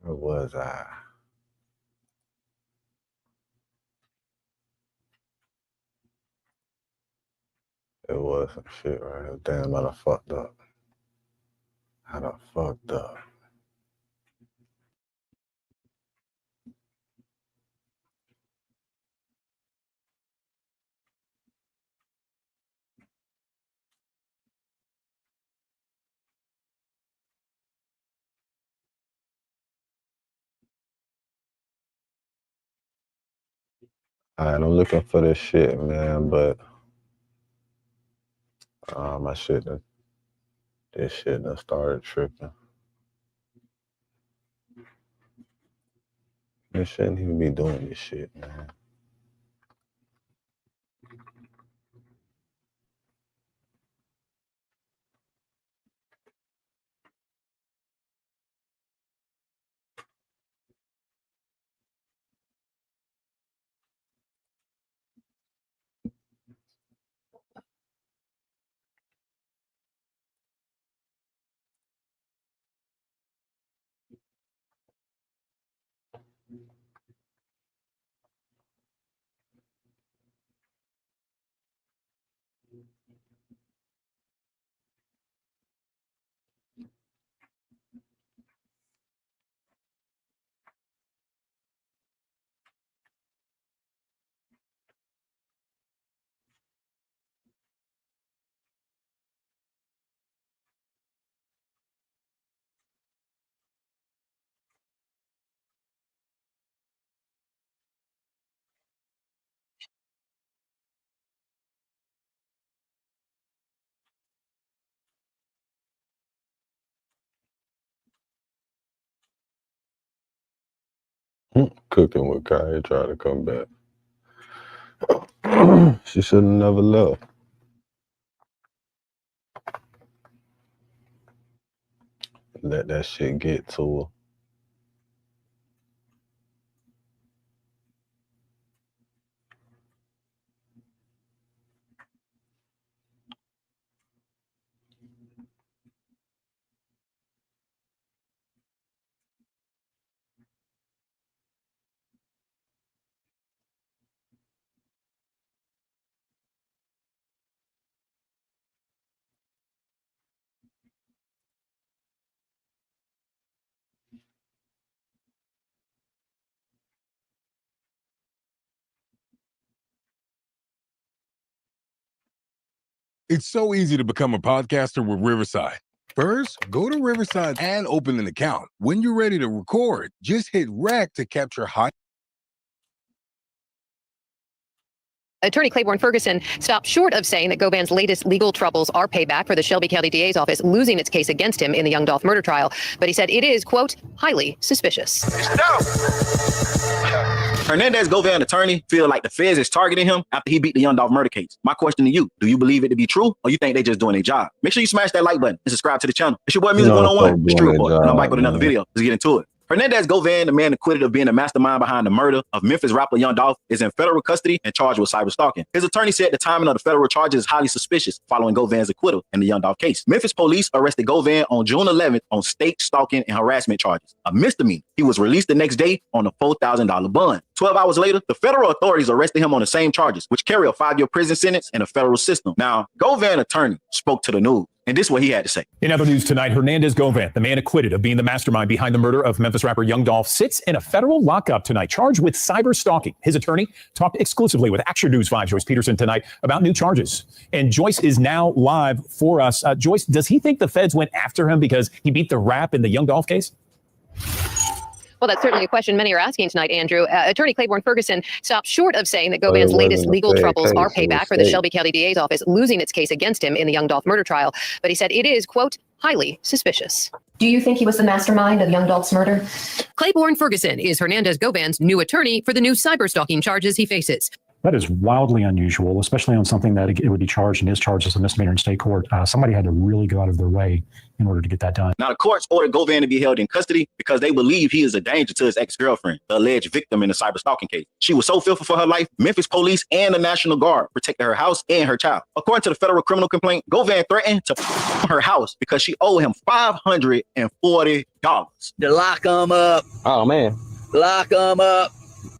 A: Where was I? It was some shit right here. Damn, I done fucked up. I done fucked up. All right, I'm looking for this shit, man, but my shit, this shit done started tripping. They shouldn't even be doing this shit, man. Cooking with Kai tried to come back. She should have never left. Let that shit get to her.
I: It's so easy to become a podcaster with Riverside. First, go to Riverside and open an account. When you're ready to record, just hit rec to capture hot.
P: Attorney Claiborne Ferguson stopped short of saying that Govan's latest legal troubles are payback for the Shelby County DA's office losing its case against him in the Young Dolph murder trial. But he said it is, quote, highly suspicious.
U: Hernandez Govan attorney feel like the feds is targeting him after he beat the Young Dolph murder case. My question to you, do you believe it to be true or you think they just doing their job? Make sure you smash that like button and subscribe to the channel. It's your boy Music 101, it's True Boy, and I'm back with another video. Let's get into it. Hernandez Govan, the man acquitted of being the mastermind behind the murder of Memphis rapper Young Dolph, is in federal custody and charged with cyber stalking. His attorney said the timing of the federal charges is highly suspicious following Govan's acquittal in the Young Dolph case. Memphis police arrested Govan on June 11th on state stalking and harassment charges, a misdemeanor. He was released the next day on a $4,000 bond. 12 hours later, the federal authorities arrested him on the same charges, which carry a 5-year prison sentence in the federal system. Now, Govan attorney spoke to the news. And this is what he had to say.
K: In other news tonight, Hernandez Govan, the man acquitted of being the mastermind behind the murder of Memphis rapper Young Dolph, sits in a federal lockup tonight, charged with cyber stalking. His attorney talked exclusively with Action News 5 Joyce Peterson tonight about new charges. And Joyce is now live for us. Joyce, does he think the feds went after him because he beat the rap in the Young Dolph case?
P: Well, that's certainly a question many are asking tonight, Andrew. Attorney Claiborne Ferguson stopped short of saying that Govan's latest legal troubles are payback for the Shelby County DA's office losing its case against him in the Young Dolph murder trial. But he said it is, quote, highly suspicious. Do you think he was the mastermind of Young Dolph's murder? Claiborne Ferguson is Hernandez Govan's new attorney for the new cyber stalking charges he faces.
Q: That is wildly unusual, especially on something that it would be charged and is charged as a misdemeanor in state court. Somebody had to really go out of their way in order to get that done.
U: Now, the courts ordered Govan to be held in custody because they believe he is a danger to his ex-girlfriend, the alleged victim in the cyber stalking case. She was so fearful for her life, Memphis police and the National Guard protected her house and her child. According to the federal criminal complaint, Govan threatened to her house because she owed him $540.
S: To lock him up.
U: Oh, man.
S: Lock him up.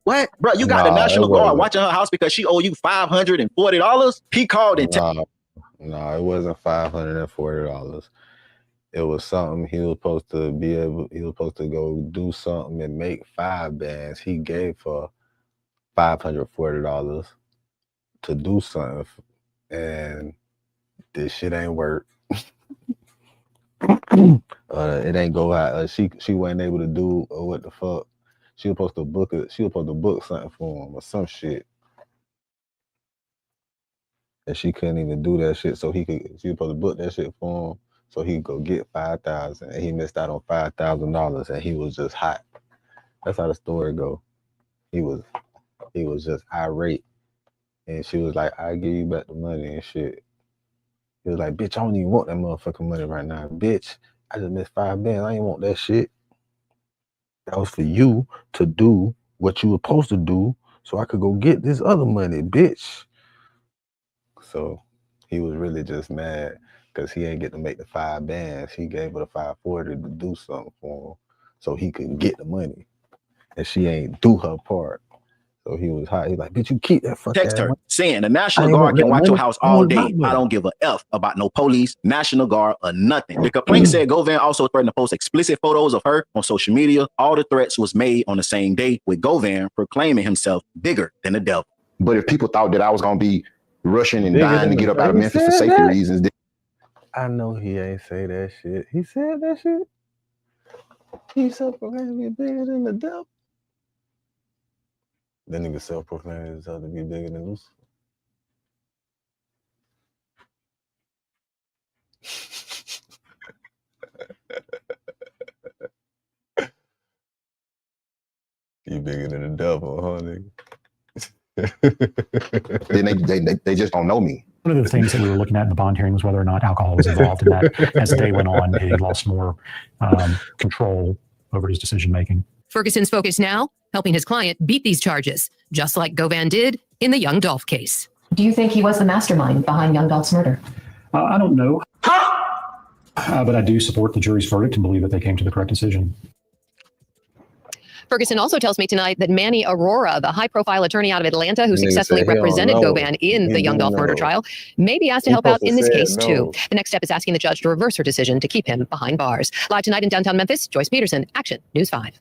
U: What? Bro, you got the National Guard watching her house because she owe you $540? He called and
A: No, it wasn't $540. It was something he was supposed to be able, he was supposed to go do something and make 5 bands. He gave her $540 to do something, and this shit ain't work. It ain't go out. She wasn't able to do what the fuck. She was supposed to book it. She was supposed to book something for him or some shit. and she couldn't even do that shit. So she was supposed to book that shit for him, so he could go get $5,000, and he missed out on $5,000, and he was just hot. That's how the story go. He was just irate, and she was like, "I'll give you back the money and shit." He was like, "Bitch, I don't even want that motherfucking money right now, bitch. I just missed $5 bands. I ain't want that shit. That was for you to do what you were supposed to do, so I could go get this other money, bitch." So he was really just mad because he ain't get to make the 5 bands. He gave her the 540 to do something for him so he could get the money, and she ain't do her part. So he was hot. He like, "Bitch, you keep that fucking
U: Text her saying the National Guard can watch your house all day. I don't give a F about no police, National Guard, or nothing." The complaint said Govan also threatened to post explicit photos of her on social media. All the threats was made on the same day, with Govan proclaiming himself bigger than the devil.
M: But if people thought that I was going to be rushing and dying to get up out of Memphis for safety reasons,
A: I know he ain't say that shit. He said that shit. He self-proclaimed to be bigger than the devil. That nigga self-proclaimed himself to be bigger than Lucifer. You bigger than the devil, huh, nigga?
M: then they just don't know me.
Q: One of the things that we were looking at in the bond hearing was whether or not alcohol was involved in that. As the day went on, he lost more control over his decision-making.
P: Ferguson's focus now, helping his client beat these charges, just like Govan did in the Young Dolph case.
O: Do you think he was the mastermind behind Young Dolph's murder?
Q: I don't know. But I do support the jury's verdict and believe that they came to the correct decision.
P: Ferguson also tells me tonight that Manny Aurora, the high-profile attorney out of Atlanta who successfully represented Govan in the Young Dolph murder trial, may be asked to help out in this case, too. The next step is asking the judge to reverse her decision to keep him behind bars. Live tonight in downtown Memphis, Joyce Peterson, Action News 5.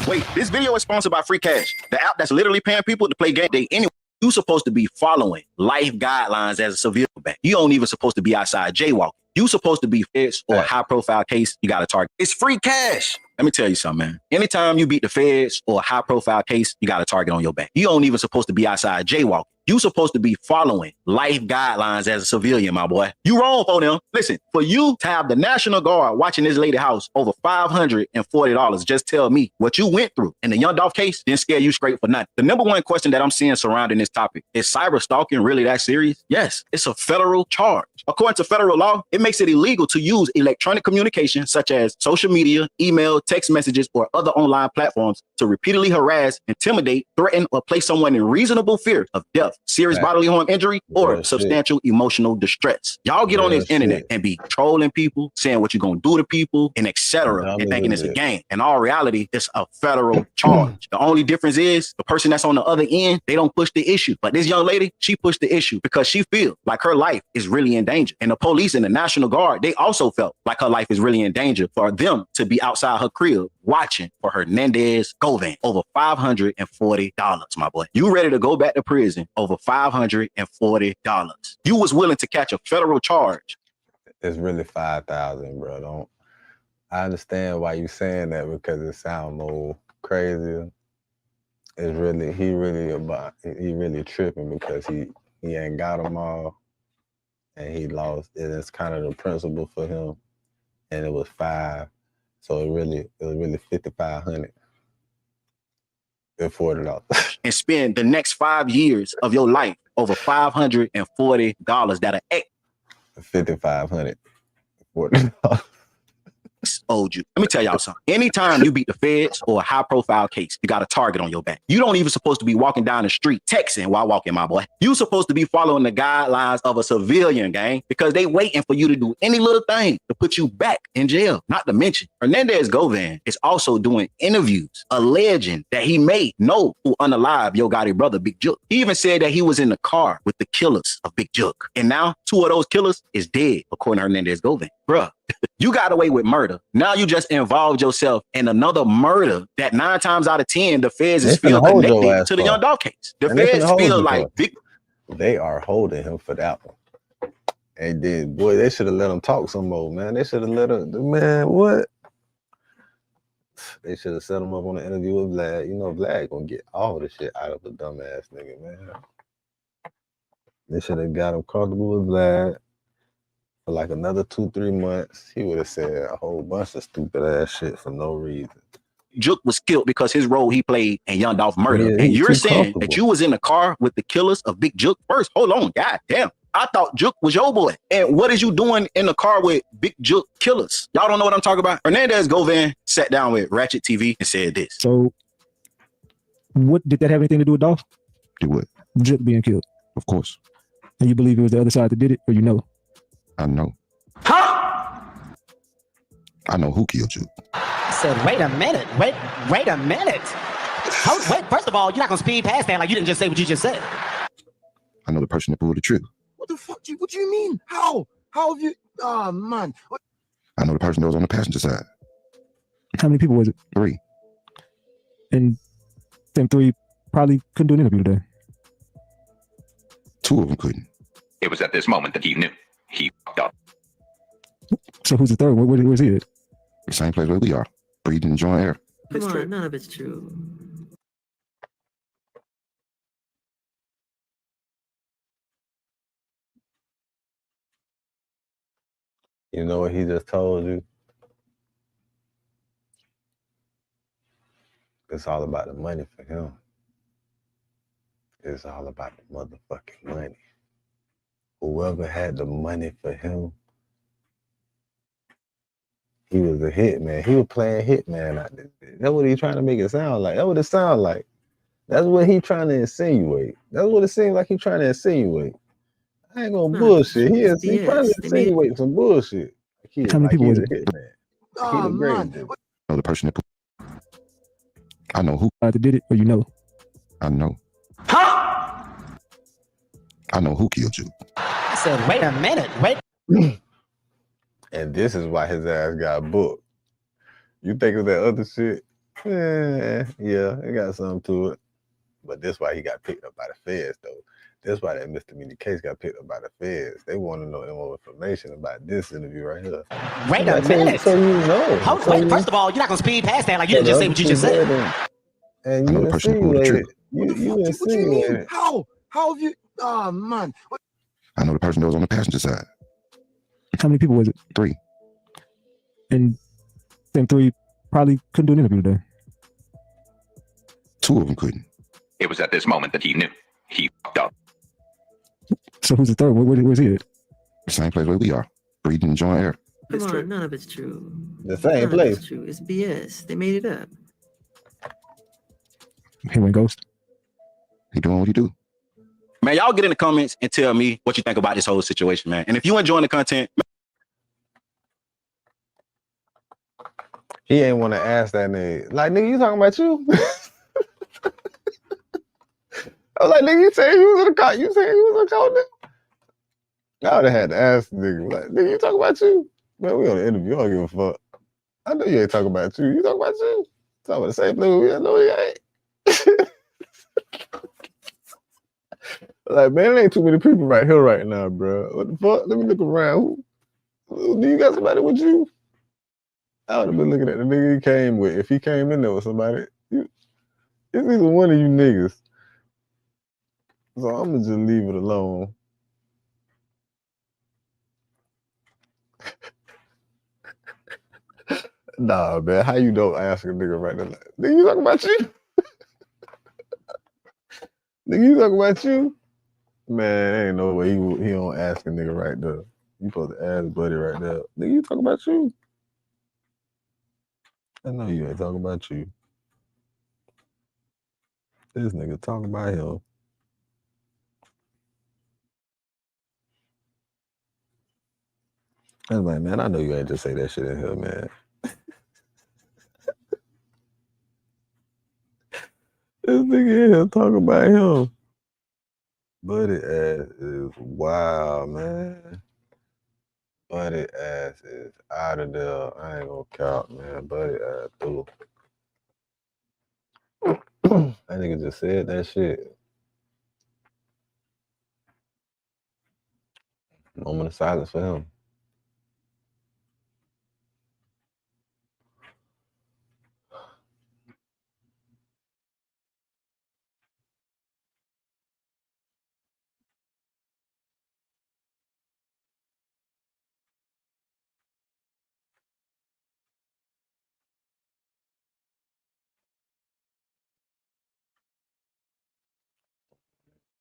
U: Wait, this video is sponsored by Free Cash, the app that's literally paying people to play game day anyway. You supposed to be following life guidelines as a civilian bank. You don't even supposed to be outside jaywalking. You supposed to be feds or a high-profile case, you got to target. It's Free Cash. Let me tell you something, man. Anytime you beat the feds or a high-profile case, you got a target on your back. You don't even supposed to be outside jaywalking. You supposed to be following life guidelines as a civilian, my boy. You wrong for them. Listen, for you to have the National Guard watching this lady house over $540, just tell me what you went through in the Young Dolph case didn't scare you straight for nothing. The number one question that I'm seeing surrounding this topic, is cyber stalking really that serious? Yes, it's a federal charge. According to federal law, it makes it illegal to use electronic communication such as social media, email, text messages, or other online platforms to repeatedly harass, intimidate, threaten, or place someone in reasonable fear of death, serious bodily harm, injury, or substantial emotional distress. Y'all get on this internet and be trolling people, saying what you're gonna do to people, and etc., and thinking it's a game. In all reality, it's a federal charge. The only difference is the person that's on the other end, they don't push the issue. But this young lady, she pushed the issue because she feels like her life is really in danger. And the police and the National Guard, they also felt like her life is really in danger for them to be outside her crib watching for Hernandez Govan. Over $540, my boy. You ready to go back to prison over $540. You was willing to catch a federal charge.
A: It's really 5,000, bro. I understand why you saying that because it sounds more crazy. It's really he really tripping because he ain't got them all and he lost. And it's kind of the principle for him. And it was 5. So it was really 5,500 and $40.
U: And spend the next 5 years of your life over $540 that are
A: $5,540
U: owed you. Let me tell y'all something. Anytime you beat the feds or a high-profile case, you got a target on your back. You don't even supposed to be walking down the street texting while walking, my boy. You supposed to be following the guidelines of a civilian, gang, because they waiting for you to do any little thing to put you back in jail. Not to mention, Hernandez Govan is also doing interviews alleging that he may know who unalived Yo Gotti brother, Big Jook. He even said that he was in the car with the killers of Big Jook. And now 2 of those killers is dead, according to Hernandez Govan. Bruh, you got away with murder. Now you just involved yourself in another murder that 9 times out of 10, the feds is feel connected to the Young Dolph case. The feds feel like
A: they are holding him for that one. And then, boy, they should have let him talk some more, man. They should have let him, man, what? They should have set him up on an interview with Vlad. You know, Vlad gonna get all the shit out of a dumbass nigga, man. They should have got him comfortable with Vlad for like another 2-3 months. He would have said a whole bunch of stupid ass shit for no reason.
U: Juke was killed because his role he played in Young Dolph murder. And you're saying that you was in the car with the killers of Big Juke? First, hold on, god damn. I thought Juke was your boy. And what is you doing in the car with Big Juke killers? Y'all don't know what I'm talking about? Hernandez Govan sat down with Ratchet TV and said this.
N: So what did that have anything to do with Dolph?
M: Do what?
N: Juke being killed.
M: Of course.
N: And you believe it was the other side that did it, or you know?
M: I know.
J: Huh?
M: I know who killed you.
J: I said, wait a minute. Wait a minute. Wait, first of all, you're not gonna speed past that like you didn't just say what you just said.
M: I know the person that pulled the trigger.
J: What the fuck? What do you mean? How? How have you? Oh man.
M: I know the person that was on the passenger side.
N: How many people was it?
M: 3.
N: And them 3 probably couldn't do an interview today.
M: 2 of them couldn't.
B: It was at this moment that he knew. He fucked up.
N: So who's the third? Where's he at?
M: The same place where we are, breathing and enjoying air.
R: Come on, none of it's true.
A: You know what he just told you? It's all about the money for him. It's all about the motherfucking money. Whoever had the money for him, he was a hitman. He was playing hitman out there. That's what he's trying to make it sound like. That's what it sounds like. That's what he's trying to insinuate. That's what it seems like he's trying to insinuate. I ain't gonna bullshit. He trying to insinuate some bullshit.
N: How many people was it?
A: Hitman.
J: Oh man.
M: I know the person that pulled. I know who
N: did it, or you know?
M: I know.
J: Huh?
M: I know who killed you.
J: I said, wait a minute. Wait.
A: And this is why his ass got booked. You think of that other shit? Yeah, it got something to it. But this why he got picked up by the feds, though. That's why that misdemeanor case got picked up by the feds. They want to know more information about this interview right here.
J: Wait a minute.
A: So you know.
J: Wait, first of all, you're not gonna speed past that like you didn't just say what you just said.
A: And you insinuated. You insinuated.
J: How? How have you? Oh man.
M: I know the person that was on the passenger side.
N: How many people was it?
M: 3.
N: And them 3 probably couldn't do an interview today.
M: 2 of them couldn't.
B: It was at this moment that he knew. He fucked up.
N: So who's the third? Where's he at?
M: The same place where we are, breathing and enjoying air.
R: Come on, none of it's true.
A: The same
R: None
A: place.
R: of it's true. It's BS. They made it up.
N: He went ghost.
M: He doing what he do.
U: Man, y'all get in the comments and tell me what you think about this whole situation, man. And if you enjoying the content,
A: He ain't want to ask that nigga. Like, nigga, you talking about you? I was like, nigga, you saying you was in the car? You saying you was in the car, nigga? I would have had to ask the nigga, like, nigga, you talking about you? Man, we on the interview. I don't give a fuck. I know you ain't talking about you. You talking about you? Talking about the same thing. I know you ain't. Like, man, there ain't too many people right here right now, bro. What the fuck? Let me look around. Do you got somebody with you? I would have been looking at the nigga he came with. If he came in there with somebody, it's either one of you niggas. So I'm gonna just leave it alone. Nah, man, how you don't ask a nigga right now? Like, nigga, you talking about you? Nigga, you talking about you? Man, ain't no way he don't ask a nigga right there. You supposed to ask buddy right there. Nigga, you talking about you? I know you ain't talking about you. This nigga talking about him. I was like, man, I know you ain't just say that shit in here, man. This nigga in here talking about him. Buddy ass is wild, man. Buddy ass is out of there. I ain't gonna count, man. Buddy ass through. That nigga just said that shit. Moment of silence for him.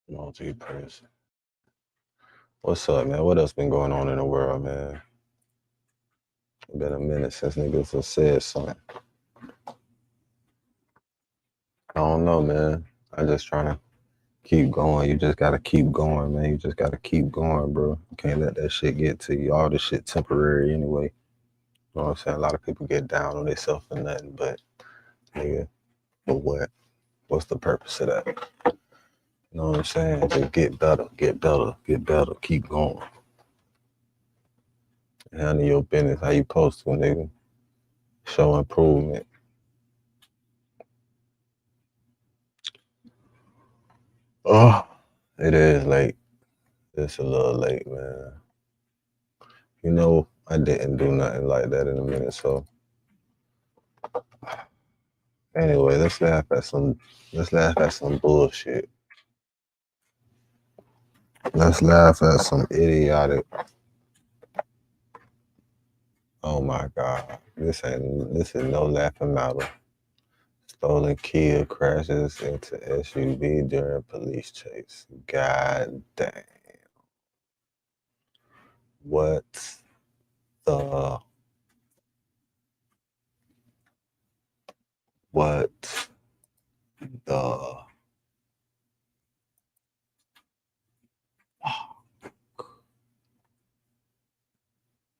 A: Multi-person. What's up, man? What else been going on in the world, man? It's been a minute since niggas have said something. I don't know, man. I'm just trying to keep going. You just gotta keep going, man. You just gotta keep going, bro. You can't let that shit get to you. All this shit temporary anyway. You know what I'm saying? A lot of people get down on themselves and nothing, but nigga, but what? What's the purpose of that? You know what I'm saying? Just get better, get better, get better. Keep going. Handle your business how you supposed to, nigga. Show improvement. Oh, it is late. It's a little late, man. You know, I didn't do nothing like that in a minute, so anyway, let's laugh at some bullshit. Let's laugh at some idiotic. Oh my God. This is no laughing matter. Stolen Kia crashes into SUV during police chase. God damn. What the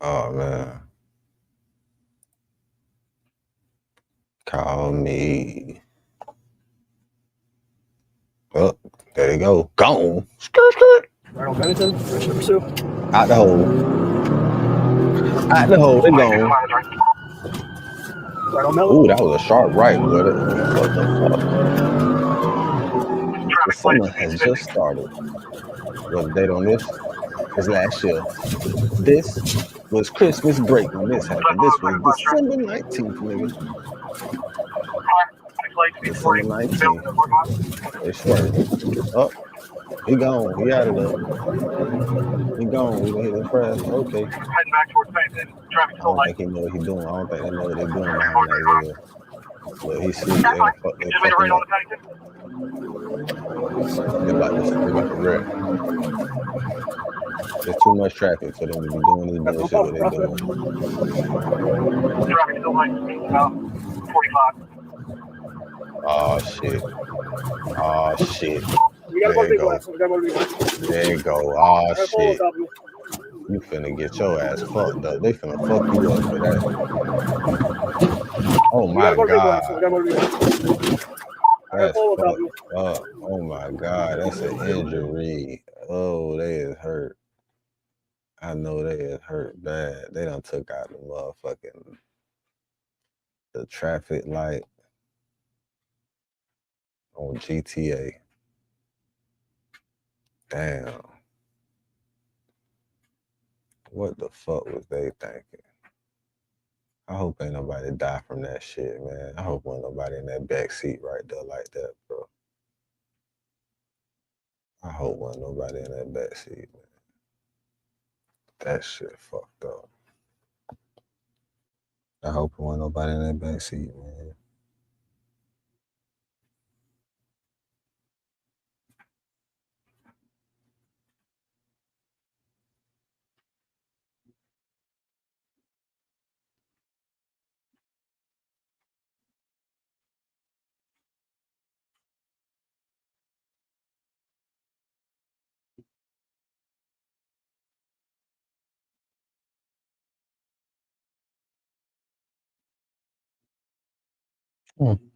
A: oh man. Call me. Oh, there you go. Gone. Skirt, skirt.
S: Right on Bennington. Number 2.
A: Out the hole. Out the hole. They gone.
S: Right on Miller.
A: Ooh, that was a sharp right, boy. What the fuck? The summer has just started. What date on this? It's last year. This was Christmas break when this happened. This was December 19th, nigga. December 19th. They swerved. Oh, he gone. He out of there. He gone. We gonna hit the press. Okay. I don't think he know what he doing. I don't think they know what they doing behind that wheel. But he see they fucking up. They about to wreck. There's too much traffic for them to be doing this bullshit what they doing.
J: Traffic still like about 45.
A: Oh shit. Oh shit.
S: We gotta
A: There you
S: go.
A: go. There you go. Oh shit. You finna get your ass fucked up. They finna fuck you up for that. Oh my God. That's fucked up. Oh my God. That's an injury. Oh, they is hurt. I know they is hurt bad. They done took out the motherfucking the traffic light on GTA. Damn. What the fuck was they thinking? I hope ain't nobody die from that shit, man. I hope ain't nobody in that back seat right there like that, bro. I hope ain't nobody in that back seat, man. That shit fucked up. I hope there wasn't nobody in that back seat, man.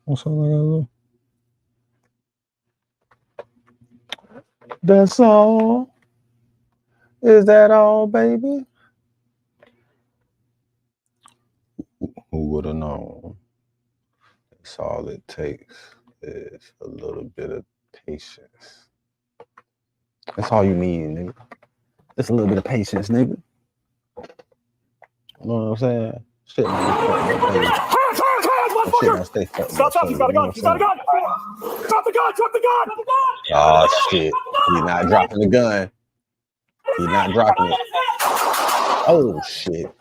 A: What's up, nigga? That's all. Is that all, baby? Who would have known? That's all it takes is a little bit of patience. That's all you need, nigga. Just a little bit of patience, nigga. You know what I'm saying? Shit might be fucked up. Shit might stay fucked up.
J: Stop, he's got a gun. He's got a gun. Drop the gun. Drop the gun.
A: Oh, shit. He's not dropping the gun. He's not dropping it. Oh, shit.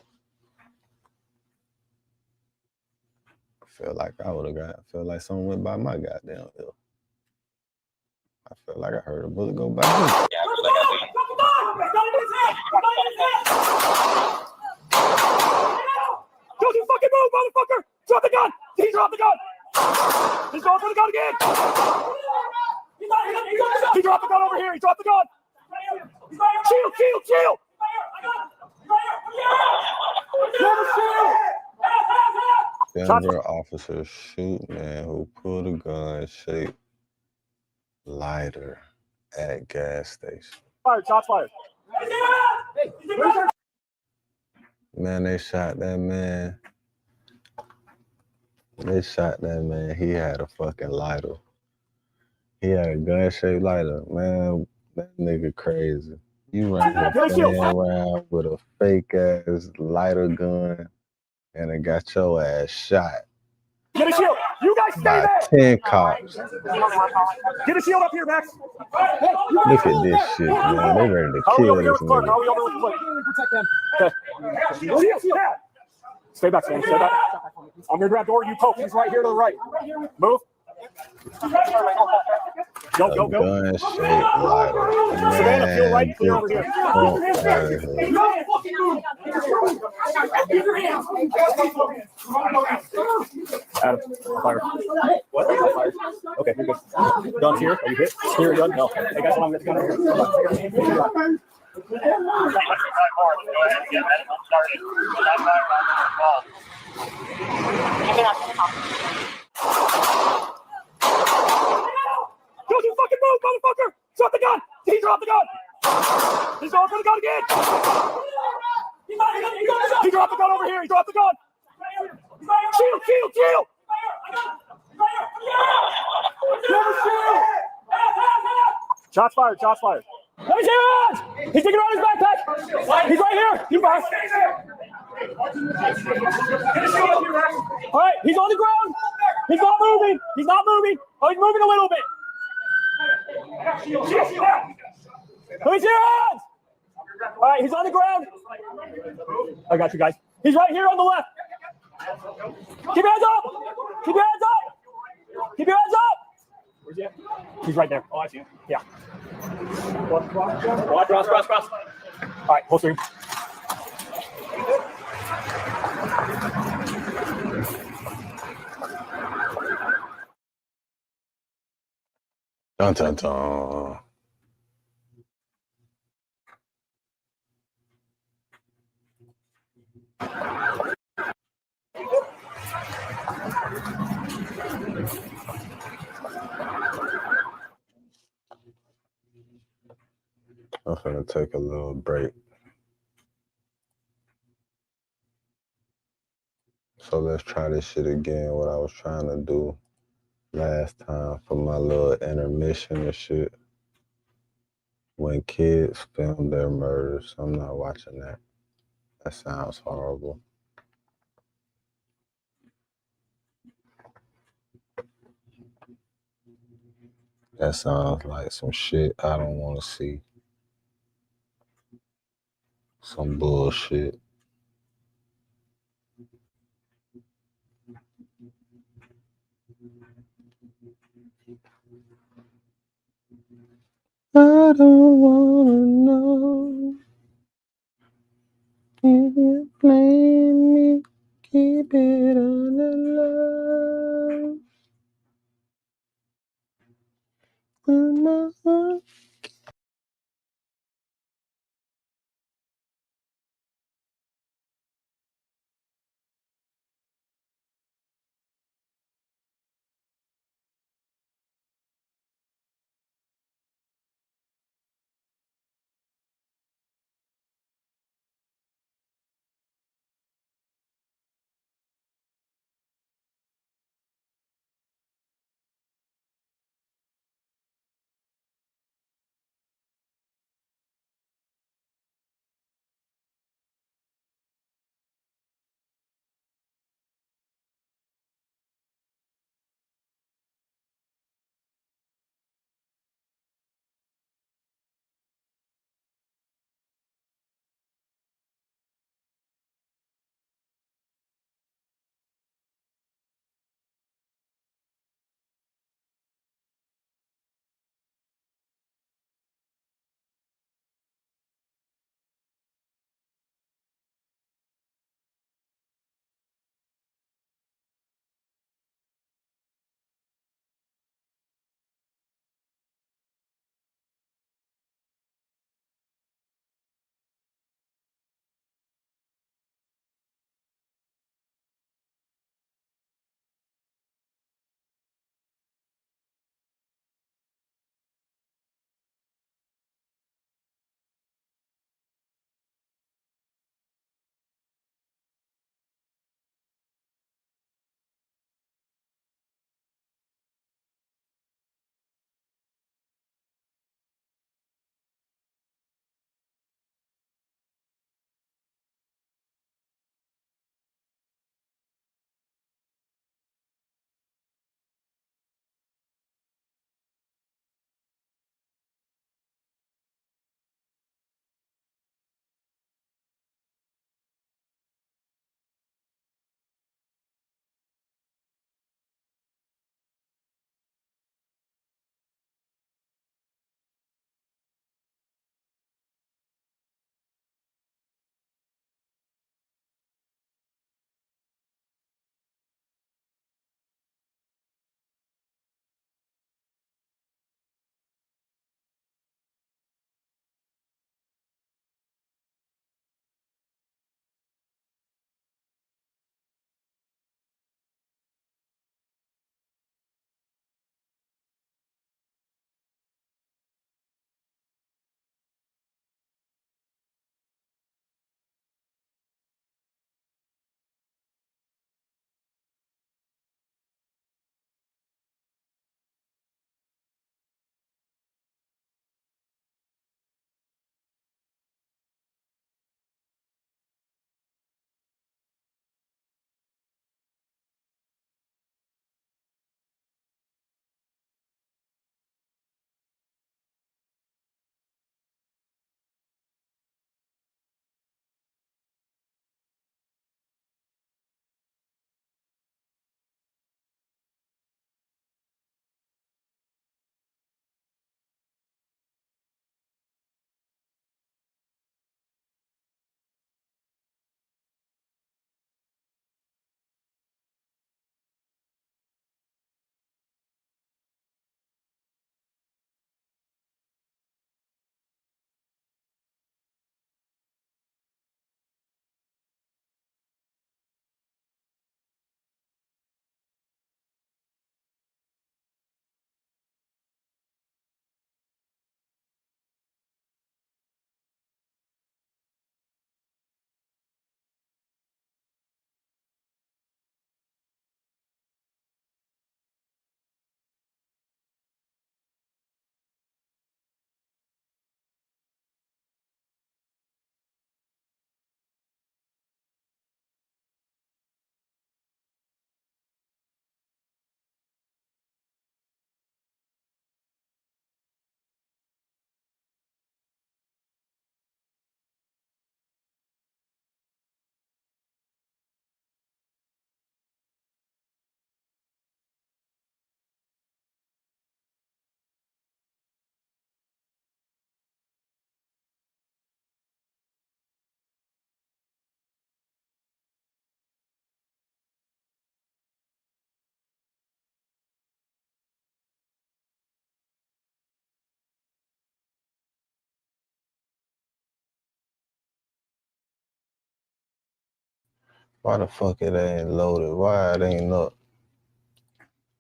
A: Feel like I would have feel like someone went by my goddamn hill. I feel like I heard a bullet go by.
J: Don't you fucking move, motherfucker! Drop the gun! He dropped the gun! He's going for the gun again! He dropped the gun over here! He dropped the gun! Shield! Shield! Shield!
A: Denver officers shoot man who pulled a gun shaped lighter at gas station.
J: Fired! Shots fired!
A: Man, they shot that man. They shot that man. He had a fucking lighter. He had a gun-shaped lighter. Man, that nigga crazy. You ran around with a fake-ass lighter gun and it got your ass shot.
J: Get a shield! You guys stay
A: by
J: there!
A: 10 cops.
J: Get a shield up here, Max!
A: Look at this shit, man. They ready to kill this nigga.
J: How are we over with Clark? Protect them. Okay. Shield! Stay back, Sam. Stay back. I'm gonna grab door. You poke. He's right here to the right. Move. Go, go, go.
A: Gun-shaped lighter.
J: Savannah, feel right. Clear over here. Adam, fire. What? Fire. Okay, you're good. Guns here. Are you hit? Clear gun? No. Hey guys, I'm gonna here. Don't you fucking move, motherfucker! Drop the gun! He dropped the gun! He's going for the gun again! He dropped the gun over here! He dropped the gun! Shield! Shield! Shield! Shots fired! Shots fired! Let me see your hands! He's taking around his backpack! He's right here! You back! All right, he's on the ground! He's not moving! He's not moving! Oh, he's moving a little bit! Let me see your hands! All right, he's on the ground. I got you guys. He's right here on the left. Keep your hands up! Keep your hands up! Keep your hands up! Where's he at? He's right there. Oh, I see him. Yeah. Cross. All right, full stream.
A: Dun, dun, dun. I'm gonna take a little break. So let's try this shit again, what I was trying to do last time for my little intermission and shit. When kids film their murders, I'm not watching that. That sounds horrible. That sounds like some shit I don't want to see. Some bullshit. I don't wanna know if you blame me, keep it on the low. My heart Why the fuck it ain't loaded? Why it ain't up?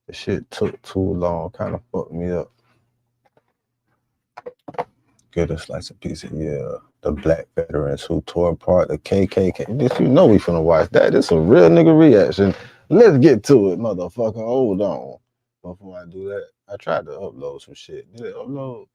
A: The shit took too long. Kind of fucked me up. Get a slice of pizza. Yeah. The black veterans who tore apart the KKK. This, you know we finna watch that. This a real nigga reaction. Let's get to it, motherfucker. Hold on. Before I do that, I tried to upload some shit. Did it upload?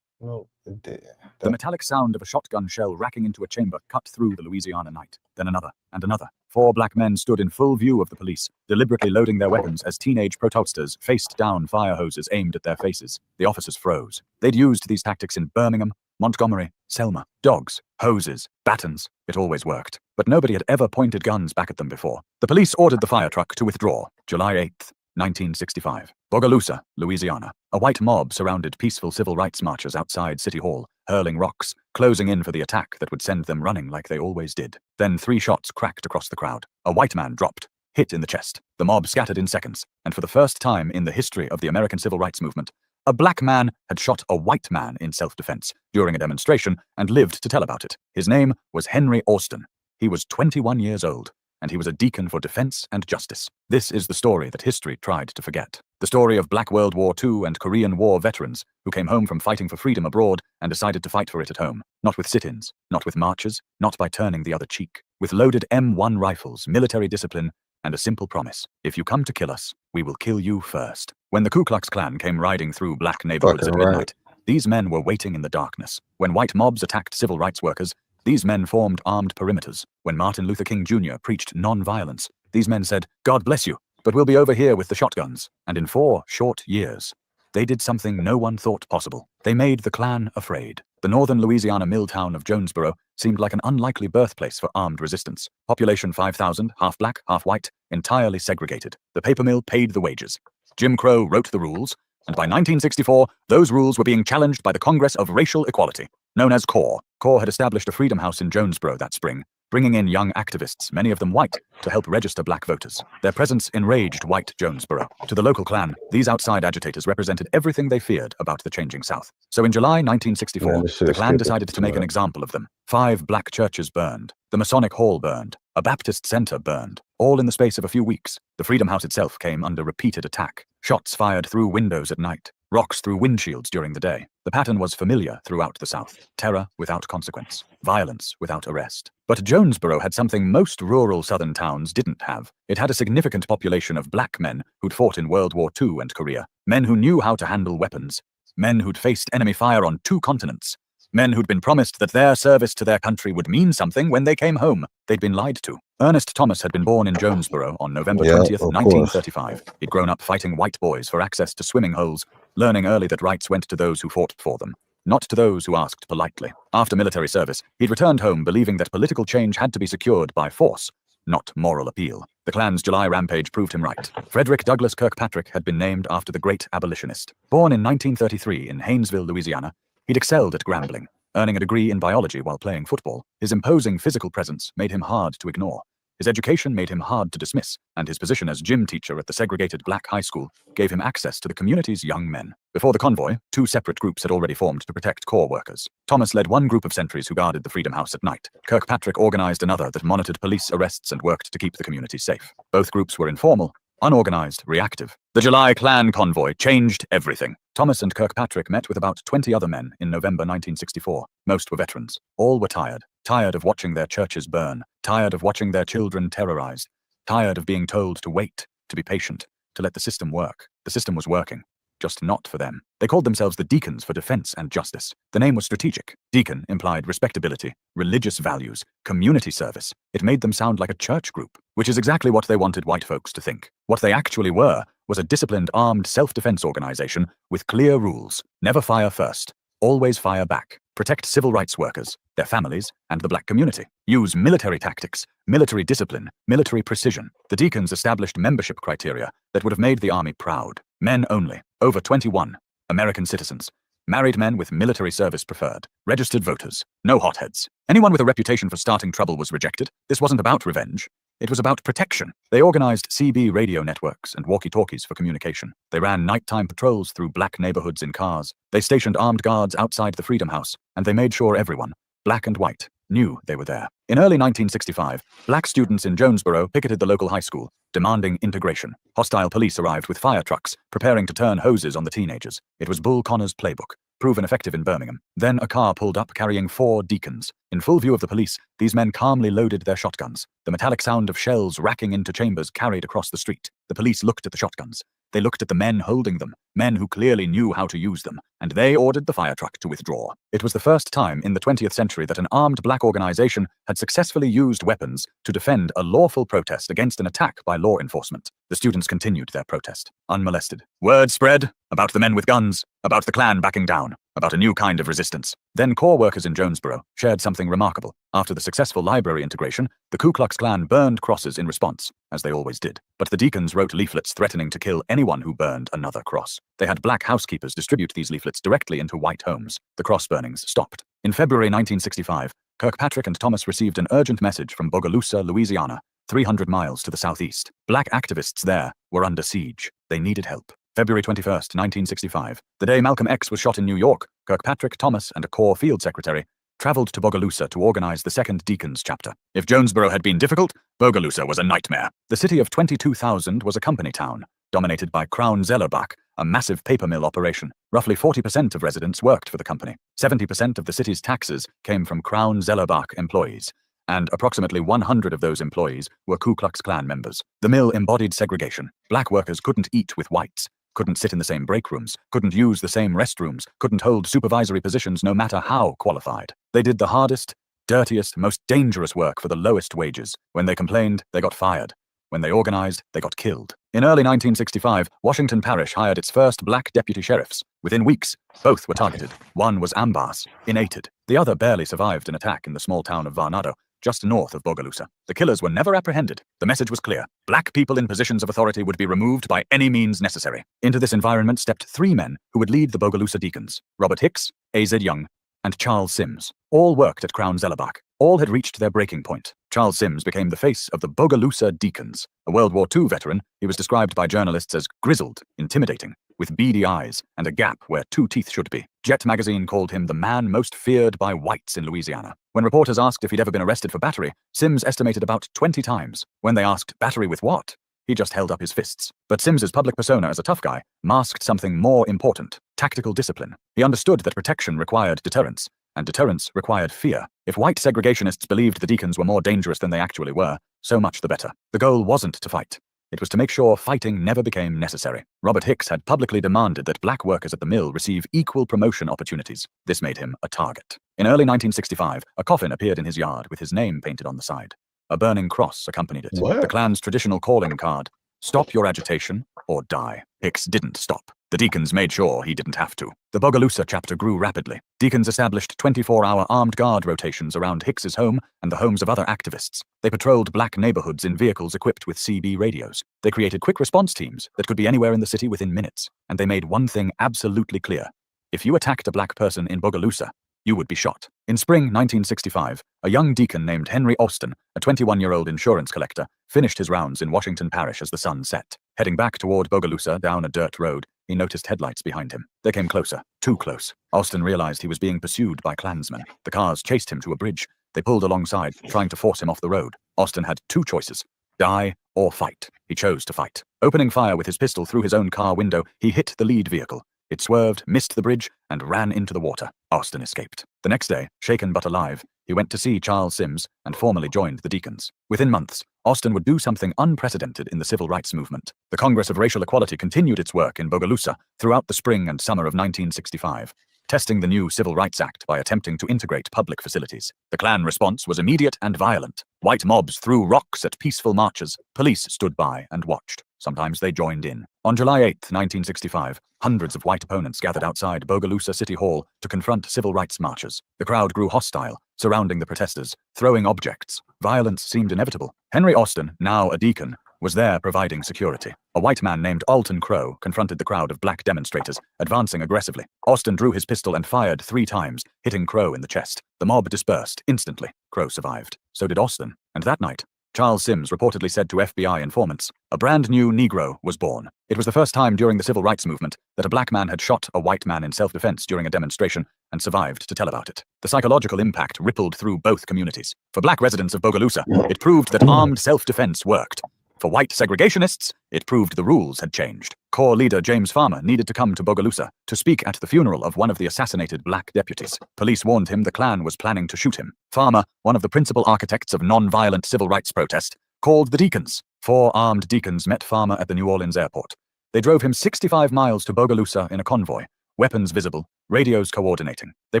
A: No, it didn't.
C: The metallic sound of a shotgun shell racking into a chamber cut through the Louisiana night. Then another, and another. 4 black men stood in full view of the police, deliberately loading their weapons as teenage protesters faced down fire hoses aimed at their faces. The officers froze. They'd used these tactics in Birmingham, Montgomery, Selma. Dogs, hoses, batons. It always worked. But nobody had ever pointed guns back at them before. The police ordered the fire truck to withdraw. July 8th. 1965. Bogalusa, Louisiana. A white mob surrounded peaceful civil rights marchers outside City Hall, hurling rocks, closing in for the attack that would send them running like they always did. Then 3 shots cracked across the crowd. A white man dropped, hit in the chest. The mob scattered in seconds, and for the first time in the history of the American civil rights movement, a black man had shot a white man in self-defense during a demonstration and lived to tell about it. His name was Henry Austin. He was 21 years old, and he was a deacon for defense and justice. This is the story that history tried to forget. The story of Black World War II and Korean War veterans who came home from fighting for freedom abroad and decided to fight for it at home. Not with sit-ins, not with marches, not by turning the other cheek. With loaded M1 rifles, military discipline, and a simple promise. If you come to kill us, we will kill you first. When the Ku Klux Klan came riding through black neighborhoods at midnight, these men were waiting in the darkness. When white mobs attacked civil rights workers, these men formed armed perimeters. When Martin Luther King Jr. preached non-violence, these men said, "God bless you, but we'll be over here with the shotguns." And in 4 short years, they did something no one thought possible. They made the Klan afraid. The northern Louisiana mill town of Jonesboro seemed like an unlikely birthplace for armed resistance. Population 5,000, half black, half white, entirely segregated. The paper mill paid the wages. Jim Crow wrote the rules, and by 1964, those rules were being challenged by the Congress of Racial Equality, known as CORE. CORE had established a Freedom House in Jonesboro that spring, bringing in young activists, many of them white, to help register black voters. Their presence enraged white Jonesboro. To the local Klan, these outside agitators represented everything they feared about the changing South. So in July 1964, the Klan decided to make an example of them. 5 black churches burned. The Masonic Hall burned. A Baptist center burned. All in the space of a few weeks. The Freedom House itself came under repeated attack. Shots fired through windows at night. Rocks through windshields during the day. The pattern was familiar throughout the South. Terror without consequence. Violence without arrest. But Jonesboro had something most rural southern towns didn't have. It had a significant population of black men who'd fought in World War II and Korea. Men who knew how to handle weapons. Men who'd faced enemy fire on 2 continents. Men who'd been promised that their service to their country would mean something when they came home. They'd been lied to. Ernest Thomas had been born in Jonesboro on November 20th, 1935. He'd grown up fighting white boys for access to swimming holes, learning early that rights went to those who fought for them, not to those who asked politely. After military service, he'd returned home believing that political change had to be secured by force, not moral appeal. The Klan's July rampage proved him right. Frederick Douglass Kirkpatrick had been named after the great abolitionist. Born in 1933 in Haynesville, Louisiana, he'd excelled at Grambling, earning a degree in biology while playing football. His imposing physical presence made him hard to ignore. His education made him hard to dismiss, and his position as gym teacher at the segregated black high school gave him access to the community's young men. Before the convoy, 2 separate groups had already formed to protect CORE workers. Thomas led one group of sentries who guarded the Freedom House at night. Kirkpatrick organized another that monitored police arrests and worked to keep the community safe. Both groups were informal, unorganized, reactive. The July Klan convoy changed everything. Thomas and Kirkpatrick met with about 20 other men in November 1964. Most were veterans. All were tired. Tired of watching their churches burn. Tired of watching their children terrorized. Tired of being told to wait, to be patient, to let the system work. The system was working, just not for them. They called themselves the Deacons for Defense and Justice. The name was strategic. Deacon implied respectability, religious values, community service. It made them sound like a church group, which is exactly what they wanted white folks to think. What they actually were was a disciplined armed self-defense organization with clear rules. Never fire first. Always fire back. Protect civil rights workers, their families, and the black community. Use military tactics, military discipline, military precision. The Deacons established membership criteria that would have made the army proud. Men only, over 21, American citizens, married men with military service preferred, registered voters, no hotheads. Anyone with a reputation for starting trouble was rejected. This wasn't about revenge. It was about protection. They organized CB radio networks and walkie-talkies for communication. They ran nighttime patrols through black neighborhoods in cars. They stationed armed guards outside the Freedom House, and they made sure everyone, black and white, knew they were there. In early 1965, black students in Jonesboro picketed the local high school, demanding integration. Hostile police arrived with fire trucks, preparing to turn hoses on the teenagers. It was Bull Connor's playbook, proven effective in Birmingham. Then a car pulled up carrying 4 deacons. In full view of the police, these men calmly loaded their shotguns. The metallic sound of shells racking into chambers carried across the street. The police looked at the shotguns. They looked at the men holding them, men who clearly knew how to use them, and they ordered the fire truck to withdraw. It was the first time in the 20th century that an armed black organization had successfully used weapons to defend a lawful protest against an attack by law enforcement. The students continued their protest, unmolested. Word spread about the men with guns, about the Klan backing down, about a new kind of resistance. Then corps workers in Jonesboro shared something remarkable. After the successful library integration, the Ku Klux Klan burned crosses in response, as they always did. But the deacons wrote leaflets threatening to kill anyone who burned another cross. They had black housekeepers distribute these leaflets directly into white homes. The cross burnings stopped. In February 1965, Kirkpatrick and Thomas received an urgent message from Bogalusa, Louisiana, 300 miles to the southeast. Black activists there were under siege. They needed help. February 21st, 1965, the day Malcolm X was shot in New York, Kirkpatrick, Thomas, and a Corps field secretary traveled to Bogalusa to organize the 2nd Deacons chapter. If Jonesboro had been difficult, Bogalusa was a nightmare. The city of 22,000 was a company town, dominated by Crown Zellerbach, a massive paper mill operation. Roughly 40% of residents worked for the company. 70% of the city's taxes came from Crown Zellerbach employees, and approximately 100 of those employees were Ku Klux Klan members. The mill embodied segregation. Black workers couldn't eat with whites, couldn't sit in the same break rooms, couldn't use the same restrooms, couldn't hold supervisory positions no matter how qualified. They did the hardest, dirtiest, most dangerous work for the lowest wages. When they complained, they got fired. When they organized, they got killed. In early 1965, Washington Parish hired its first black deputy sheriffs. Within weeks, both were targeted. One was Ambas, innated. The other barely survived an attack in the small town of Varnado, just north of Bogalusa. The killers were never apprehended. The message was clear. Black people in positions of authority would be removed by any means necessary. Into this environment stepped 3 men who would lead the Bogalusa Deacons: Robert Hicks, A.Z. Young, and Charles Sims. All worked at Crown Zellerbach. All had reached their breaking point. Charles Sims became the face of the Bogalusa Deacons. A World War II veteran, he was described by journalists as grizzled, intimidating, with beady eyes and a gap where 2 teeth should be. Jet magazine called him the man most feared by whites in Louisiana. When reporters asked if he'd ever been arrested for battery, Sims estimated about 20 times. When they asked, battery with what? He just held up his fists. But Sims's public persona as a tough guy masked something more important: tactical discipline. He understood that protection required deterrence, and deterrence required fear. If white segregationists believed the Deacons were more dangerous than they actually were, so much the better. The goal wasn't to fight. It was to make sure fighting never became necessary. Robert Hicks had publicly demanded that black workers at the mill receive equal promotion opportunities. This made him a target. In early 1965, a coffin appeared in his yard with his name painted on the side. A burning cross accompanied it.
A: What?
C: The Klan's traditional calling card: stop your agitation or die. Hicks didn't stop. The Deacons made sure he didn't have to. The Bogalusa chapter grew rapidly. Deacons established 24-hour armed guard rotations around Hicks's home and the homes of other activists. They patrolled black neighborhoods in vehicles equipped with CB radios. They created quick response teams that could be anywhere in the city within minutes. And they made one thing absolutely clear: if you attacked a black person in Bogalusa, you would be shot. In spring 1965, a young deacon named Henry Austin, a 21-year-old insurance collector, finished his rounds in Washington Parish as the sun set. Heading back toward Bogalusa down a dirt road, he noticed headlights behind him. They came closer, too close. Austin realized he was being pursued by Klansmen. The cars chased him to a bridge. They pulled alongside, trying to force him off the road. Austin had 2 choices: die or fight. He chose to fight. Opening fire with his pistol through his own car window, he hit the lead vehicle. It swerved, missed the bridge, and ran into the water. Austin escaped. The next day, shaken but alive, he went to see Charles Sims and formally joined the Deacons. Within months, Austin would do something unprecedented in the civil rights movement. The Congress of Racial Equality continued its work in Bogalusa throughout the spring and summer of 1965, testing the new Civil Rights Act by attempting to integrate public facilities. The Klan response was immediate and violent. White mobs threw rocks at peaceful marchers. Police stood by and watched. Sometimes they joined in. On July 8, 1965, hundreds of white opponents gathered outside Bogalusa City Hall to confront civil rights marchers. The crowd grew hostile, surrounding the protesters, throwing objects. Violence seemed inevitable. Henry Austin, now a deacon, was there providing security. A white man named Alton Crow confronted the crowd of black demonstrators, advancing aggressively. Austin drew his pistol and fired 3 times, hitting Crow in the chest. The mob dispersed instantly. Crow survived. So did Austin. And that night, Charles Sims reportedly said to FBI informants, "A brand new Negro was born." It was the first time during the civil rights movement that a black man had shot a white man in self-defense during a demonstration and survived to tell about it. The psychological impact rippled through both communities. For black residents of Bogalusa, it proved that armed self-defense worked. For white segregationists, it proved the rules had changed. Corps leader James Farmer needed to come to Bogalusa to speak at the funeral of one of the assassinated black deputies. Police warned him the Klan was planning to shoot him. Farmer, one of the principal architects of non-violent civil rights protest, called the deacons. 4 armed deacons met Farmer at the New Orleans airport. They drove him 65 miles to Bogalusa in a convoy, weapons visible, radios coordinating. They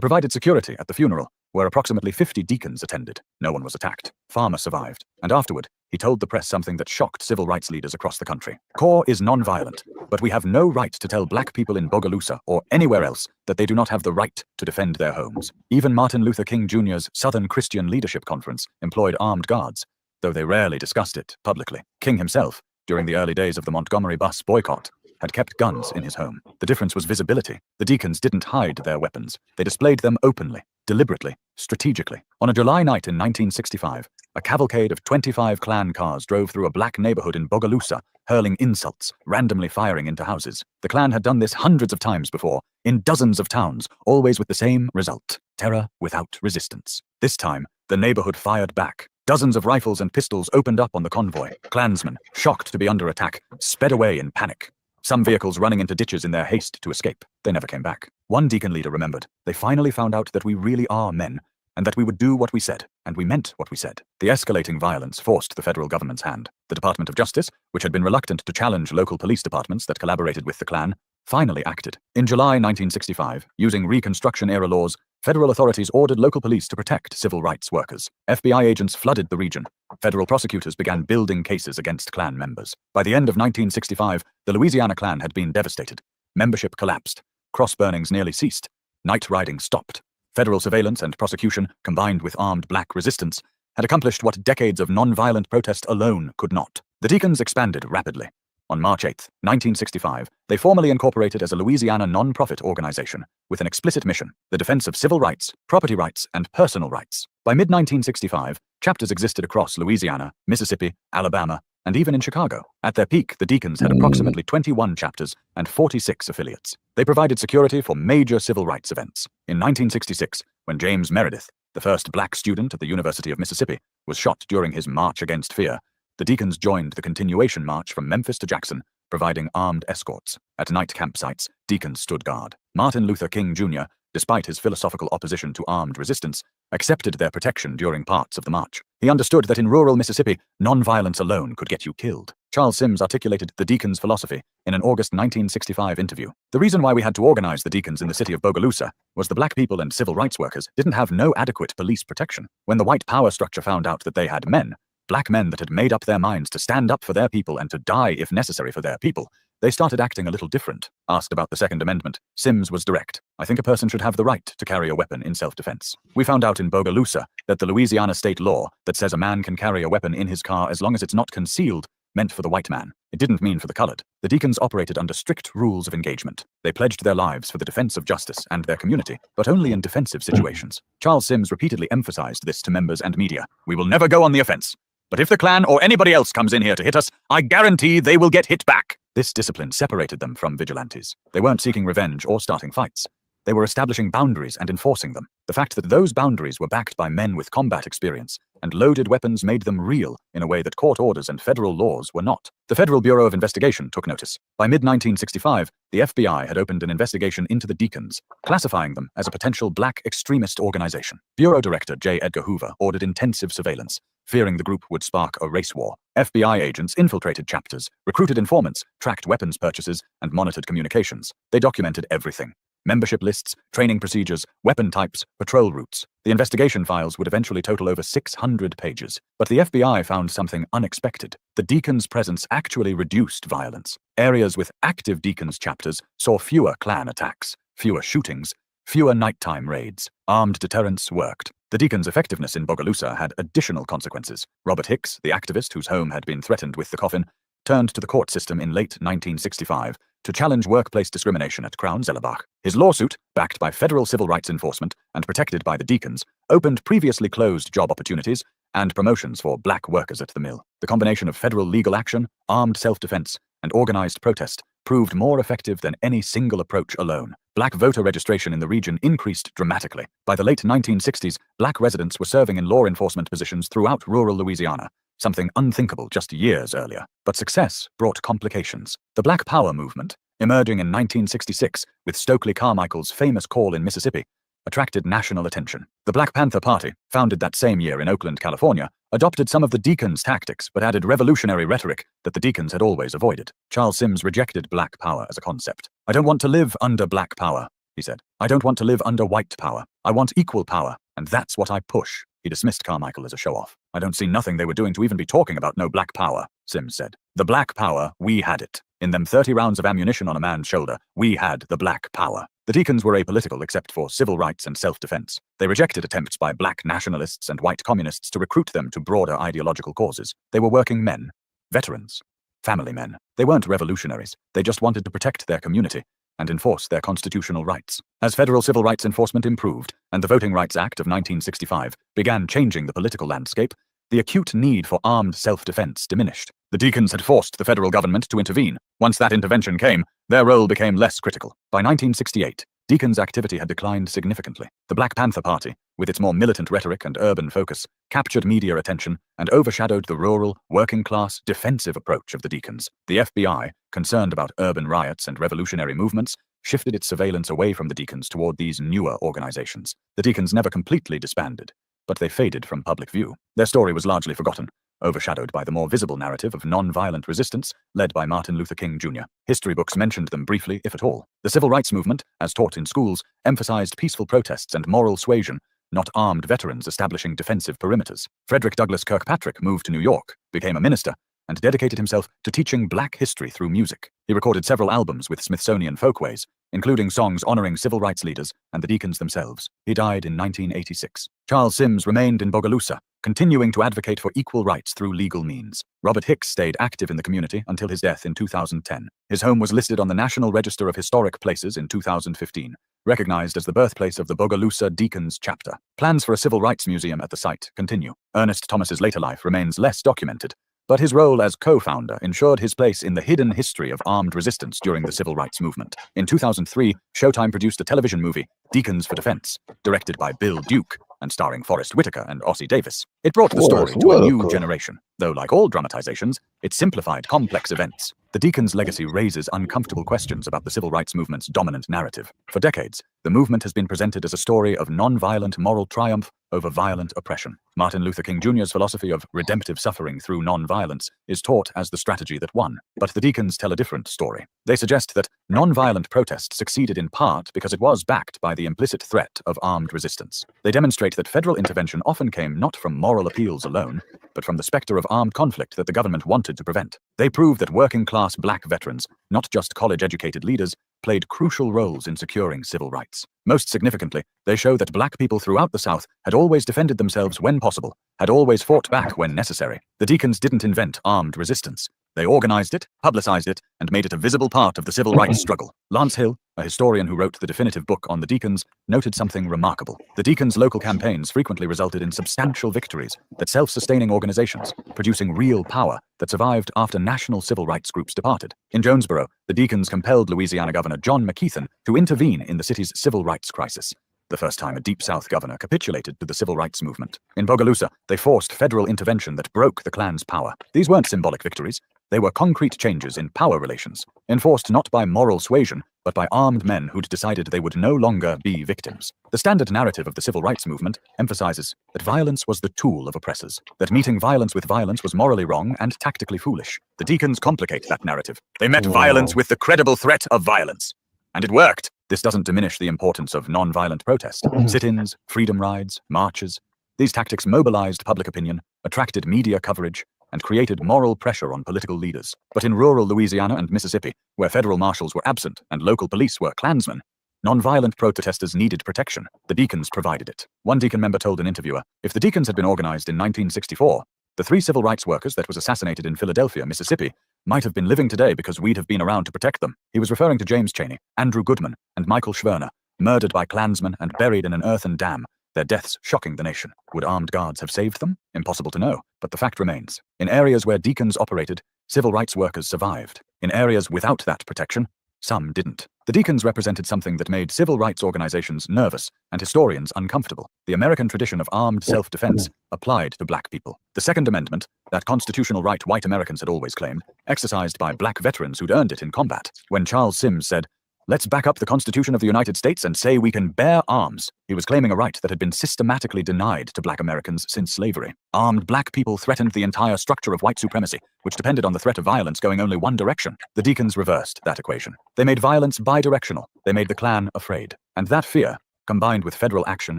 C: provided security at the funeral, where approximately 50 deacons attended. No one was attacked. Farmer survived, and afterward, he told the press something that shocked civil rights leaders across the country. Corps is non-violent, but we have no right to tell black people in Bogalusa or anywhere else that they do not have the right to defend their homes. Even Martin Luther King Jr.'s Southern Christian Leadership Conference employed armed guards, though they rarely discussed it publicly. King himself, during the early days of the Montgomery bus boycott, had kept guns in his home. The difference was visibility. The deacons didn't hide their weapons. They displayed them openly, deliberately, strategically. On a July night in 1965, a cavalcade of 25 Klan cars drove through a black neighborhood in Bogalusa, hurling insults, randomly firing into houses. The Klan had done this hundreds of times before, in dozens of towns, always with the same result: terror without resistance. This time, the neighborhood fired back. Dozens of rifles and pistols opened up on the convoy. Klansmen, shocked to be under attack, sped away in panic. Some vehicles running into ditches in their haste to escape. They never came back. One deacon leader remembered, "They finally found out that we really are men, and that we would do what we said, and we meant what we said." The escalating violence forced the federal government's hand. The Department of Justice, which had been reluctant to challenge local police departments that collaborated with the Klan, finally acted. In July 1965, using Reconstruction-era laws, federal authorities ordered local police to protect civil rights workers. FBI agents flooded the region. Federal prosecutors began building cases against Klan members. By the end of 1965, the Louisiana Klan had been devastated. Membership collapsed. Cross-burnings nearly ceased. Night riding stopped. Federal surveillance and prosecution, combined with armed black resistance, had accomplished what decades of non-violent protest alone could not. The deacons expanded rapidly. On March 8, 1965, they formally incorporated as a Louisiana non-profit organization with an explicit mission: the defense of civil rights, property rights, and personal rights. By mid-1965, chapters existed across Louisiana, Mississippi, Alabama, and even in Chicago. At their peak, the Deacons had approximately 21 chapters and 46 affiliates. They provided security for major civil rights events. In 1966, when James Meredith, the first black student at the University of Mississippi, was shot during his March Against Fear, the Deacons joined the continuation march from Memphis to Jackson, providing armed escorts. At night campsites, Deacons stood guard. Martin Luther King Jr., despite his philosophical opposition to armed resistance, accepted their protection during parts of the march. He understood that in rural Mississippi, nonviolence alone could get you killed. Charles Sims articulated the Deacons' philosophy in an August 1965 interview. "The reason why we had to organize the Deacons in the city of Bogalusa was the black people and civil rights workers didn't have no adequate police protection. When the white power structure found out that they had men, black men that had made up their minds to stand up for their people and to die if necessary for their people, they started acting a little different." Asked about the Second Amendment, Sims was direct. "I think a person should have the right to carry a weapon in self-defense. We found out in Bogalusa that the Louisiana state law that says a man can carry a weapon in his car as long as it's not concealed meant for the white man. It didn't mean for the colored." The Deacons operated under strict rules of engagement. They pledged their lives for the defense of justice and their community, but only in defensive situations. Charles Sims repeatedly emphasized this to members and media. "We will never go on the offense. But if the Klan or anybody else comes in here to hit us, I guarantee they will get hit back." This discipline separated them from vigilantes. They weren't seeking revenge or starting fights. They were establishing boundaries and enforcing them. The fact that those boundaries were backed by men with combat experience and loaded weapons made them real in a way that court orders and federal laws were not. The Federal Bureau of Investigation took notice. By mid-1965, the FBI had opened an investigation into the Deacons, classifying them as a potential black extremist organization. Bureau Director J. Edgar Hoover ordered intensive surveillance, fearing the group would spark a race war. FBI agents infiltrated chapters, recruited informants, tracked weapons purchases, and monitored communications. They documented everything: membership lists, training procedures, weapon types, patrol routes. The investigation files would eventually total over 600 pages. But the FBI found something unexpected. The Deacons' presence actually reduced violence. Areas with active Deacons chapters saw fewer Klan attacks, fewer shootings, fewer nighttime raids. Armed deterrence worked. The Deacons' effectiveness in Bogalusa had additional consequences. Robert Hicks, the activist whose home had been threatened with the coffin, turned to the court system in late 1965 to challenge workplace discrimination at Crown Zellerbach. His lawsuit, backed by federal civil rights enforcement and protected by the Deacons, opened previously closed job opportunities and promotions for black workers at the mill. The combination of federal legal action, armed self-defense, and organized protest proved more effective than any single approach alone. Black voter registration in the region increased dramatically. By the late 1960s, black residents were serving in law enforcement positions throughout rural Louisiana, something unthinkable just years earlier. But success brought complications. The Black Power movement, emerging in 1966 with Stokely Carmichael's famous call in Mississippi, attracted national attention. The Black Panther Party, founded that same year in Oakland, California, adopted some of the Deacons' tactics but added revolutionary rhetoric that the Deacons had always avoided. Charles Sims rejected black power as a concept. "I don't want to live under black power," he said. "I don't want to live under white power. I want equal power, and that's what I push." He dismissed Carmichael as a show-off. "I don't see nothing they were doing to even be talking about no black power," Sims said. "The black power, we had it. In them 30 rounds of ammunition on a man's shoulder, we had the black power." The Deacons were apolitical except for civil rights and self-defense. They rejected attempts by black nationalists and white communists to recruit them to broader ideological causes. They were working men, veterans, family men. They weren't revolutionaries. They just wanted to protect their community and enforce their constitutional rights. As federal civil rights enforcement improved and the Voting Rights Act of 1965 began changing the political landscape, the acute need for armed self-defense diminished. The Deacons had forced the federal government to intervene. Once that intervention came, their role became less critical. By 1968, Deacons' activity had declined significantly. The Black Panther Party, with its more militant rhetoric and urban focus, captured media attention and overshadowed the rural, working-class, defensive approach of the Deacons. The FBI, concerned about urban riots and revolutionary movements, shifted its surveillance away from the Deacons toward these newer organizations. The Deacons never completely disbanded, but they faded from public view. Their story was largely forgotten, overshadowed by the more visible narrative of non-violent resistance led by Martin Luther King Jr. History books mentioned them briefly, if at all. The civil rights movement, as taught in schools, emphasized peaceful protests and moral suasion, not armed veterans establishing defensive perimeters. Frederick Douglass Kirkpatrick moved to New York, became a minister, and dedicated himself to teaching black history through music. He recorded several albums with Smithsonian Folkways, including songs honoring civil rights leaders and the Deacons themselves. He died in 1986. Charles Sims remained in Bogalusa, continuing to advocate for equal rights through legal means. Robert Hicks stayed active in the community until his death in 2010. His home was listed on the National Register of Historic Places in 2015, recognized as the birthplace of the Bogalusa Deacons chapter. Plans for a civil rights museum at the site continue. Ernest Thomas's later life remains less documented, but his role as co-founder ensured his place in the hidden history of armed resistance during the civil rights movement. In 2003, Showtime produced a television movie, Deacons for Defense, directed by Bill Duke and starring Forrest Whitaker and Ossie Davis. It brought the story to a new generation, though like all dramatizations, it simplified complex events. The Deacons' legacy raises uncomfortable questions about the civil rights movement's dominant narrative. For decades, the movement has been presented as a story of non-violent moral triumph over violent oppression. Martin Luther King Jr.'s philosophy of redemptive suffering through non-violence is taught as the strategy that won. But the Deacons tell a different story. They suggest that non-violent protest succeeded in part because it was backed by the implicit threat of armed resistance. They demonstrate that federal intervention often came not from moral appeals alone, but from the specter of armed conflict that the government wanted to prevent. They prove that working-class black veterans, not just college-educated leaders, played crucial roles in securing civil rights. Most significantly, they show that black people throughout the South had always defended themselves when possible, had always fought back when necessary. The Deacons didn't invent armed resistance. They organized it, publicized it, and made it a visible part of the civil rights struggle. Lance Hill, a historian who wrote the definitive book on the Deacons, noted something remarkable. The Deacons' local campaigns frequently resulted in substantial victories that self-sustaining organizations, producing real power that survived after national civil rights groups departed. In Jonesboro, the Deacons compelled Louisiana Governor John McKeithen to intervene in the city's civil rights crisis, the first time a Deep South governor capitulated to the civil rights movement. In Bogalusa, they forced federal intervention that broke the Klan's power. These weren't symbolic victories. They were concrete changes in power relations, enforced not by moral suasion, but by armed men who'd decided they would no longer be victims. The standard narrative of the civil rights movement emphasizes that violence was the tool of oppressors, that meeting violence with violence was morally wrong and tactically foolish. The Deacons complicate that narrative. They met violence with the credible threat of violence. And it worked. This doesn't diminish the importance of non-violent protest. Sit-ins, freedom rides, marches. These tactics mobilized public opinion, attracted media coverage, and created moral pressure on political leaders. But in rural Louisiana and Mississippi, where federal marshals were absent and local police were Klansmen, non-violent protesters needed protection. The Deacons provided it. One Deacon member told an interviewer, if the Deacons had been organized in 1964, the 3 civil rights workers that was assassinated in Philadelphia, Mississippi, might have been living today because we'd have been around to protect them. He was referring to James Chaney, Andrew Goodman, and Michael Schwerner, murdered by Klansmen and buried in an earthen dam their deaths shocking the nation. Would armed guards have saved them? Impossible to know, but the fact remains. In areas where deacons operated, civil rights workers survived. In areas without that protection, some didn't. The deacons represented something that made civil rights organizations nervous and historians uncomfortable. The American tradition of armed self-defense applied to black people. The Second Amendment, that constitutional right white Americans had always claimed, exercised by black veterans who'd earned it in combat. When Charles Sims said, "Let's back up the Constitution of the United States and say we can bear arms," he was claiming a right that had been systematically denied to black Americans since slavery. Armed black people threatened the entire structure of white supremacy, which depended on the threat of violence going only one direction. The deacons reversed that equation. They made violence bidirectional. They made the Klan afraid. And that fear, combined with federal action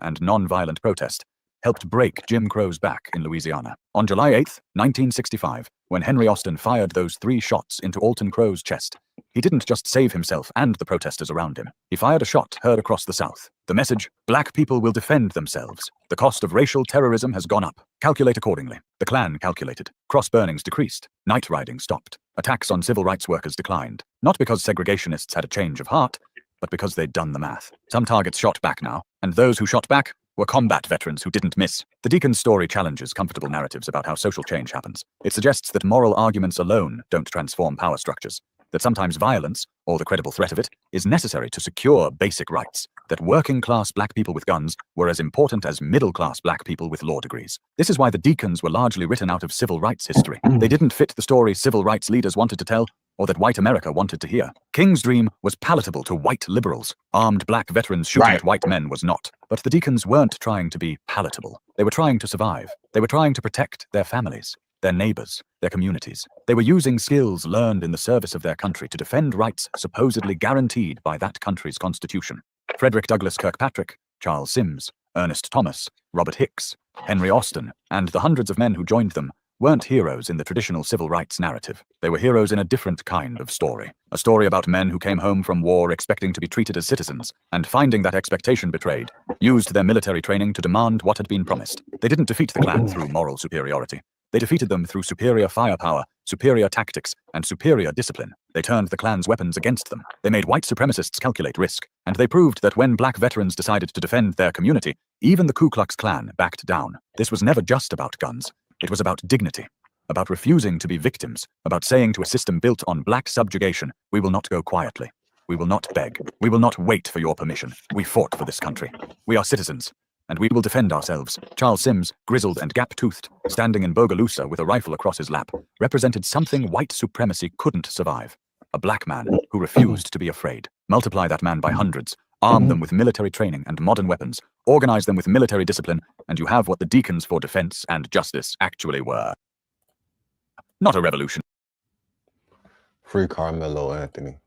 C: and non-violent protest, helped break Jim Crow's back in Louisiana. On July 8, 1965, when Henry Austin fired those 3 shots into Alton Crow's chest, he didn't just save himself and the protesters around him. He fired a shot heard across the South. The message, black people will defend themselves. The cost of racial terrorism has gone up. Calculate accordingly. The Klan calculated. Cross burnings decreased. Night riding stopped. Attacks on civil rights workers declined. Not because segregationists had a change of heart, but because they'd done the math. Some targets shot back now, and those who shot back were combat veterans who didn't miss. The deacon's story challenges comfortable narratives about how social change happens. It suggests that moral arguments alone don't transform power structures, that sometimes violence, or the credible threat of it, is necessary to secure basic rights, that working-class black people with guns were as important as middle-class black people with law degrees. This is why the deacons were largely written out of civil rights history. They didn't fit the story civil rights leaders wanted to tell, or that white America wanted to hear. King's dream was palatable to white liberals. Armed black veterans shooting at white men was not. But the deacons weren't trying to be palatable. They were trying to survive. They were trying to protect their families, their neighbors, their communities. They were using skills learned in the service of their country to defend rights supposedly guaranteed by that country's constitution. Frederick Douglass Kirkpatrick, Charles Sims, Ernest Thomas, Robert Hicks, Henry Austin, and the hundreds of men who joined them weren't heroes in the traditional civil rights narrative. They were heroes in a different kind of story. A story about men who came home from war expecting to be treated as citizens, and finding that expectation betrayed, used their military training to demand what had been promised. They didn't defeat the Klan through moral superiority. They defeated them through superior firepower, superior tactics, and superior discipline. They turned the Klan's weapons against them. They made white supremacists calculate risk, and they proved that when black veterans decided to defend their community, even the Ku Klux Klan backed down. This was never just about guns. It was about dignity, about refusing to be victims, about saying to a system built on black subjugation, we will not go quietly. We will not beg. We will not wait for your permission. We fought for this country. We are citizens, and we will defend ourselves. Charles Sims, grizzled and gap-toothed, standing in Bogalusa with a rifle across his lap, represented something white supremacy couldn't survive. A black man who refused to be afraid. Multiply that man by hundreds, arm them with military training and modern weapons, organize them with military discipline, and you have what the deacons for defense and justice actually were. Not a revolution.
A: Free Carmelo Anthony.